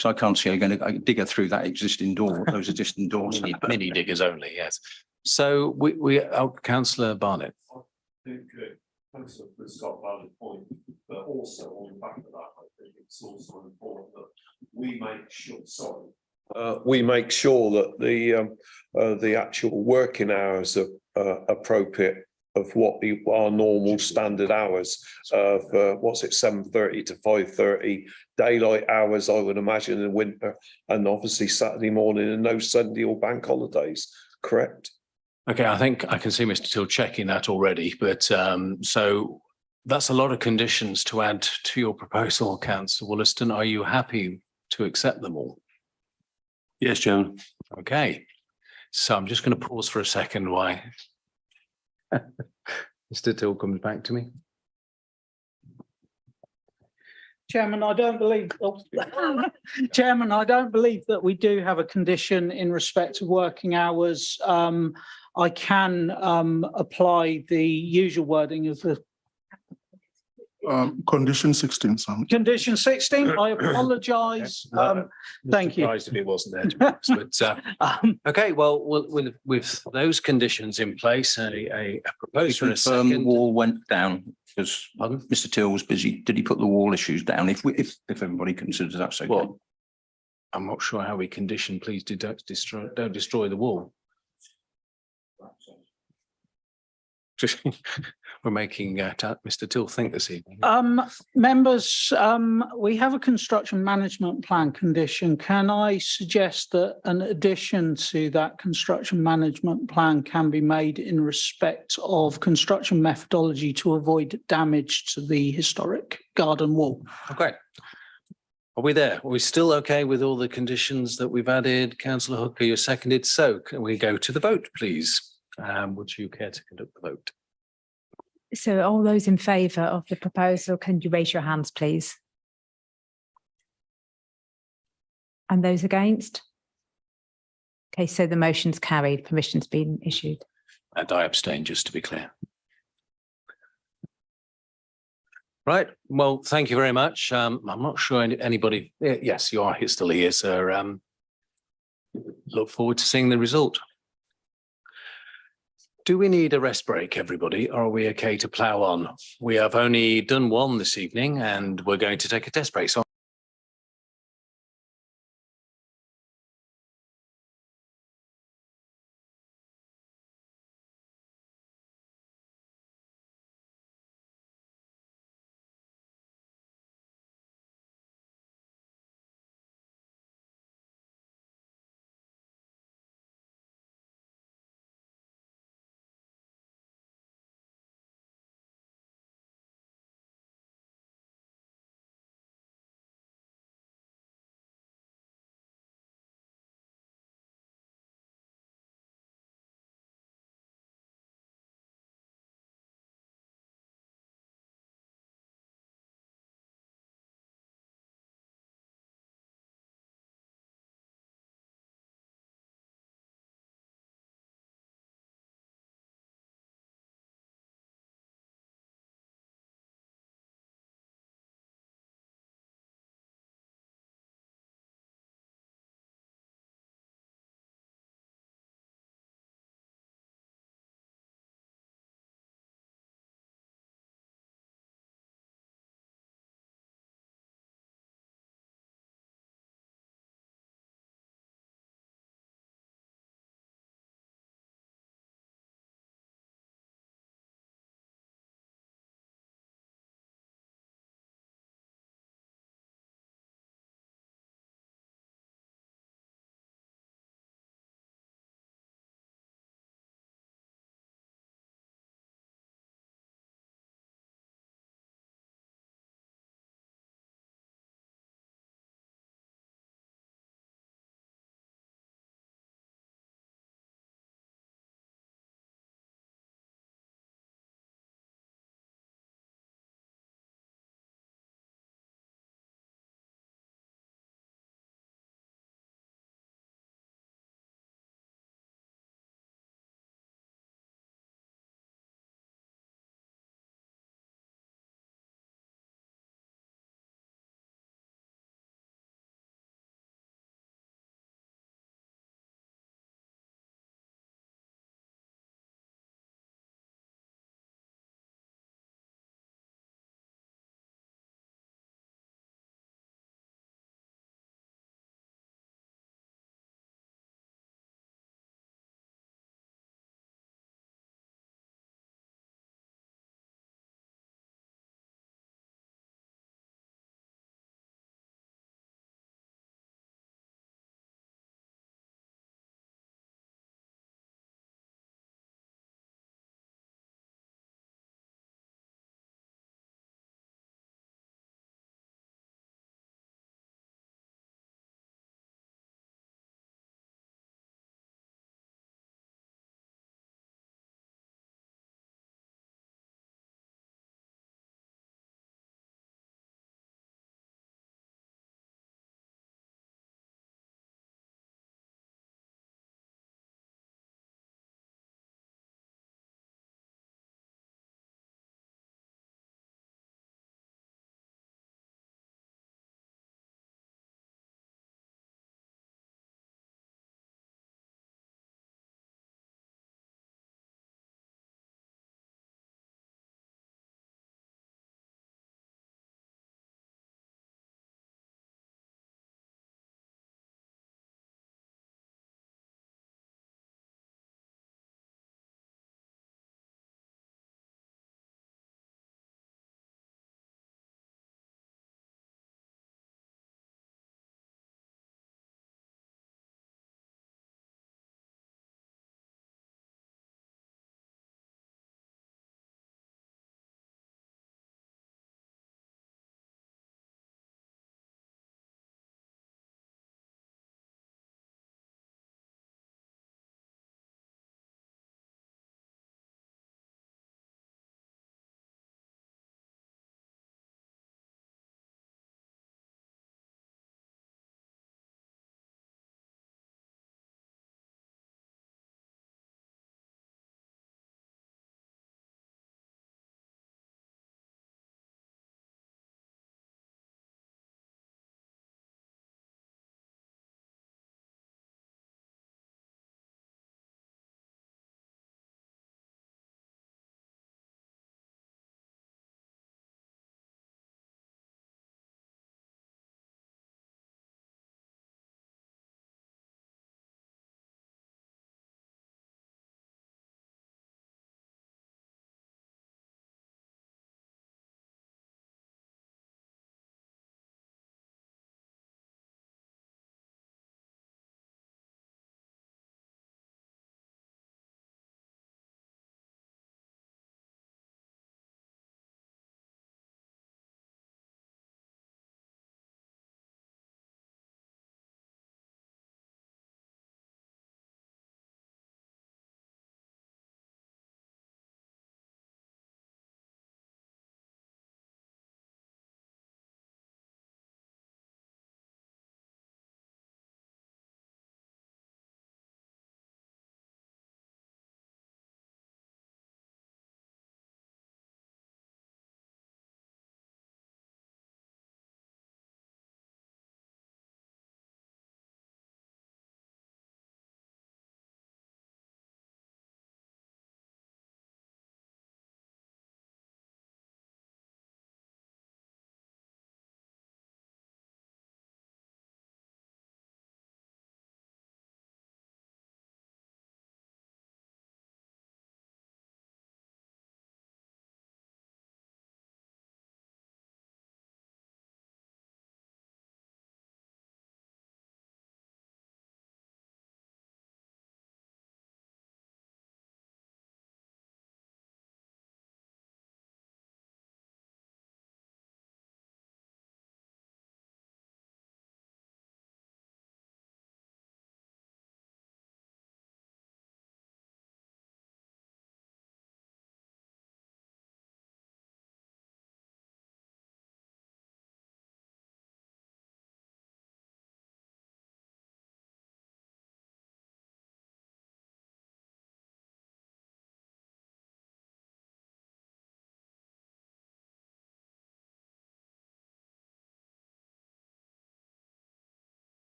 so I can't see you're going to dig through that existing door, those existing doors. Mini diggers only, yes. So we Councillor Barnett. I think Councillor Scott valid point, but also on the back of that, I think it's also important that we make sure, we make sure that the actual working hours are appropriate of what our normal standard hours of what's it, 7:30 to 5:30 daylight hours, I would imagine, in winter, and obviously Saturday morning and no Sunday or bank holidays, correct? Okay, I think I can see Mr. Till checking that already, but so that's a lot of conditions to add to your proposal, Councillor Wollaston. Are you happy to accept them all? Yes, Chairman. Okay, so I'm just going to pause for a second while Mr. Till comes back to me. Chairman, I don't believe, Chairman, I don't believe that we do have a condition in respect of working hours I can apply the usual wording of the Condition 16, Sam. condition 16. I apologise. Thank you. Surprised if it wasn't there, to be honest, but okay, well, with those conditions in place, a proposal and a Confirm the second. wall went down because Mr. Till was busy. Did he put the wall issues down? If everybody considers that's okay. Well, I'm not sure how we condition, please don't destroy the wall. We're making Mr. Till think this evening. Members, we have a construction management plan condition. Can I suggest that an addition to that construction management plan can be made in respect of construction methodology to avoid damage to the historic garden wall? Okay. Are we there? Are we still okay with all the conditions that we've added? Councillor Hooker, you're seconded. So can we go to the vote, please? Would you care to conduct the vote? So all those in favour of the proposal, can you raise your hands, please? And those against? Okay, so the motion's carried, permission's been issued. And I abstain, just to be clear. Right, well, thank you very much. I'm not sure anybody, yes, you are still here, so look forward to seeing the result. Do we need a rest break, everybody, or are we okay to plough on? We have only done one this evening and we're going to take a test break. So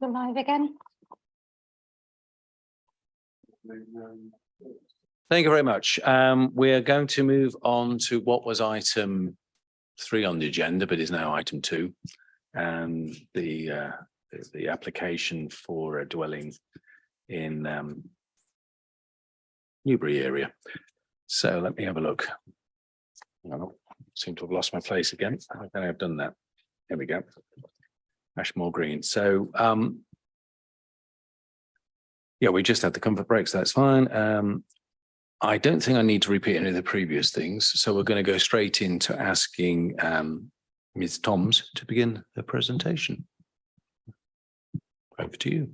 You're live again. Thank you very much. We're going to move on to what was item 3 on the agenda, but is now item 2, and the application for a dwelling in Newbury area. So let me have a look. I seem to have lost my place again. I think I've done that. Here we go. Ashmore Green. So yeah, we just had the comfort break, so that's fine. I don't think I need to repeat any of the previous things, so we're going to go straight into asking Ms. Toms to begin the presentation. Over to you.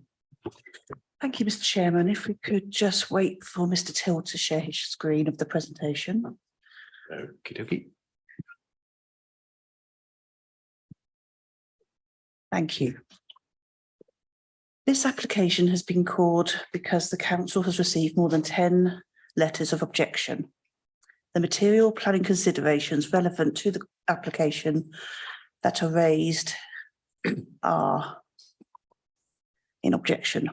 Thank you, Mr. Chairman. If we could just wait for Mr. Till to share his screen of the presentation. Okie dokie. Thank you. This application has been called because the council has received more than 10 letters of objection. The material planning considerations relevant to the application that are raised are in objection.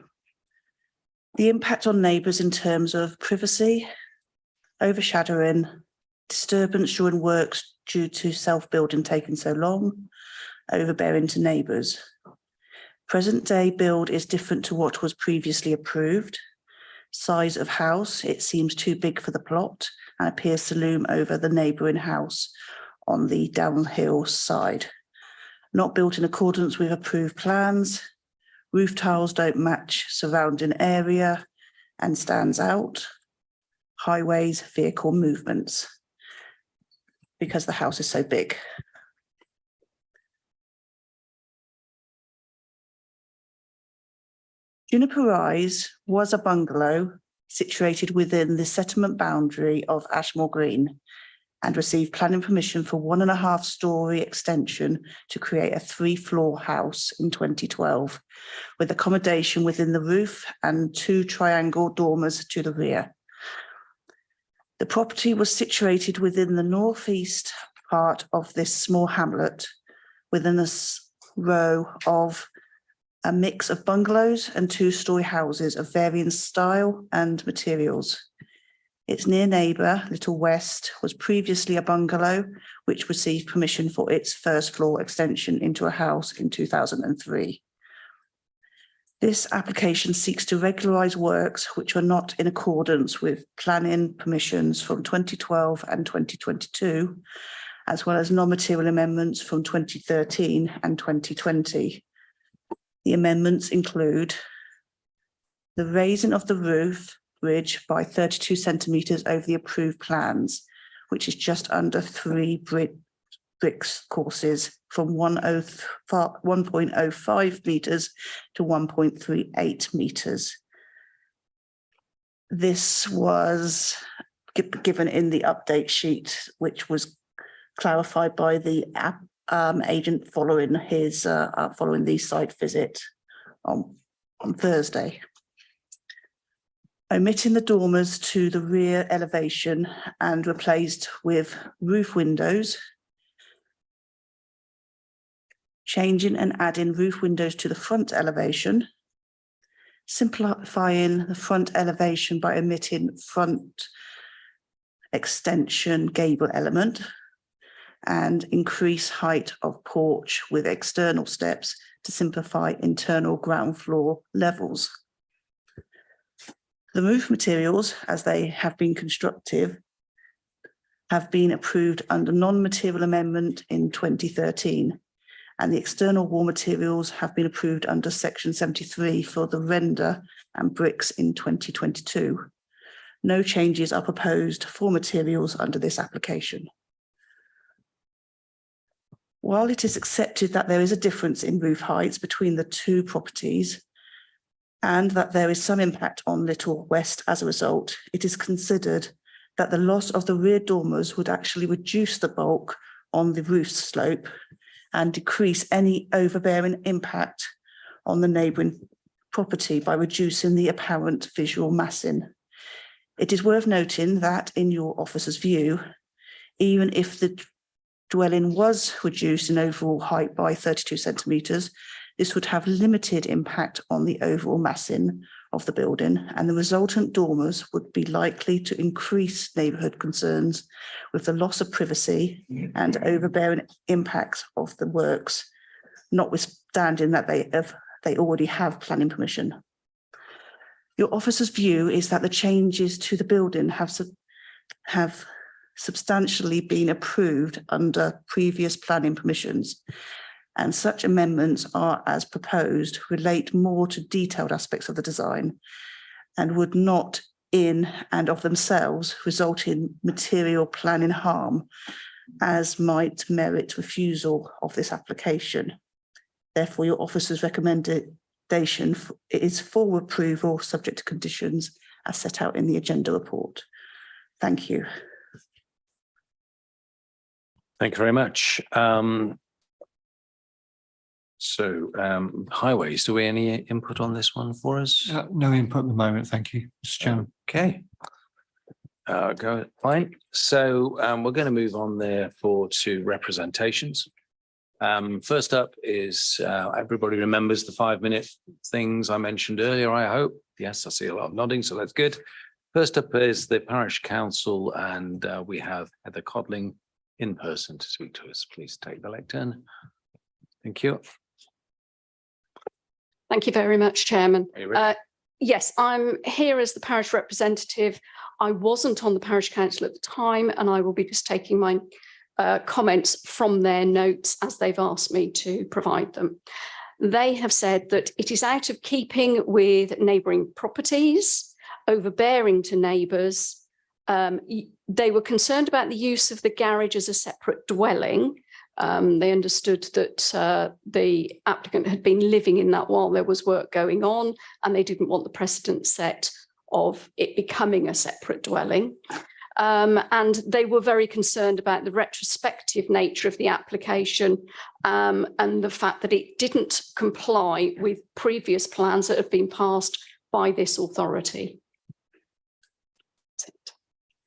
The impact on neighbours in terms of privacy, overshadowing, disturbance during works due to self-building taking so long, overbearing to neighbours. Present day build is different to what was previously approved. Size of house, it seems too big for the plot and appears to loom over the neighbouring house on the downhill side. Not built in accordance with approved plans. Roof tiles don't match surrounding area and stands out. Highways, vehicle movements, because the house is so big. Juniper Rise was a bungalow situated within the settlement boundary of Ashmore Green and received planning permission for 1.5-storey extension to create a 3-floor house in 2012, with accommodation within the roof and 2 triangle dormers to the rear. The property was situated within the northeast part of this small hamlet, within a row of a mix of bungalows and 2-storey houses of varying style and materials. Its near neighbour, Little West, was previously a bungalow, which received permission for its 1st-floor extension into a house in 2003. This application seeks to regularise works which are not in accordance with planning permissions from 2012 and 2022, as well as non-material amendments from 2013 and 2020. The amendments include the raising of the roof bridge by 32 centimetres over the approved plans, which is just under 3 bricks courses from 1.05 metres to 1.38 metres. This was given in the update sheet, which was clarified by the agent following his following the site visit on Thursday. Omitting the dormers to the rear elevation and replaced with roof windows. Changing and adding roof windows to the front elevation. Simplifying the front elevation by omitting front extension gable element. And increase height of porch with external steps to simplify internal ground floor levels. The roof materials, as they have been constructed, have been approved under non-material amendment in 2013, and the external wall materials have been approved under section 73 for the render and bricks in 2022. No changes are proposed for materials under this application. While it is accepted that there is a difference in roof heights between the 2 properties and that there is some impact on Little West as a result, it is considered that the loss of the rear dormers would actually reduce the bulk on the roof slope and decrease any overbearing impact on the neighbouring property by reducing the apparent visual massing. It is worth noting that in your officer's view, even if the dwelling was reduced in overall height by 32 centimetres, This would have limited impact on the overall massing of the building, and the resultant dormers would be likely to increase neighbourhood concerns with the loss of privacy and overbearing impacts of the works, notwithstanding that they already have planning permission. Your officer's view is that the changes to the building have substantially been approved under previous planning permissions, and such amendments are, as proposed, relate more to detailed aspects of the design and would not in and of themselves result in material planning harm, as might merit refusal of this application. Therefore, your officer's recommendation is for approval subject to conditions as set out in the agenda report. Thank you. Thank you very much. Highways, do we any input on this one for us? No input at the moment, thank you, Mr. Chairman. Okay. Go fine. So we're going to move on therefore to representations. First up is everybody remembers the 5-minute things I mentioned earlier, I hope. Yes, I see a lot of nodding, so that's good. First up is the Parish Council, and we have Heather Codling in person to speak to us. Please take the lectern. Thank you. Thank you very much, Chairman. Yes, I'm here as the parish representative. I wasn't on the parish council at the time, and I will be just taking my comments from their notes as they've asked me to provide them. They have said that it is out of keeping with neighbouring properties, overbearing to neighbours. They were concerned about the use of the garage as a separate dwelling. They understood that the applicant had been living in that while there was work going on, and they didn't want the precedent set of it becoming a separate dwelling. And they were very concerned about the retrospective nature of the application and the fact that it didn't comply with previous plans that have been passed by this authority. That's it.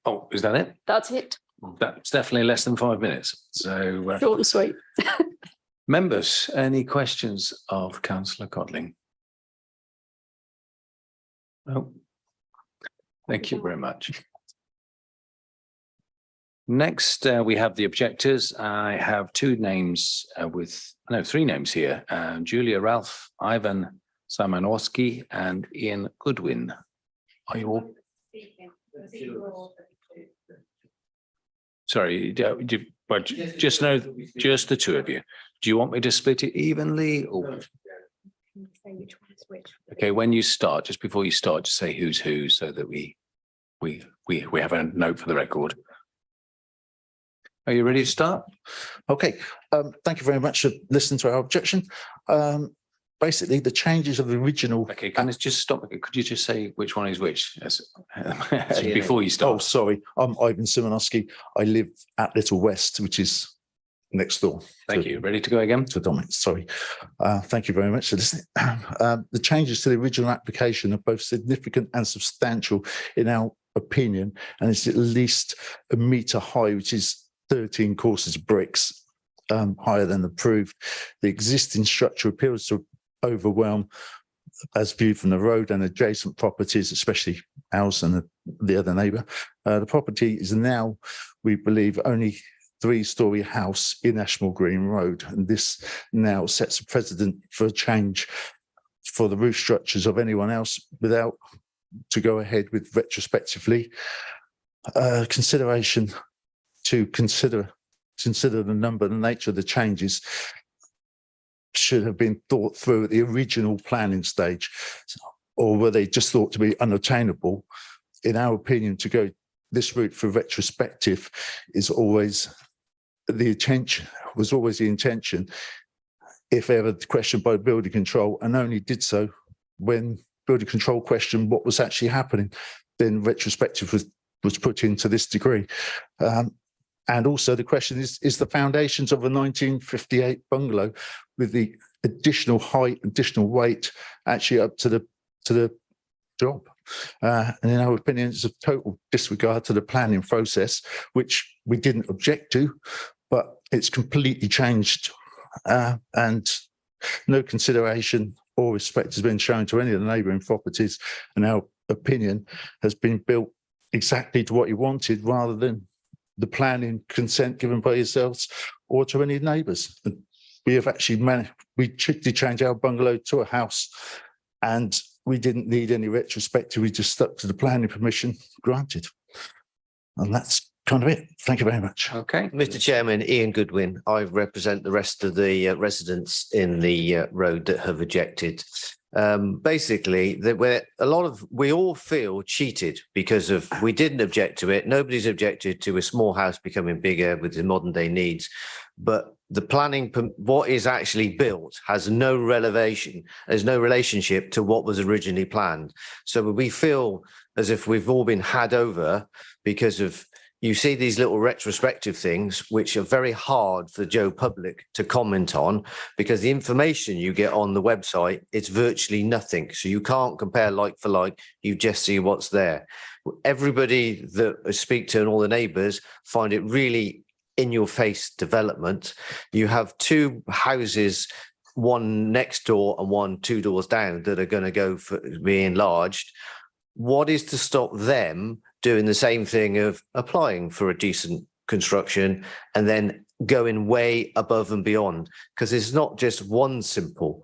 Oh, is that it? That's it. That's definitely less than 5 minutes. So short and sweet. Members, any questions of Councillor Codling? No. Thank you very much. Next, we have the objectors. I have three names here. Julia Ralph, Ivan Simonowski, and Ian Goodwin. Are you all? Sorry, but just the two of you. Do you want me to split it evenly or? Okay, when you start, just before you start, just say who's who so that we have a note for the record. Are you ready to start? Okay, thank you very much for listening to our objection. Basically, the changes of the original. Okay, can I just stop? Could you just say which one is which before you start? Oh, sorry. I'm Ivan Simonowski. I live at Little West, which is next door. Thank you. Ready to go again? To Dominic, sorry. Thank you very much for listening. The changes to the original application are both significant and substantial in our opinion, and it's at least a metre high, which is 13 courses of bricks, higher than approved. The existing structure appears to overwhelm as viewed from the road and adjacent properties, especially ours and the other neighbour. The property is now, we believe, only 3-storey house in Ashmore Green Road, and this now sets a precedent for a change for the roof structures of anyone else without to go ahead with retrospectively. Consideration to consider the number and the nature of the changes should have been thought through at the original planning stage, or were they just thought to be unattainable? In our opinion, to go this route for retrospective is always the intention, if ever questioned by building control, and only did so when building control questioned what was actually happening, then retrospective was put into this degree. And also the question is the foundations of a 1958 bungalow with the additional height, additional weight, actually up to the job. And in our opinion, it's a total disregard to the planning process, which we didn't object to, but it's completely changed. And no consideration or respect has been shown to any of the neighbouring properties, and our opinion has been built exactly to what you wanted, rather than the planning consent given by yourselves or to any neighbours. We have actually managed, we did change our bungalow to a house, and we didn't need any retrospective. We just stuck to the planning permission granted. And that's kind of it. Thank you very much. Okay. Mr. Chairman, Ian Goodwin. I represent the rest of the residents in the road that have rejected. Basically, we all feel cheated because we didn't object to it. Nobody's objected to a small house becoming bigger with the modern day needs. But the planning, what is actually built has no relationship to what was originally planned. So we feel as if we've all been had over because of, you see these little retrospective things, which are very hard for Joe public to comment on, because the information you get on the website, it's virtually nothing. So you can't compare like for like, you just see what's there. Everybody that I speak to and all the neighbours find it really in your face development. You have two houses, one next door and one 2 doors down, that are going to go for be enlarged. What is to stop them doing the same thing of applying for a decent construction and then going way above and beyond? Because it's not just one simple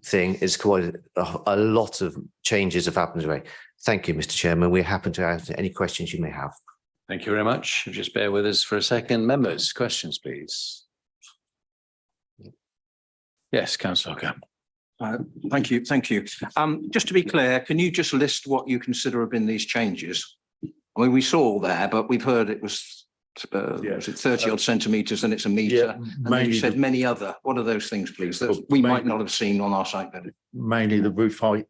thing, it's quite a lot of changes have happened today. Thank you, Mr. Chairman. We're happy to answer any questions you may have. Thank you very much. Just bear with us for a second. Members, questions, please. Yes, Councillor Hooker. Thank you. Just to be clear, can you just list what you consider have been these changes? I mean, we saw there, but we've heard it was it 30 odd centimetres and it's a metre. Yeah, and then you said many other. What are those things, please, that we might not have seen on our site then? Mainly the roof height.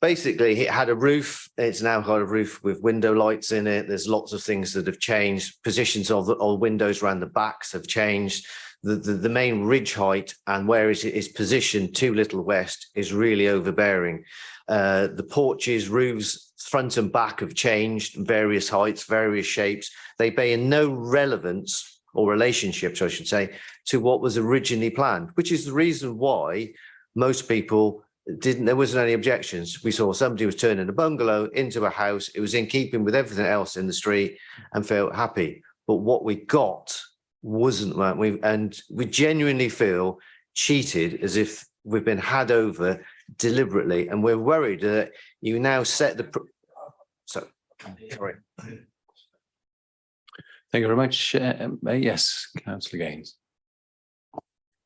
Basically, it had a roof. It's now got a roof with window lights in it. There's lots of things that have changed. Positions of the windows around the backs have changed. The main ridge height and where it is positioned too little west is really overbearing. The porches, roofs, front and back have changed, various heights, various shapes. They bear no relevance or relationships, I should say, to what was originally planned, which is the reason why most people there wasn't any objections. We saw somebody was turning a bungalow into a house. It was in keeping with everything else in the street and felt happy. But what we got wasn't that. We genuinely feel cheated, as if we've been had over deliberately, and we're worried that you now set the. Sorry. Thank you very much. Yes, Councillor Gaines.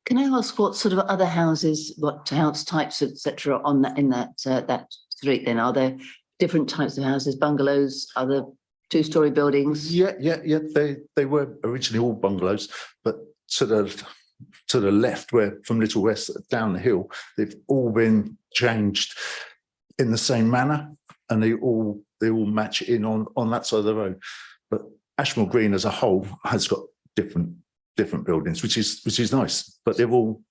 Can I ask what sort of other houses, what house types, etc., on that in that street? Then are there different types of houses, bungalows, other two-story buildings? Yeah. They were originally all bungalows, but to the left, where from Little West down the hill, they've all been changed in the same manner, and they all match in on that side of the road. But Ashmore Green as a whole has got different buildings, which is nice, but they're all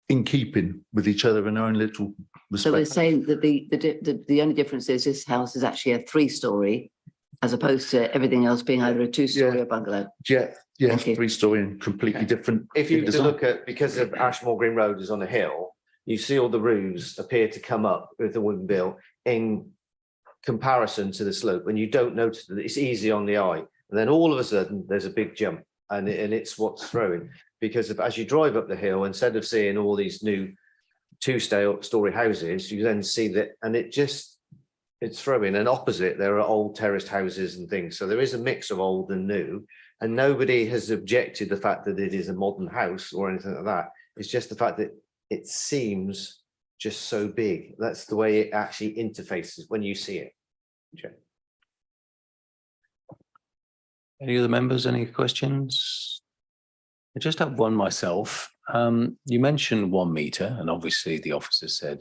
in keeping with each other in their own little respect. So we're saying that the only difference is this house is actually a 3-story, as opposed to everything else being either a 2-story or bungalow. Yeah, 3-story and completely different. If you look at, because of Ashmore Green Road is on a hill, you see all the roofs appear to come up with the wooden bill in comparison to the slope, and you don't notice that it's easy on the eye. And then all of a sudden there's a big jump, and it's what's throwing, because as you drive up the hill, instead of seeing all these new 2-story houses, you then see that, and it's throwing. And opposite, there are old terraced houses and things. So there is a mix of old and new, and nobody has objected the fact that it is a modern house or anything like that. It's just the fact that it seems just so big. That's the way it actually interfaces when you see it. Okay. Any other members, any questions? I just have one myself. You mentioned 1 metre, and obviously the officer said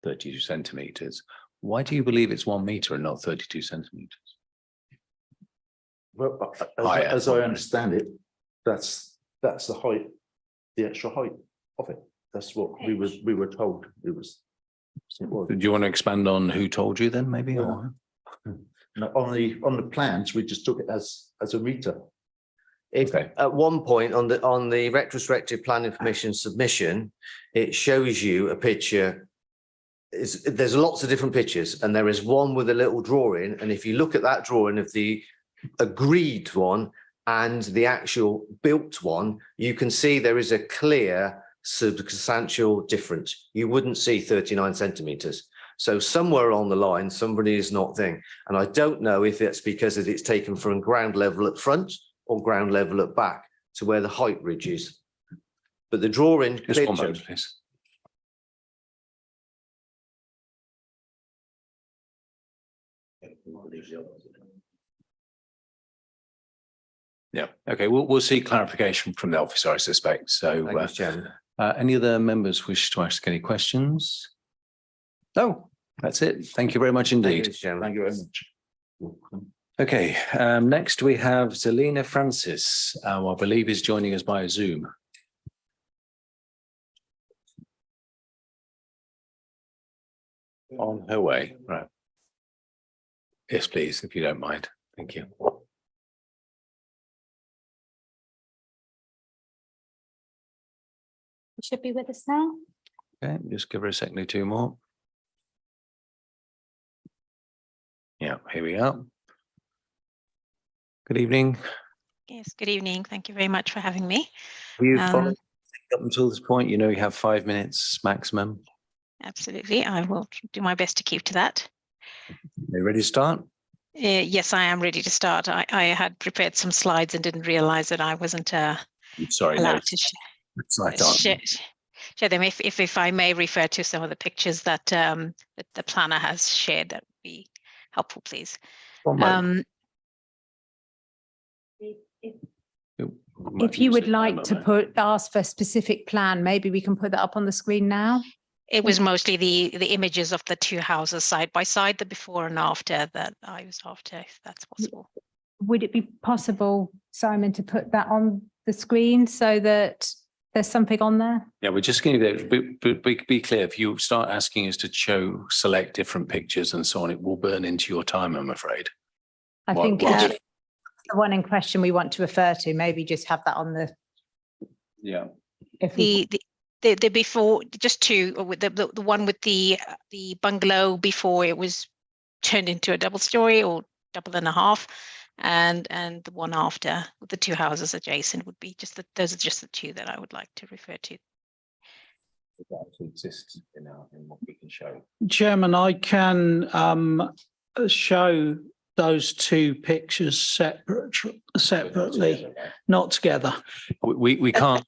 32 centimetres. Why do you believe it's 1 metre and not 32 centimetres? Well, as I understand it, that's the height, the extra height of it. That's what we were told it was. Do you want to expand on who told you then, maybe? Or? No, on the plans, we just took it as a metre. If at one point on the retrospective planning permission submission, it shows you a picture. There's lots of different pictures, and there is one with a little drawing. And if you look at that drawing of the agreed one and the actual built one, you can see there is a clear substantial difference. You wouldn't see 39 centimeters. So somewhere along the line, somebody is not thing. And I don't know if it's because it's taken from ground level at front or ground level at back to where the height ridge is. But the drawing. Just one moment, please. Yeah, okay, we'll see clarification from the officer, I suspect. So any other members wish to ask any questions? No, that's it. Thank you very much indeed. Thank you very much. Okay, next we have Zelina Francis, who I believe is joining us via Zoom. On her way, right. Yes, please, if you don't mind. Thank you. Should be with us now. Okay, just give her a second or two more. Yeah, here we are. Good evening. Yes, good evening. Thank you very much for having me. You followed up until this point, you know you have 5 minutes maximum. Absolutely. I will do my best to keep to that. Are you ready to start? Yes, I am ready to start. I had prepared some slides and didn't realize that I wasn't sorry, allowed no, to share them. If I may refer to some of the pictures that, that the planner has shared, that would be helpful, please. If you would like to ask for a specific plan, maybe we can put that up on the screen now. It was mostly the images of the two houses side by side, the before and after that I was after, if that's possible. Would it be possible, Simon, to put that on the screen so that there's something on there? Yeah, we're just going to be clear. If you start asking us to select different pictures and so on, it will burn into your time, I'm afraid. I think the one in question we want to refer to, maybe just have that on the. Yeah. If the before, just two, the one with the bungalow before it was turned into a double story or double and a half, and the one after with the two houses adjacent would be just those are just the two that I would like to refer to. To exist in what we can show. Chairman, I can show those two pictures separately, not together. We can't.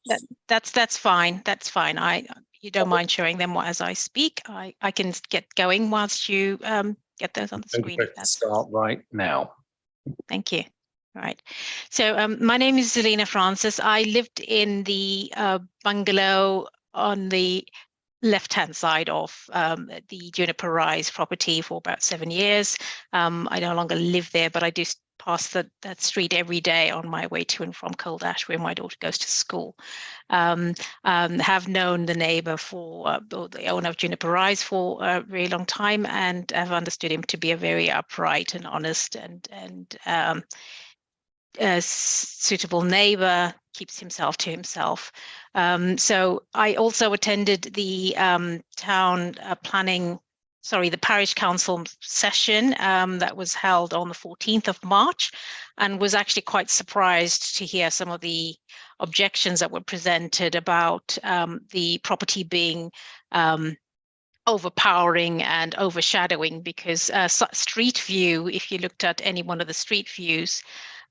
That's fine. That's fine. You don't mind showing them as I speak. I can get going whilst you get those on the screen. Start right now. Thank you. All right. So my name is Zelina Francis. I lived in the bungalow on the left-hand side of the Juniper Rise property for about 7 years. I no longer live there, but I do pass that street every day on my way to and from Cold Ash, where my daughter goes to school. Have known the neighbour or the owner of Juniper Rise for a very long time, and have understood him to be a very upright and honest and suitable neighbour, keeps himself to himself. So I also attended the the parish council session that was held on the 14th of March, and was actually quite surprised to hear some of the objections that were presented about the property being overpowering and overshadowing, because street view, if you looked at any one of the street views,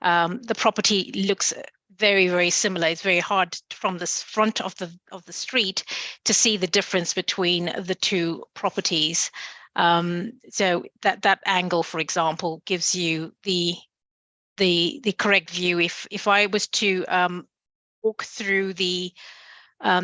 the property looks very, very similar. It's very hard from the front of the street to see the difference between the two properties. So that angle, for example, gives you the correct view. If I was to walk through the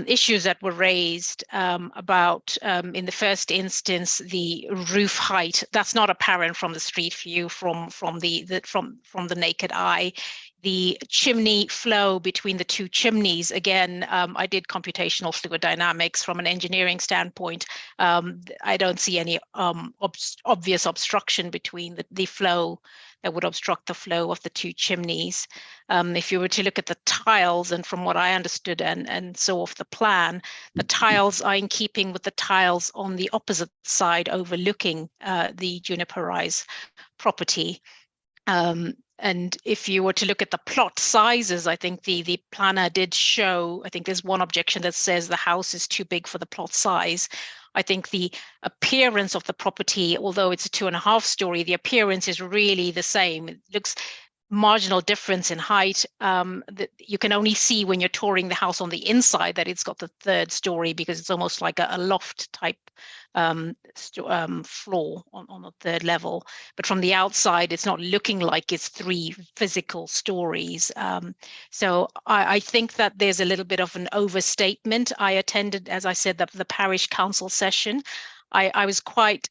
issues that were raised about, in the first instance, the roof height. That's not apparent from the street view, from the naked eye. The chimney flow between the two chimneys. Again, I did computational fluid dynamics from an engineering standpoint. I don't see any obvious obstruction between the flow that would obstruct the flow of the two chimneys. If you were to look at the tiles, and from what I understood and saw off the plan, the tiles are in keeping with the tiles on the opposite side overlooking the Juniper Rise property. And if you were to look at the plot sizes, I think the planner did show, I think there's one objection that says the house is too big for the plot size. I think the appearance of the property, although it's a 2.5 story, the appearance is really the same. It looks marginal difference in height that you can only see when you're touring the house on the inside that it's got the 3rd story, because it's almost like a loft type floor on the 3rd level. But from the outside, it's not looking like it's 3 physical stories. So I think that there's a little bit of an overstatement. I attended, as I said, the parish council session. I was quite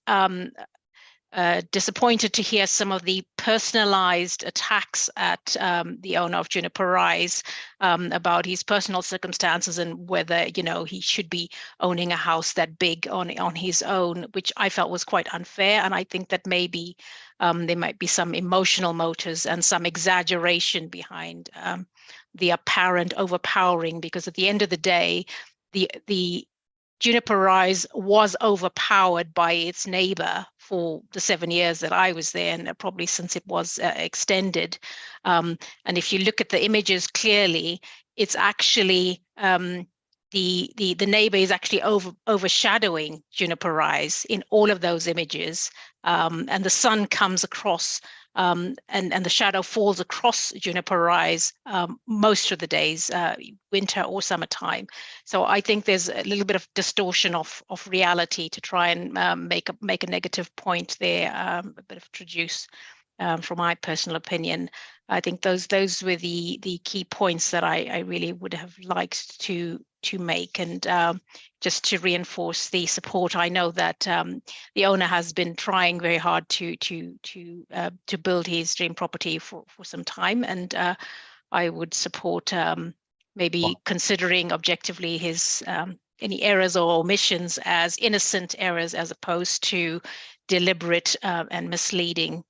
disappointed to hear some of the personalized attacks at the owner of Juniper Rise about his personal circumstances and whether, you know, he should be owning a house that big on his own, which I felt was quite unfair. And I think that maybe there might be some emotional motives and some exaggeration behind the apparent overpowering, because at the end of the day, the Juniper Rise was overpowered by its neighbor for the 7 years that I was there, and probably since it was extended. And if you look at the images clearly, it's actually the neighbor is actually overshadowing Juniper Rise in all of those images, and the sun comes across and the shadow falls across Juniper Rise most of the days, winter or summertime. So I think there's a little bit of distortion of reality to try and make a negative point there, a bit of traduce. From my personal opinion, I think those were the key points that I really would have liked to make, and just to reinforce the support. I know that the owner has been trying very hard to build his dream property for some time, and I would support maybe considering objectively his any errors or omissions as innocent errors as opposed to deliberate and misleading.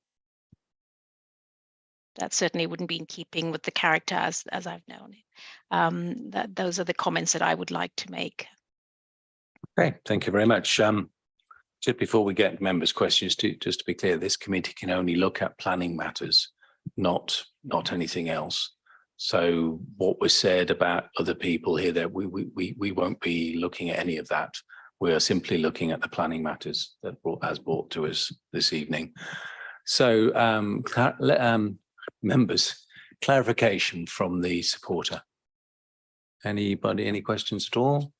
That certainly wouldn't be in keeping with the character as I've known it. Those are the comments that I would like to make. Okay, thank you very much. Just before we get members' questions, just to be clear, this committee can only look at planning matters, not anything else. So what was said about other people here, that we won't be looking at any of that. We are simply looking at the planning matters that has brought to us this evening. So members, clarification from the supporter. Anybody, any questions at all?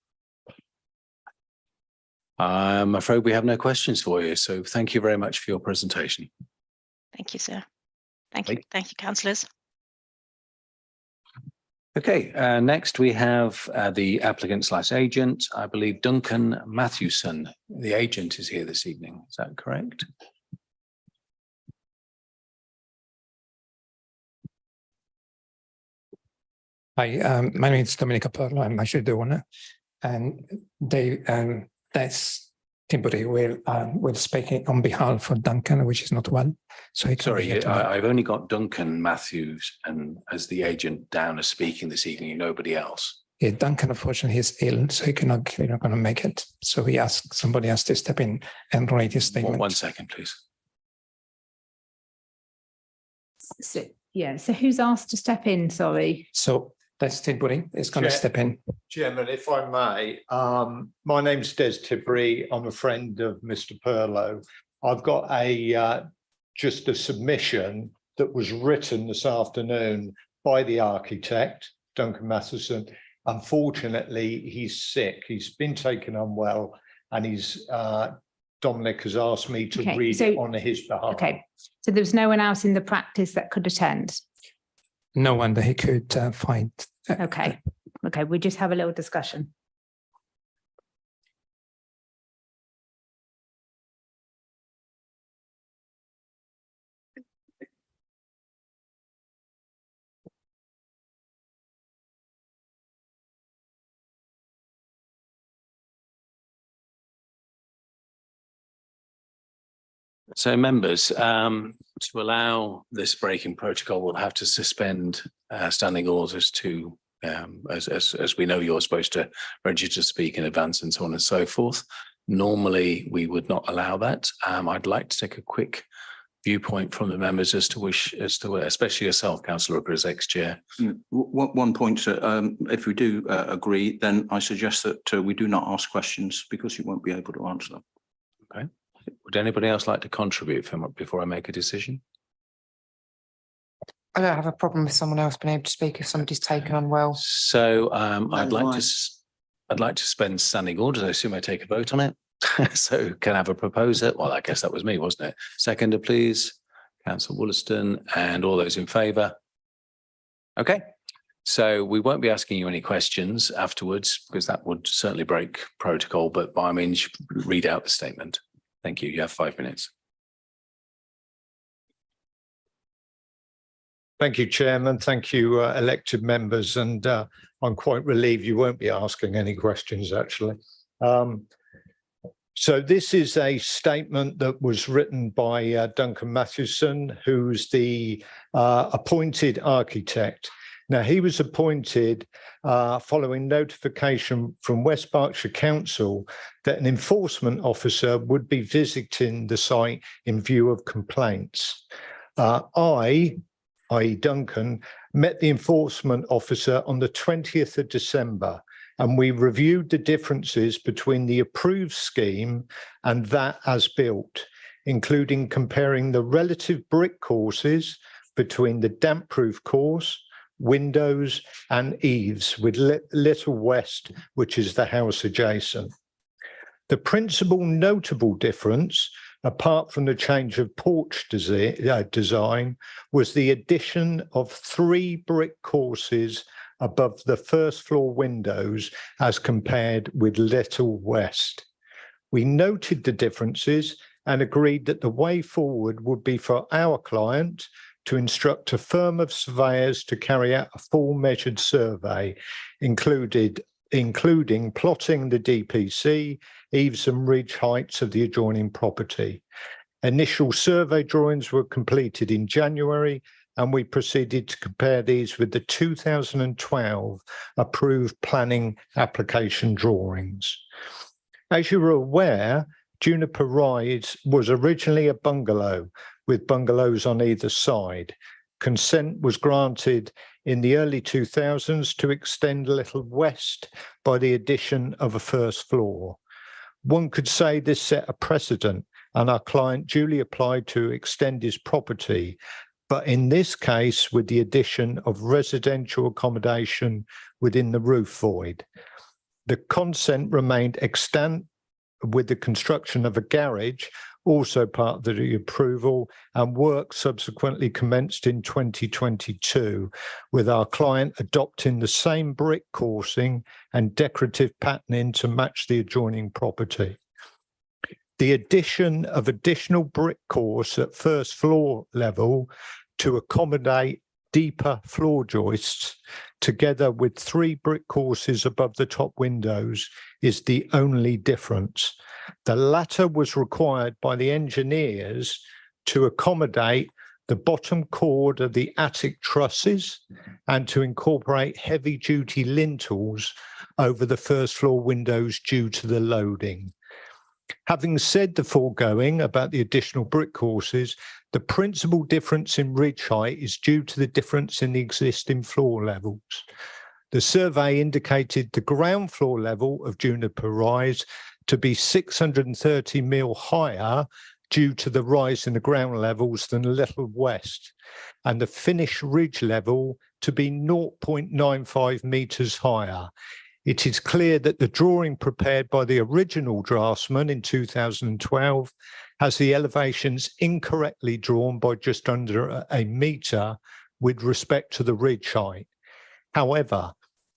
I'm afraid we have no questions for you. So thank you very much for your presentation. Thank you, sir. Thank you, councillors. Okay, next we have the applicant/agent. I believe Duncan Mathewson, the agent, is here this evening. Is that correct? Hi, my name is Domenico Perlo. I'm actually the owner, and that's Timbury will speak on behalf of Duncan, which is not well. So sorry, I've only got Duncan Matthews and as the agent down as speaking this evening, nobody else. Yeah, Duncan unfortunately is ill, so he's not going to make it. So he asked somebody else to step in and write his statement. One second, please. So, yeah, so who's asked to step in? Sorry. So that's Tidbury is going to step in. Chairman, if I may, my name's Des Tidbury. I'm a friend of Mr. Perlo. I've got just a submission that was written this afternoon by the architect, Duncan Matheson. Unfortunately, he's sick. He's been taken unwell, and Dominic has asked me to read it on his behalf. Okay, so there's no one else in the practice that could attend? No one that he could find. Okay, we just have a little discussion. So members, to allow this breaking protocol, we'll have to suspend standing orders to, as we know, you're supposed to register to speak in advance and so on and so forth. Normally, we would not allow that. I'd like to take a quick viewpoint from the members as to especially yourself, Councillor Rooker, as ex-chair. One point, if we do agree, then I suggest that we do not ask questions because you won't be able to answer them. Okay. Would anybody else like to contribute before I make a decision? I don't have a problem with someone else being able to speak if somebody's taken unwell. So I'd like to suspend standing orders. I assume I take a vote on it. So can I have a proposer? Well, I guess that was me, wasn't it? Seconder, please. Councillor Wollaston, and all those in favour. Okay. So we won't be asking you any questions afterwards because that would certainly break protocol, but by all means, you should read out the statement. Thank you. You have 5 minutes. Thank you, Chairman. Thank you, elected members. And I'm quite relieved you won't be asking any questions, actually. So this is a statement that was written by Duncan Mathewson, who's the appointed architect. Now, he was appointed following notification from West Berkshire Council that an enforcement officer would be visiting the site in view of complaints. I.e. Duncan, met the enforcement officer on the 20th of December, and we reviewed the differences between the approved scheme and that as built, including comparing the relative brick courses between the damp-proof course, windows and eaves with Little West, which is the house adjacent. The principal notable difference, apart from the change of porch design, was the addition of 3 brick courses above the first floor windows as compared with Little West. We noted the differences and agreed that the way forward would be for our client to instruct a firm of surveyors to carry out a full measured survey, including plotting the DPC, eaves and ridge heights of the adjoining property. Initial survey drawings were completed in January, and we proceeded to compare these with the 2012 approved planning application drawings. As you are aware, Juniper Rise was originally a bungalow with bungalows on either side. Consent was granted in the early 2000s to extend Little West by the addition of a first floor. One could say this set a precedent, and our client duly applied to extend his property, but in this case with the addition of residential accommodation within the roof void. The consent remained extant with the construction of a garage, also part of the approval, and work subsequently commenced in 2022, with our client adopting the same brick coursing and decorative patterning to match the adjoining property. The addition of additional brick course at first floor level to accommodate deeper floor joists, together with 3 brick courses above the top windows, is the only difference. The latter was required by the engineers to accommodate the bottom chord of the attic trusses and to incorporate heavy-duty lintels over the first floor windows due to the loading. Having said the foregoing about the additional brick courses, the principal difference in ridge height is due to the difference in the existing floor levels. The survey indicated the ground floor level of Juniper Rise to be 630 mil higher due to the rise in the ground levels than Little West, and the finished ridge level to be 0.95 metres higher. It is clear that the drawing prepared by the original draftsman in 2012 has the elevations incorrectly drawn by just under a metre with respect to the ridge height. However,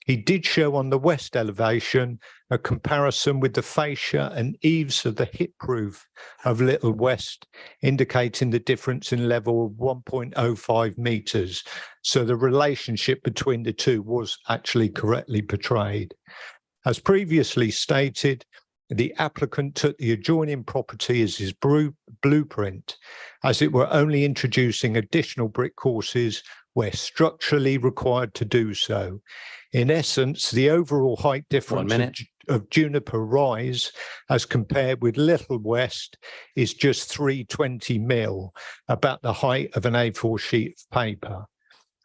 he did show on the west elevation a comparison with the fascia and eaves of the hip roof of Little West, indicating the difference in level of 1.05 metres. So the relationship between the two was actually correctly portrayed. As previously stated, the applicant took the adjoining property as his blueprint, as it were only introducing additional brick courses where structurally required to do so. In essence, the overall height difference of Juniper Rise as compared with Little West is just 320 mil, about the height of an A4 sheet of paper.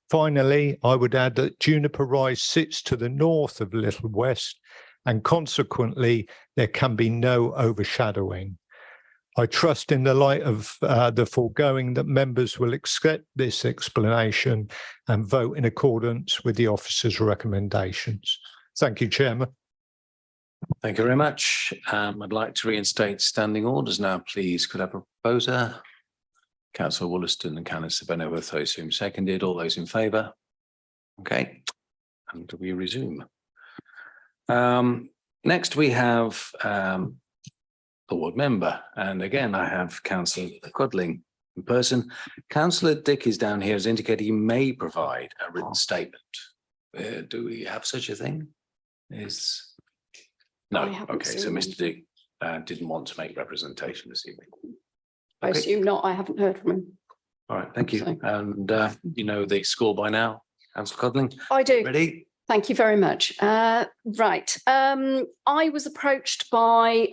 Finally, I would add that Juniper Rise sits to the north of Little West, and consequently, there can be no overshadowing. I trust in the light of the foregoing that members will accept this explanation and vote in accordance with the officer's recommendations. Thank you, Chairman. Thank you very much. I'd like to reinstate standing orders now, please. Could I have a proposer? Councillor Wollaston and Councillor Benowith, I assume seconded. All those in favour? Okay, and we resume. Next we have the ward member, and again I have Councillor Codling in person. Councillor Dick is down here, has indicated he may provide a written statement. Do we have such a thing? No. Okay, so Mr. Dick didn't want to make representation this evening. I assume not. I haven't heard from him. All right, thank you. So. And you know the score by now, Councillor Codling? I do. Ready? Thank you very much. Right. I was approached by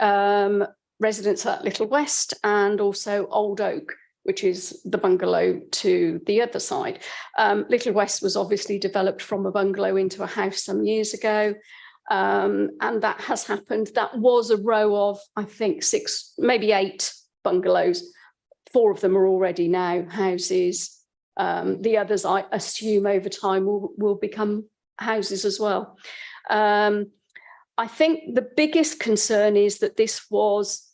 residents at Little West and also Old Oak, which is the bungalow to the other side. Little West was obviously developed from a bungalow into a house some years ago. And that has happened. That was a row of, I think, 6, maybe 8 bungalows. 4 of them are already now houses. The others, I assume, over time will become houses as well. I think the biggest concern is that this was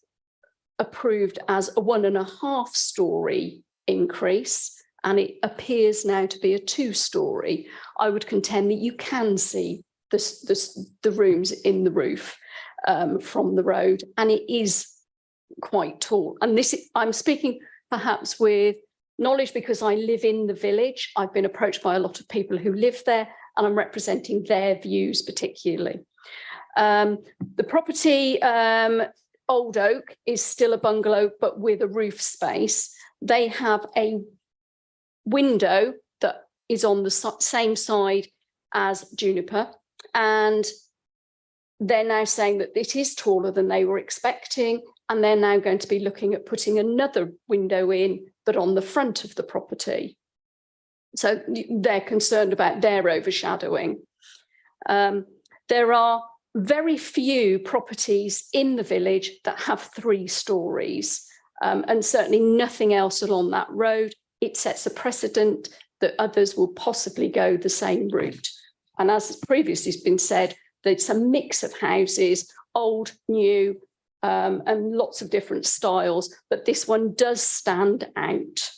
approved as a 1.5 story increase, and it appears now to be a 2-story. I would contend that you can see the rooms in the roof from the road, and it is quite tall. And this, I'm speaking perhaps with knowledge because I live in the village. I've been approached by a lot of people who live there, and I'm representing their views particularly. The property, Old Oak, is still a bungalow, but with a roof space. They have a window that is on the same side as Juniper, and they're now saying that it is taller than they were expecting, and they're now going to be looking at putting another window in, but on the front of the property. So they're concerned about their overshadowing. There are very few properties in the village that have 3 stories, and certainly nothing else along that road. It sets a precedent that others will possibly go the same route. And as previously has been said, there's a mix of houses, old, new, and lots of different styles, but this one does stand out.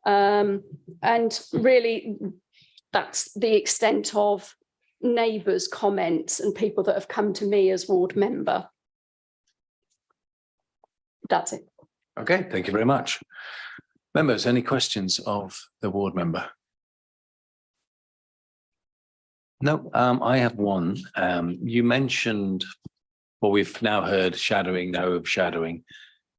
And really, that's the extent of neighbours' comments and people that have come to me as ward member. That's it. Okay, thank you very much. Members, any questions of the ward member? No, I have one. You mentioned, well, we've now heard shadowing, no overshadowing,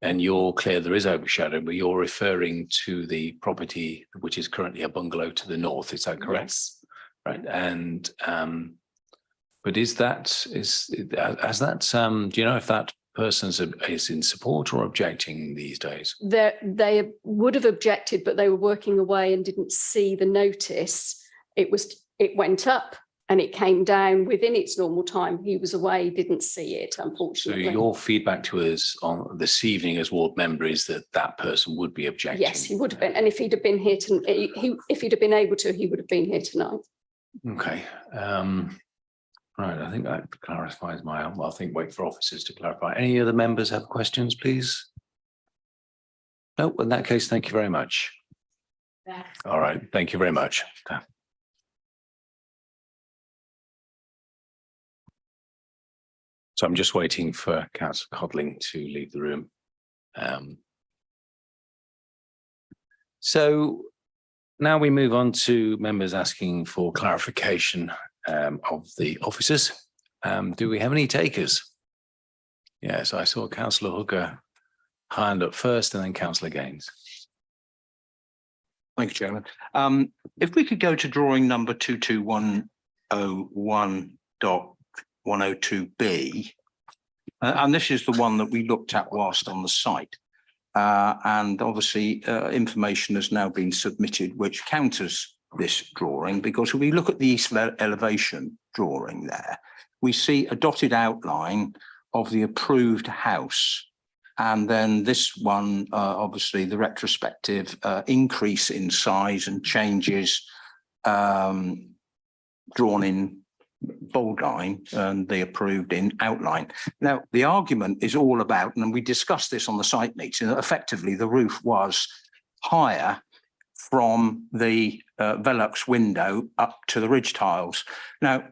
and you're clear there is overshadowing, but you're referring to the property which is currently a bungalow to the north, is that correct? Yes. Right, and but do you know if that person is in support or objecting these days? They would have objected, but they were working away and didn't see the notice. It went up and it came down within its normal time. He was away, didn't see it, unfortunately. So your feedback to us on this evening as ward member is that that person would be objecting? Yes, he would have been, and if he'd have been here if he'd have been able to, he would have been here tonight. Okay. Right, I think that clarifies well, I think wait for officers to clarify. Any other members have questions, please? No, in that case, thank you very much. Yeah. All right, thank you very much. So I'm just waiting for Councillor Codling to leave the room. So now we move on to members asking for clarification of the officers. Do we have any takers? Yes, I saw Councillor Hooker hand up first and then Councillor Gaines. Thank you, Chairman. If we could go to drawing number 22101.102B, and this is the one that we looked at whilst on the site. And obviously, information has now been submitted which counters this drawing, because if we look at the east elevation drawing there, we see a dotted outline of the approved house. And then this one, obviously the retrospective increase in size and changes drawn in bold line and the approved in outline. Now, the argument is all about, and we discussed this on the site meeting, that effectively the roof was higher from the Velux window up to the ridge tiles. Now,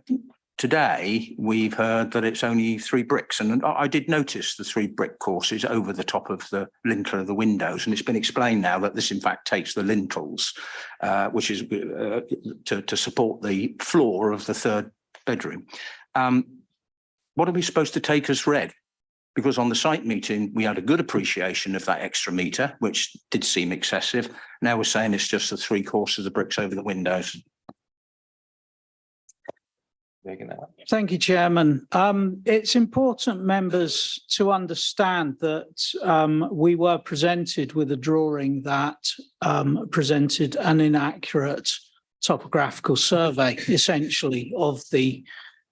today, we've heard that it's only 3 bricks, and I did notice the 3 brick courses over the top of the lintel of the windows, and it's been explained now that this in fact takes the lintels, which is to support the floor of the 3rd bedroom. What are we supposed to take as read? Because on the site meeting, we had a good appreciation of that extra metre, which did seem excessive. Now we're saying it's just the 3 courses of bricks over the windows. Thank you, Chairman. It's important, members, to understand that we were presented with a drawing that presented an inaccurate topographical survey, essentially, of the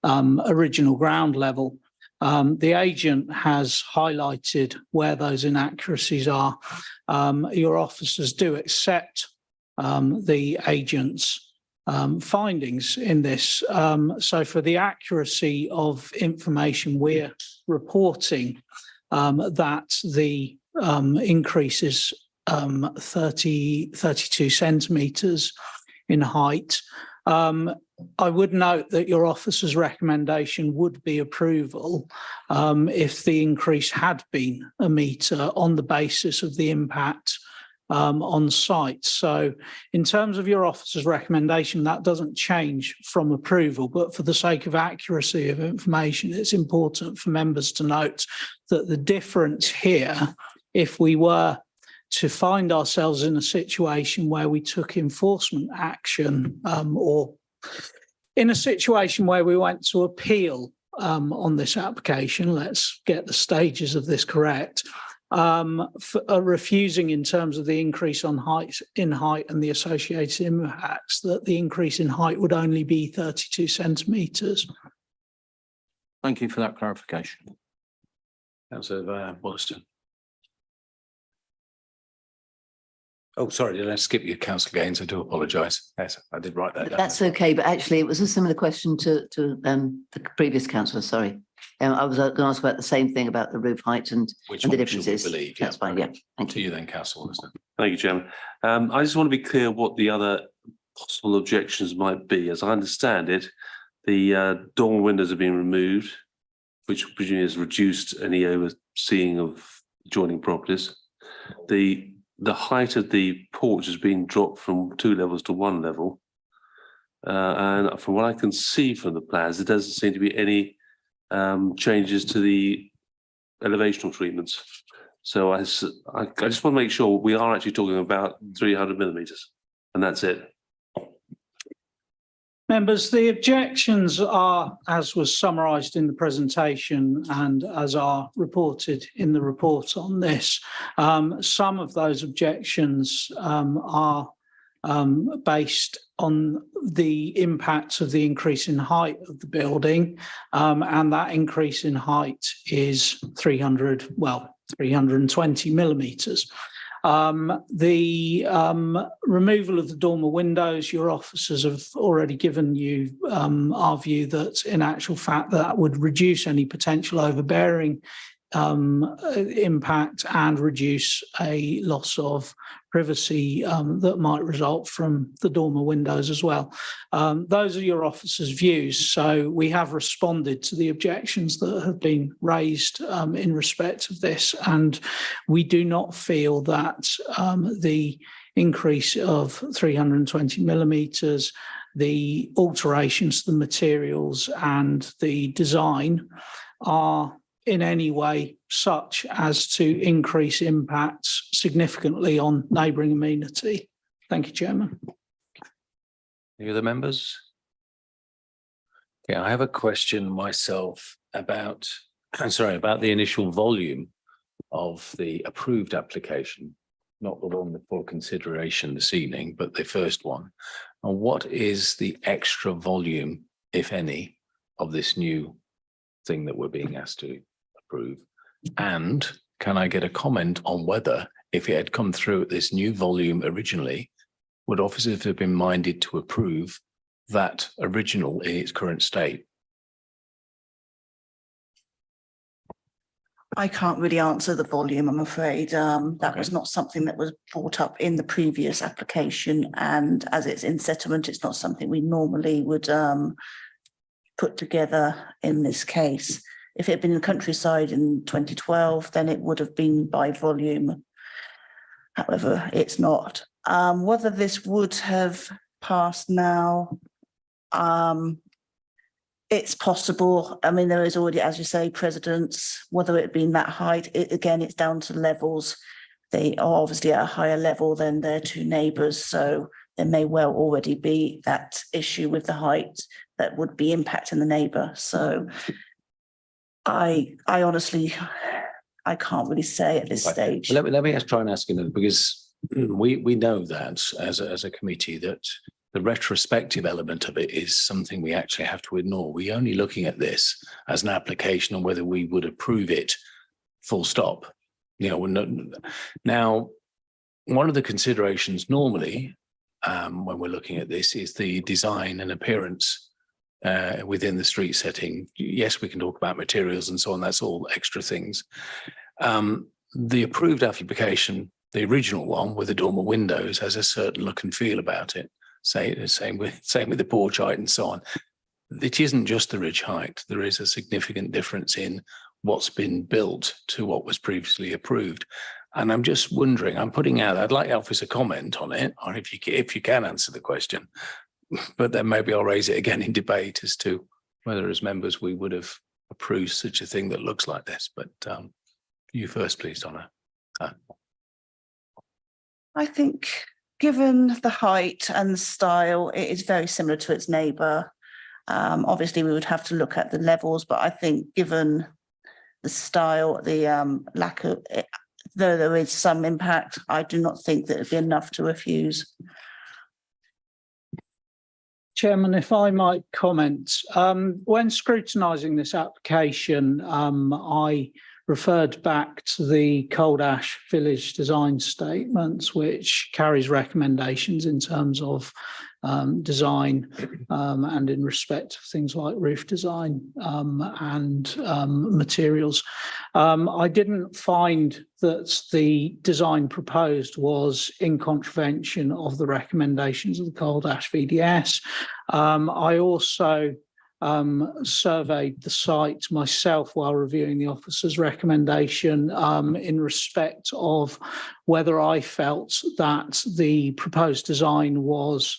original ground level. The agent has highlighted where those inaccuracies are. Your officers do accept the agent's findings in this. So for the accuracy of information, we're reporting that the increase is 32 centimetres in height. I would note that your officer's recommendation would be approval if the increase had been a metre on the basis of the impact on site. So in terms of your officer's recommendation, that doesn't change from approval, but for the sake of accuracy of information, it's important for members to note that the difference here, if we were to find ourselves in a situation where we took enforcement action or in a situation where we went to appeal on this application, let's get the stages of this correct, refusing in terms of the increase in height and the associated impacts, that the increase in height would only be 32 centimetres. Thank you for that clarification. Councillor Wollaston. Oh, sorry, did I skip you, Councillor Gaines? I do apologise. Yes, I did write that down. That's okay, but actually it was a similar question to the previous councillor, sorry. I was going to ask about the same thing about the roof height and the differences. Believe? That's fine, yeah. Thank you. To you then, Councillor Wollaston. Thank you, Chairman. I just want to be clear what the other possible objections might be. As I understand it, the dormer windows have been removed, which presumably has reduced any overseeing of adjoining properties. The height of the porch has been dropped from 2 levels to 1 level. And from what I can see from the plans, there doesn't seem to be any changes to the elevational treatments. So I just want to make sure we are actually talking about 300 millimetres, and that's it. Members, the objections are, as was summarised in the presentation and as are reported in the report on this. Some of those objections are based on the impacts of the increase in height of the building, and that increase in height is 320 millimetres. The removal of the dormer windows, your officers have already given you our view that in actual fact that would reduce any potential overbearing impact and reduce a loss of privacy that might result from the dormer windows as well. Those are your officers' views. So we have responded to the objections that have been raised in respect of this, and we do not feel that the increase of 320 millimetres, the alterations to the materials and the design are in any way such as to increase impacts significantly on neighbouring amenity. Thank you, Chairman. Any other members? Yeah, I have a question myself about, about the initial volume of the approved application, not the one for consideration this evening, but the first one. And what is the extra volume, if any, of this new thing that we're being asked to approve? And can I get a comment on whether, if it had come through at this new volume originally, would officers have been minded to approve that original in its current state? I can't really answer the volume, I'm afraid. That was not something that was brought up in the previous application, and as it's in settlement, it's not something we normally would put together in this case. If it had been in the countryside in 2012, then it would have been by volume. However, it's not. Whether this would have passed now, it's possible. I mean, there is already, as you say, precedents. Whether it being that height, again, it's down to levels. They are obviously at a higher level than their two neighbours, so there may well already be that issue with the height that would be impacting the neighbour. So I honestly, I can't really say at this stage. Let me try and ask you, because we know that as a committee that the retrospective element of it is something we actually have to ignore. We're only looking at this as an application on whether we would approve it full stop. You know, we're not, now, one of the considerations normally when we're looking at this is the design and appearance within the street setting. Yes, we can talk about materials and so on. That's all extra things. The approved application, the original one with the dormer windows, has a certain look and feel about it. Same with the porch height and so on. It isn't just the ridge height. There is a significant difference in what's been built to what was previously approved. And I'm just wondering, I'm putting out, I'd like officer comment on it, or if you can answer the question, but then maybe I'll raise it again in debate as to whether as members we would have approved such a thing that looks like this. But you first, please, Donna. I think given the height and the style, it is very similar to its neighbour. Obviously, we would have to look at the levels, but I think given the style, the lack of, though there is some impact, I do not think that it'd be enough to refuse. Chairman, if I might comment, when scrutinising this application, I referred back to the Cold Ash Village Design Statements, which carries recommendations in terms of design and in respect of things like roof design and materials. I didn't find that the design proposed was in contravention of the recommendations of the Cold Ash VDS. I also surveyed the site myself while reviewing the officer's recommendation in respect of whether I felt that the proposed design was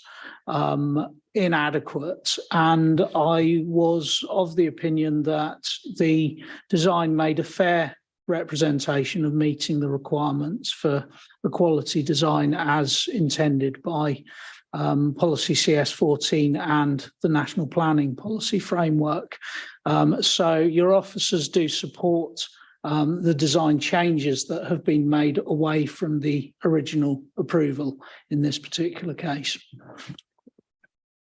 inadequate, and I was of the opinion that the design made a fair representation of meeting the requirements for a quality design as intended by policy CS14 and the National Planning Policy Framework. So your officers do support the design changes that have been made away from the original approval in this particular case.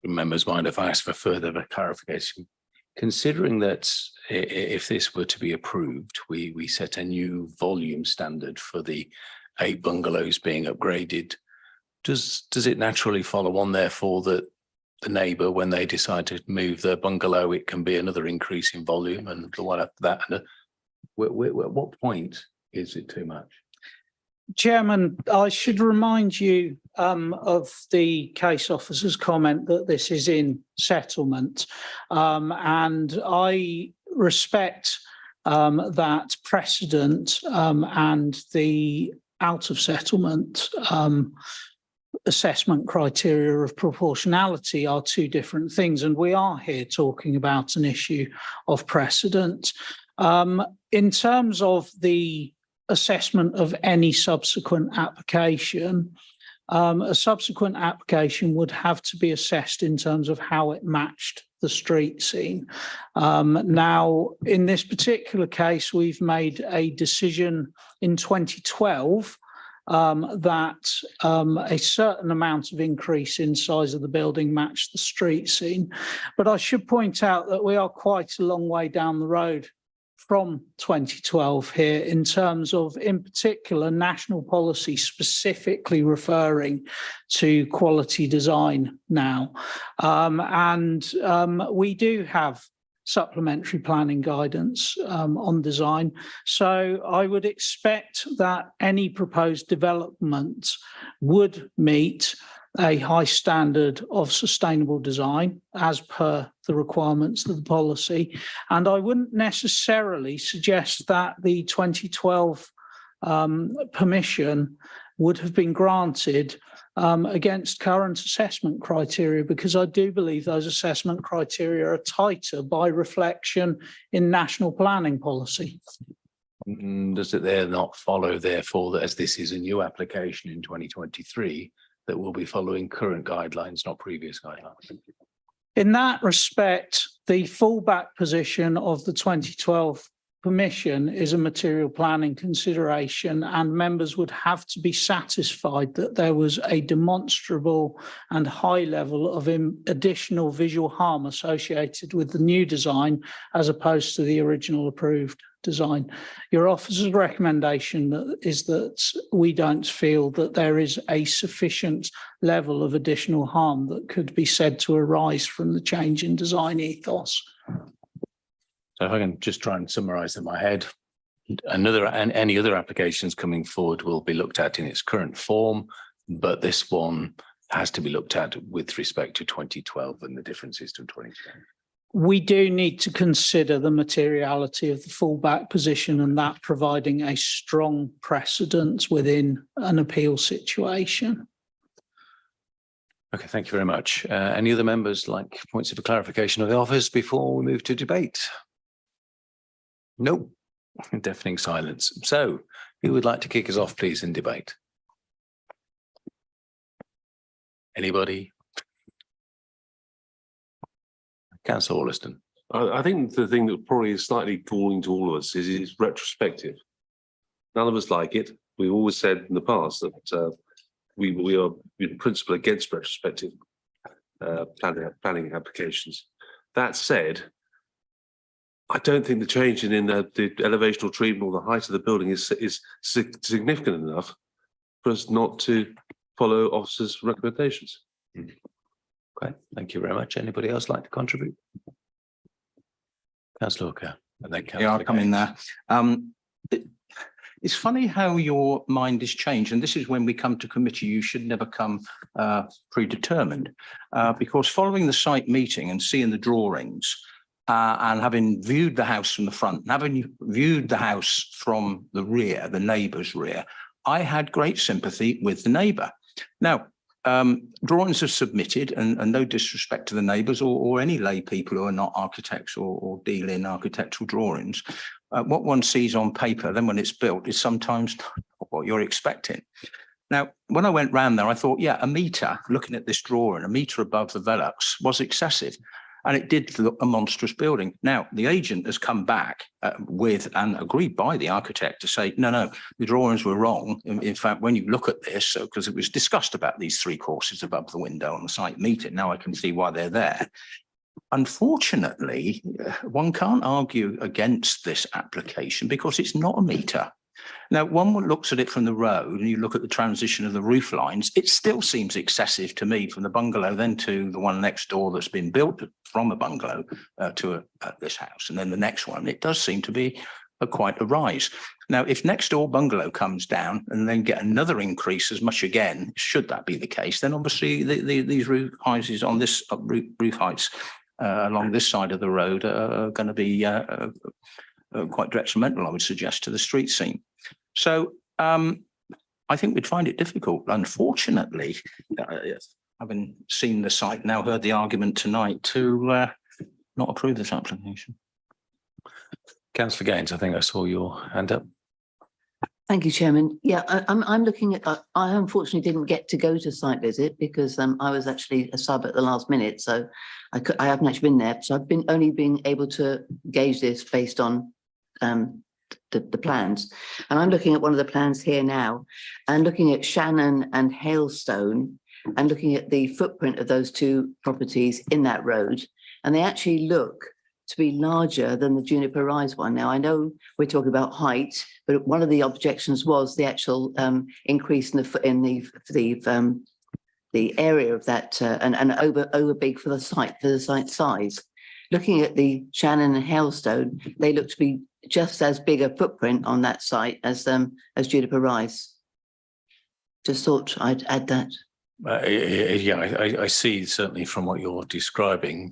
Members mind if I ask for further clarification? Considering that if this were to be approved, we set a new volume standard for the 8 bungalows being upgraded, does it naturally follow on therefore that the neighbour, when they decide to move their bungalow, it can be another increase in volume, and the one after that? And at what point is it too much? Chairman, I should remind you of the case officer's comment that this is in settlement, and I respect that precedent and the out of settlement assessment criteria of proportionality are two different things, and we are here talking about an issue of precedent. In terms of the assessment of any subsequent application, a subsequent application would have to be assessed in terms of how it matched the street scene. Now, in this particular case, we've made a decision in 2012 that a certain amount of increase in size of the building matched the street scene. But I should point out that we are quite a long way down the road from 2012 here in terms of, in particular, national policy specifically referring to quality design now. We do have supplementary planning guidance on design. So I would expect that any proposed development would meet a high standard of sustainable design as per the requirements of the policy. And I wouldn't necessarily suggest that the 2012 permission would have been granted against current assessment criteria, because I do believe those assessment criteria are tighter by reflection in national planning policy. Does it there not follow, therefore, that as this is a new application in 2023, that will be following current guidelines, not previous guidelines? In that respect, the fallback position of the 2012 permission is a material planning consideration, and members would have to be satisfied that there was a demonstrable and high level of additional visual harm associated with the new design as opposed to the original approved design. Your officer's recommendation is that we don't feel that there is a sufficient level of additional harm that could be said to arise from the change in design ethos. So if I can just try and summarize in my head, any other applications coming forward will be looked at in its current form, but this one has to be looked at with respect to 2012 and the differences to 2010. We do need to consider the materiality of the fallback position, and that providing a strong precedent within an appeal situation. Okay, thank you very much. Any other members like points of clarification of the office before we move to debate? No, deafening silence. So who would like to kick us off, please, in debate? Anybody? Councillor Orliston. I think the thing that probably is slightly galling to all of us is it's retrospective. None of us like it. We've always said in the past that we are in principle against retrospective planning applications. That said, I don't think the change in the elevational treatment or the height of the building is significant enough for us not to follow officers' recommendations. Okay, thank you very much. Anybody else like to contribute? Councillor Hooker, and then Councillor I'll come in there. It's funny how your mind is changed, and this is when we come to committee, you should never come predetermined, because following the site meeting and seeing the drawings, and having viewed the house from the front, and having viewed the house from the rear, the neighbour's rear, I had great sympathy with the neighbour. Now, drawings are submitted, and no disrespect to the neighbours or any lay people who are not architects or deal in architectural drawings. What one sees on paper, then when it's built, is sometimes not what you're expecting. Now, when I went round there, I thought, yeah, a metre, looking at this drawing, a metre above the Velux was excessive. And it did look a monstrous building. Now, the agent has come back with and agreed by the architect to say, no, the drawings were wrong. In fact, when you look at this, because it was discussed about these three courses above the window on the site meeting, now I can see why they're there. Unfortunately, one can't argue against this application because it's not a metre. Now, one looks at it from the road and you look at the transition of the roof lines, it still seems excessive to me from the bungalow then to the one next door that's been built from a bungalow to this house. And then the next one, it does seem to be quite a rise. Now, if next door bungalow comes down and then get another increase as much again, should that be the case, then obviously these roof heights on this roof heights along this side of the road are going to be quite detrimental, I would suggest, to the street scene. So I think we'd find it difficult, unfortunately, having seen the site, now heard the argument tonight, to not approve this application. Councillor Gaines, I think I saw your hand up. Thank you, Chairman. Yeah, I'm looking at, I unfortunately didn't get to go to site visit because I was actually a sub at the last minute. So I haven't actually been there. So I've only been able to gauge this based on the plans. And I'm looking at one of the plans here now and looking at Shannon and Hailstone and looking at the footprint of those two properties in that road. And they actually look to be larger than the Juniper Rise one. Now, I know we're talking about height, but one of the objections was the actual increase in the area of that and over big for the site size. Looking at the Shannon and Hailstone, they look to be just as big a footprint on that site as Juniper Rise. Just thought I'd add that. Yeah, I see certainly from what you're describing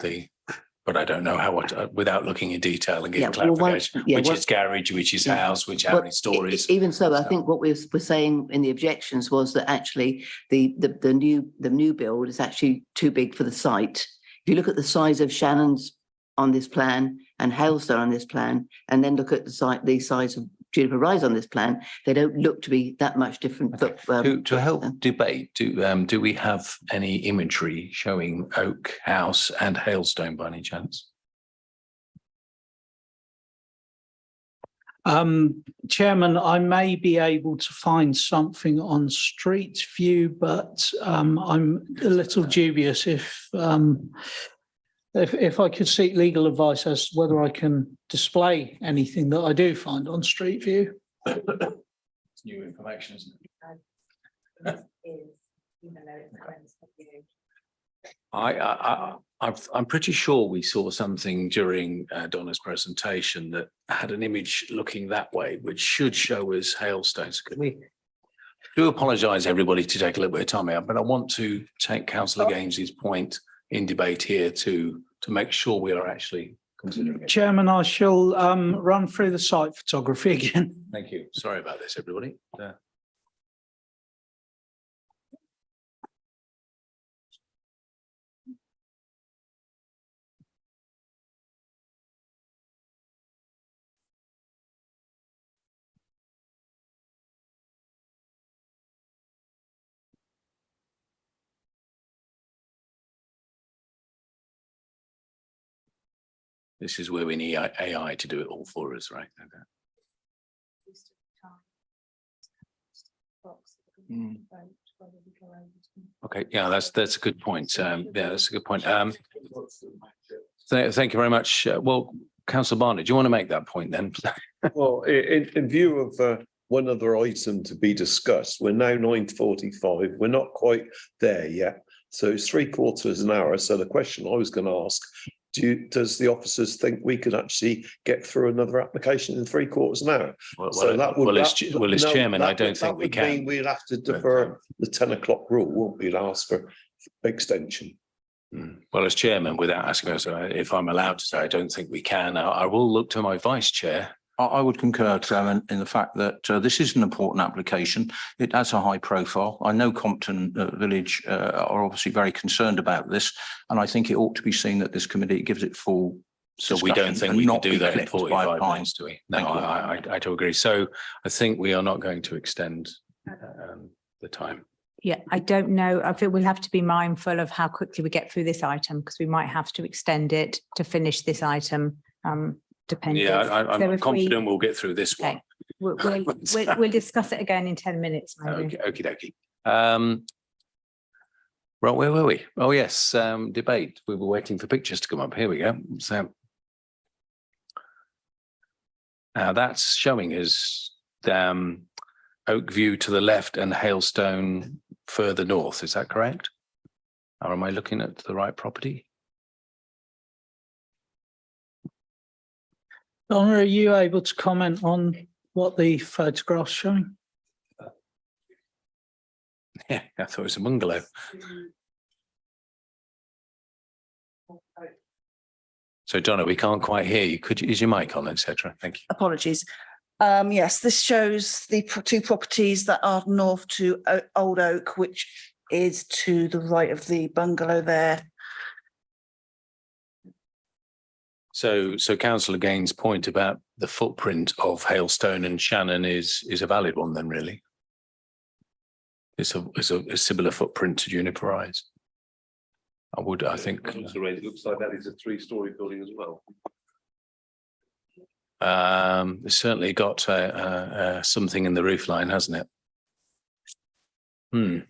but I don't know without looking in detail and getting clarification, which is garage, which is house, which how many stories. Even so, I think what we were saying in the objections was that actually the new build is actually too big for the site. If you look at the size of Shannon's on this plan and Hailstone on this plan, and then look at the size of Juniper Rise on this plan, they don't look to be that much different. Okay. To help debate, do we have any imagery showing Oak House and Hailstone by any chance? Chairman, I may be able to find something on Street View, but I'm a little dubious if I could seek legal advice as to whether I can display anything that I do find on Street View. It's new information, isn't it? I'm pretty sure we saw something during Donna's presentation that had an image looking that way, which should show us hailstones. Could we? I do apologise, everybody, to take a little bit of time out, but I want to take Councillor Gaines's point in debate here to make sure we are actually considering it. Chairman, I shall run through the site photography again. Thank you. Sorry about this, everybody. This is where we need AI to do it all for us, right? Okay, yeah, that's a good point. Yeah, that's a good point. Thank you very much. Well, Councillor Barnett, do you want to make that point then? Well, in view of one other item to be discussed, we're now 9:45. We're not quite there yet. So it's 3/4 an hour. So the question I was going to ask, does the officers think we could actually get through another application in 3/4 an hour? As chairman, I don't think we can. We'd have to defer the 10 o'clock rule, won't we, and ask for extension. Well, as chairman, without asking if I'm allowed to say, I don't think we can. I will look to my vice chair. I would concur, Chairman, in the fact that this is an important application. It has a high profile. I know Compton Village are obviously very concerned about this, and I think it ought to be seen that this committee gives it full. So we don't think we can do that in 45 minutes, do we? No, I do agree. So I think we are not going to extend the time. Yeah, I don't know. I feel we'll have to be mindful of how quickly we get through this item because we might have to extend it to finish this item. Depending. Yeah, I'm confident we'll get through this one. We'll discuss it again in 10 minutes. Maybe. Okie dokie. Right, where were we? Oh yes, debate. We were waiting for pictures to come up. Here we go. So that's showing us Oak View to the left and Hailstone further north. Is that correct? Or am I looking at the right property? Donna, are you able to comment on what the photograph's showing? Yeah, I thought it was a bungalow. So, Donna, we can't quite hear you. Could you use your mic on, etc.? Thank you. Apologies. Yes, this shows the two properties that are north to Old Oak, which is to the right of the bungalow there. So Councillor Gaines' point about the footprint of Hailstone and Shannon is a valid one then, really. It's a similar footprint to Juniper Rise. I think. It looks like that is a 3-story building as well. It's certainly got something in the roof line, hasn't it?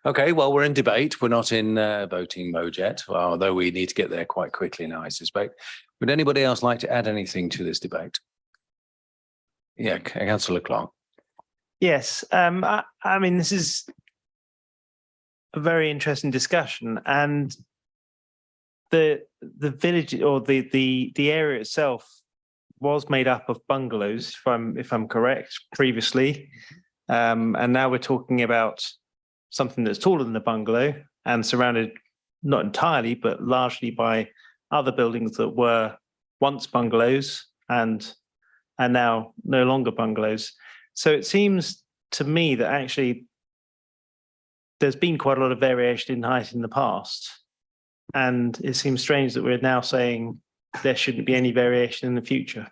Okay, well, we're in debate. We're not in voting mode yet, although we need to get there quite quickly now, I suspect. Would anybody else like to add anything to this debate? Yeah, Councillor Clark. Yes, I mean, this is a very interesting discussion, and the village or the area itself was made up of bungalows, if I'm correct, previously, and now we're talking about something that's taller than a bungalow and surrounded not entirely but largely by other buildings that were once bungalows and now no longer bungalows. So it seems to me that actually there's been quite a lot of variation in height in the past, and it seems strange that we're now saying there shouldn't be any variation in the future.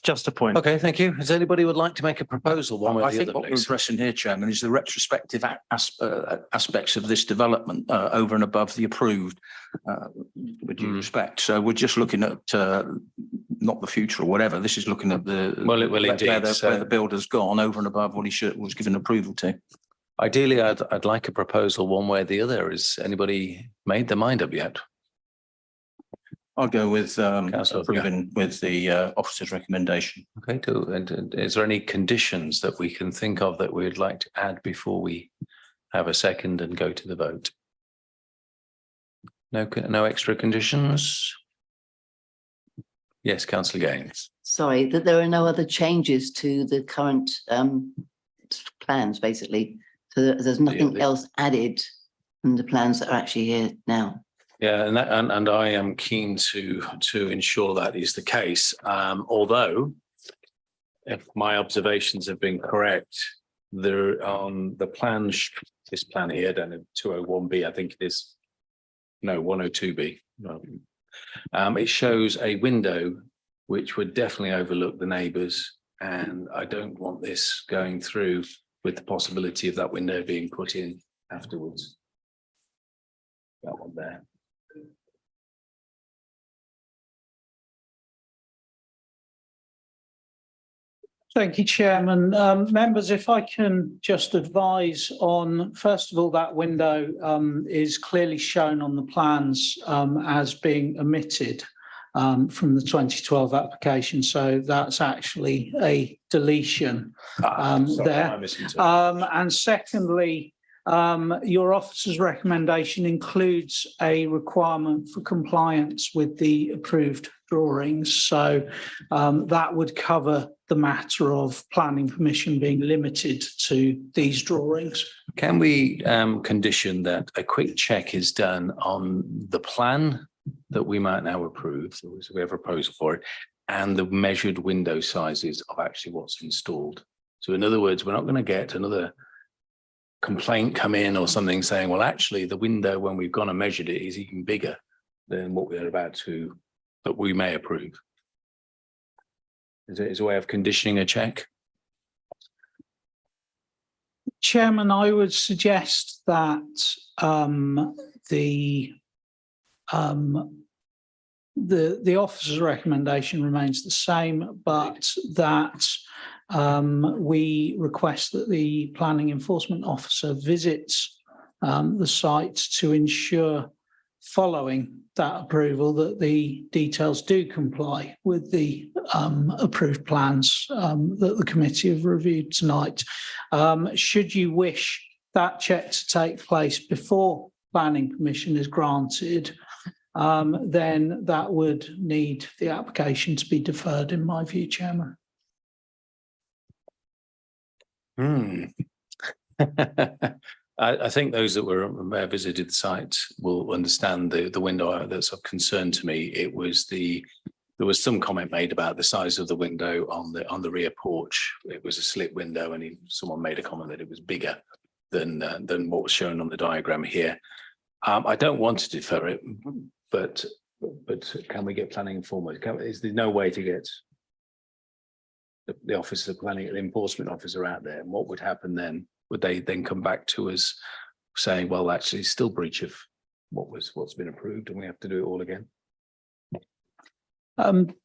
Just a point. Okay, thank you. Does anybody would like to make a proposal one way or I the think other, what we're please? addressing here, Chairman, is the retrospective aspects of this development over and above the approved, with due respect. So we're just looking at not the future or whatever. This is looking at the indeed. where the builder's gone over and above what he was given approval to. Ideally, I'd like a proposal one way or the other. Has anybody made their mind up yet? I'll go with approving with the officer's recommendation. Okay, and is there any conditions that we can think of that we'd like to add before we have a second and go to the vote? No extra conditions? Yes, Councillor Gaines. Sorry, that there are no other changes to the current plans, basically. So there's nothing else added from the plans that are actually here now. Yeah, and I am keen to ensure that is the case. Although, if my observations have been correct, there on the plan, this plan here, down in 201B, I think it is, no, 102B. No. It shows a window which would definitely overlook the neighbours, and I don't want this going through with the possibility of that window being put in afterwards. That one there. Thank you, Chairman. Members, if I can just advise on, first of all, that window is clearly shown on the plans as being omitted from the 2012 application. So that's actually a deletion there. And secondly, your officer's recommendation includes a requirement for compliance with the approved drawings. So that would cover the matter of planning permission being limited to these drawings. Can we condition that a quick check is done on the plan that we might now approve, so we have a proposal for it, and the measured window sizes of actually what's installed? So in other words, we're not going to get another complaint come in or something saying, well, actually the window when we've gone and measured it is even bigger than what we're about to, that we may approve. Is a way of conditioning a check? Chairman, I would suggest that the officer's recommendation remains the same, but that we request that the planning enforcement officer visits the site to ensure, following that approval, that the details do comply with the approved plans that the committee have reviewed tonight. Should you wish that check to take place before planning permission is granted, then that would need the application to be deferred, in my view, Chairman. I think those that visited the site will understand the window that's of concern to me. There was some comment made about the size of the window on the rear porch. It was a slit window, and someone made a comment that it was bigger than what was shown on the diagram here. I don't want to defer it, but can we get planning foremost? Is there no way to get the officer planning, the enforcement officer out there? And what would happen then? Would they then come back to us saying, well, actually, it's still breach of what's been approved, and we have to do it all again?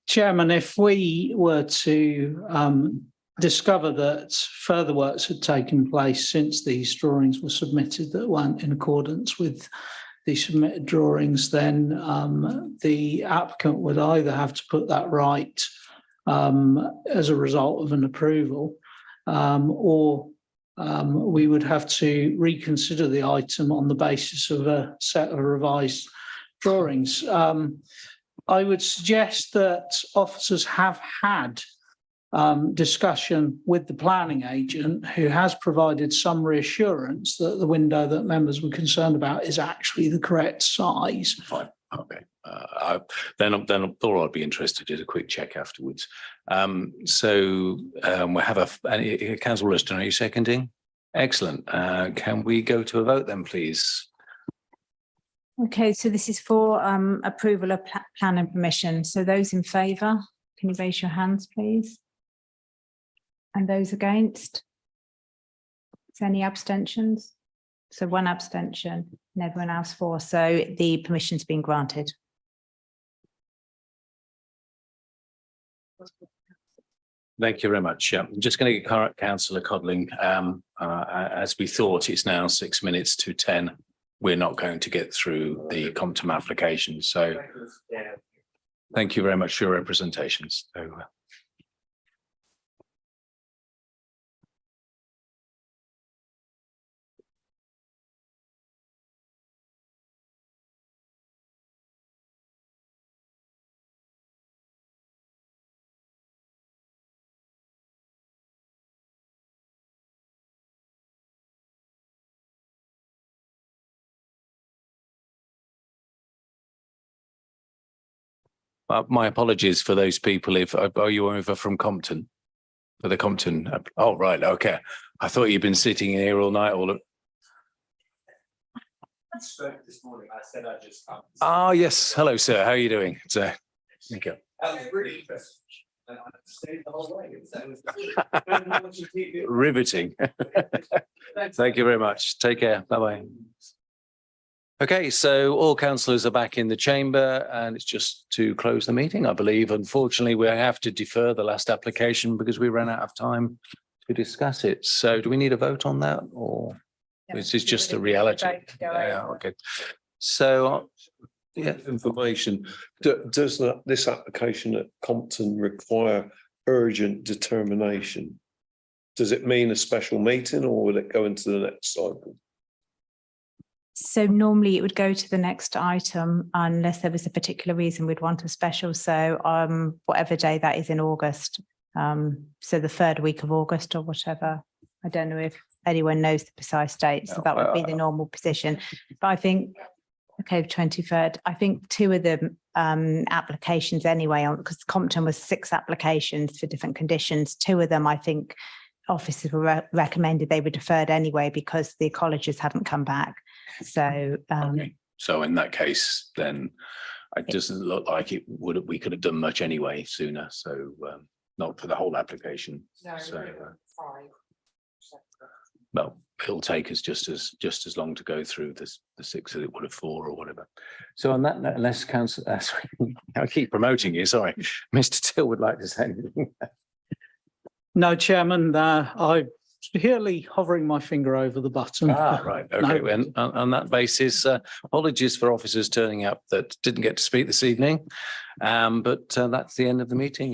Chairman, if we were to discover that further works had taken place since these drawings were submitted that weren't in accordance with the submitted drawings, then the applicant would either have to put that right as a result of an approval, or we would have to reconsider the item on the basis of a set of revised drawings. I would suggest that officers have had discussion with the planning agent, who has provided some reassurance that the window that members were concerned about is actually the correct size. Fine. Okay. Then all I'd be interested is a quick check afterwards. We have Councillor Ruston, are you seconding? Excellent. Can we go to a vote then, please? Okay, so this is for approval of plan and permission. So those in favour, can you raise your hands, please? And those against? Is there any abstentions? So one abstention and everyone else for. So the permission's been granted. Thank you very much. Yeah, I'm just going to get Councillor Codling. As we thought, it's now 6 minutes to 10. We're not going to get through the Compton application. So thank you very much for your representations. My apologies for those people. If are you over from Compton? For the Compton? Oh, right. Okay. I thought you'd been sitting here all night. This morning, I said I just. Oh, yes. Hello, sir. How are you doing? Thank you. That was really interesting. I stayed the whole way. Riveting. Thank you very much. Take care. Bye-bye. Okay, so all councillors are back in the chamber, and it's just to close the meeting, I believe. Unfortunately, we have to defer the last application because we ran out of time to discuss it. So do we need a vote on that, or is this just a reality? Yeah, okay. So, yeah. Information. Does this application at Compton require urgent determination? Does it mean a special meeting, or will it go into the next cycle? So normally it would go to the next item unless there was a particular reason we'd want a special. So whatever day that is in August. So the third week of August or whatever. I don't know if anyone knows the precise date. So that would be the normal position. But I think, okay, 23rd, I think two of the applications anyway, because Compton was 6 applications for different conditions. 2 of them, I think officers were recommended they were deferred anyway because the ecologists hadn't come back. So okay. So in that case, then it doesn't look like we could have done much anyway sooner. So not for the whole application. No, so, 5. Well, it'll take us just as long to go through the 6 as it would have 4 or whatever. So on that, unless council, I keep promoting you. Sorry, Mr. Till would like to say anything. No, Chairman, I'm really hovering my finger over the button. Right. Okay. No. And on that basis, apologies for officers turning up that didn't get to speak this evening. But that's the end of the meeting.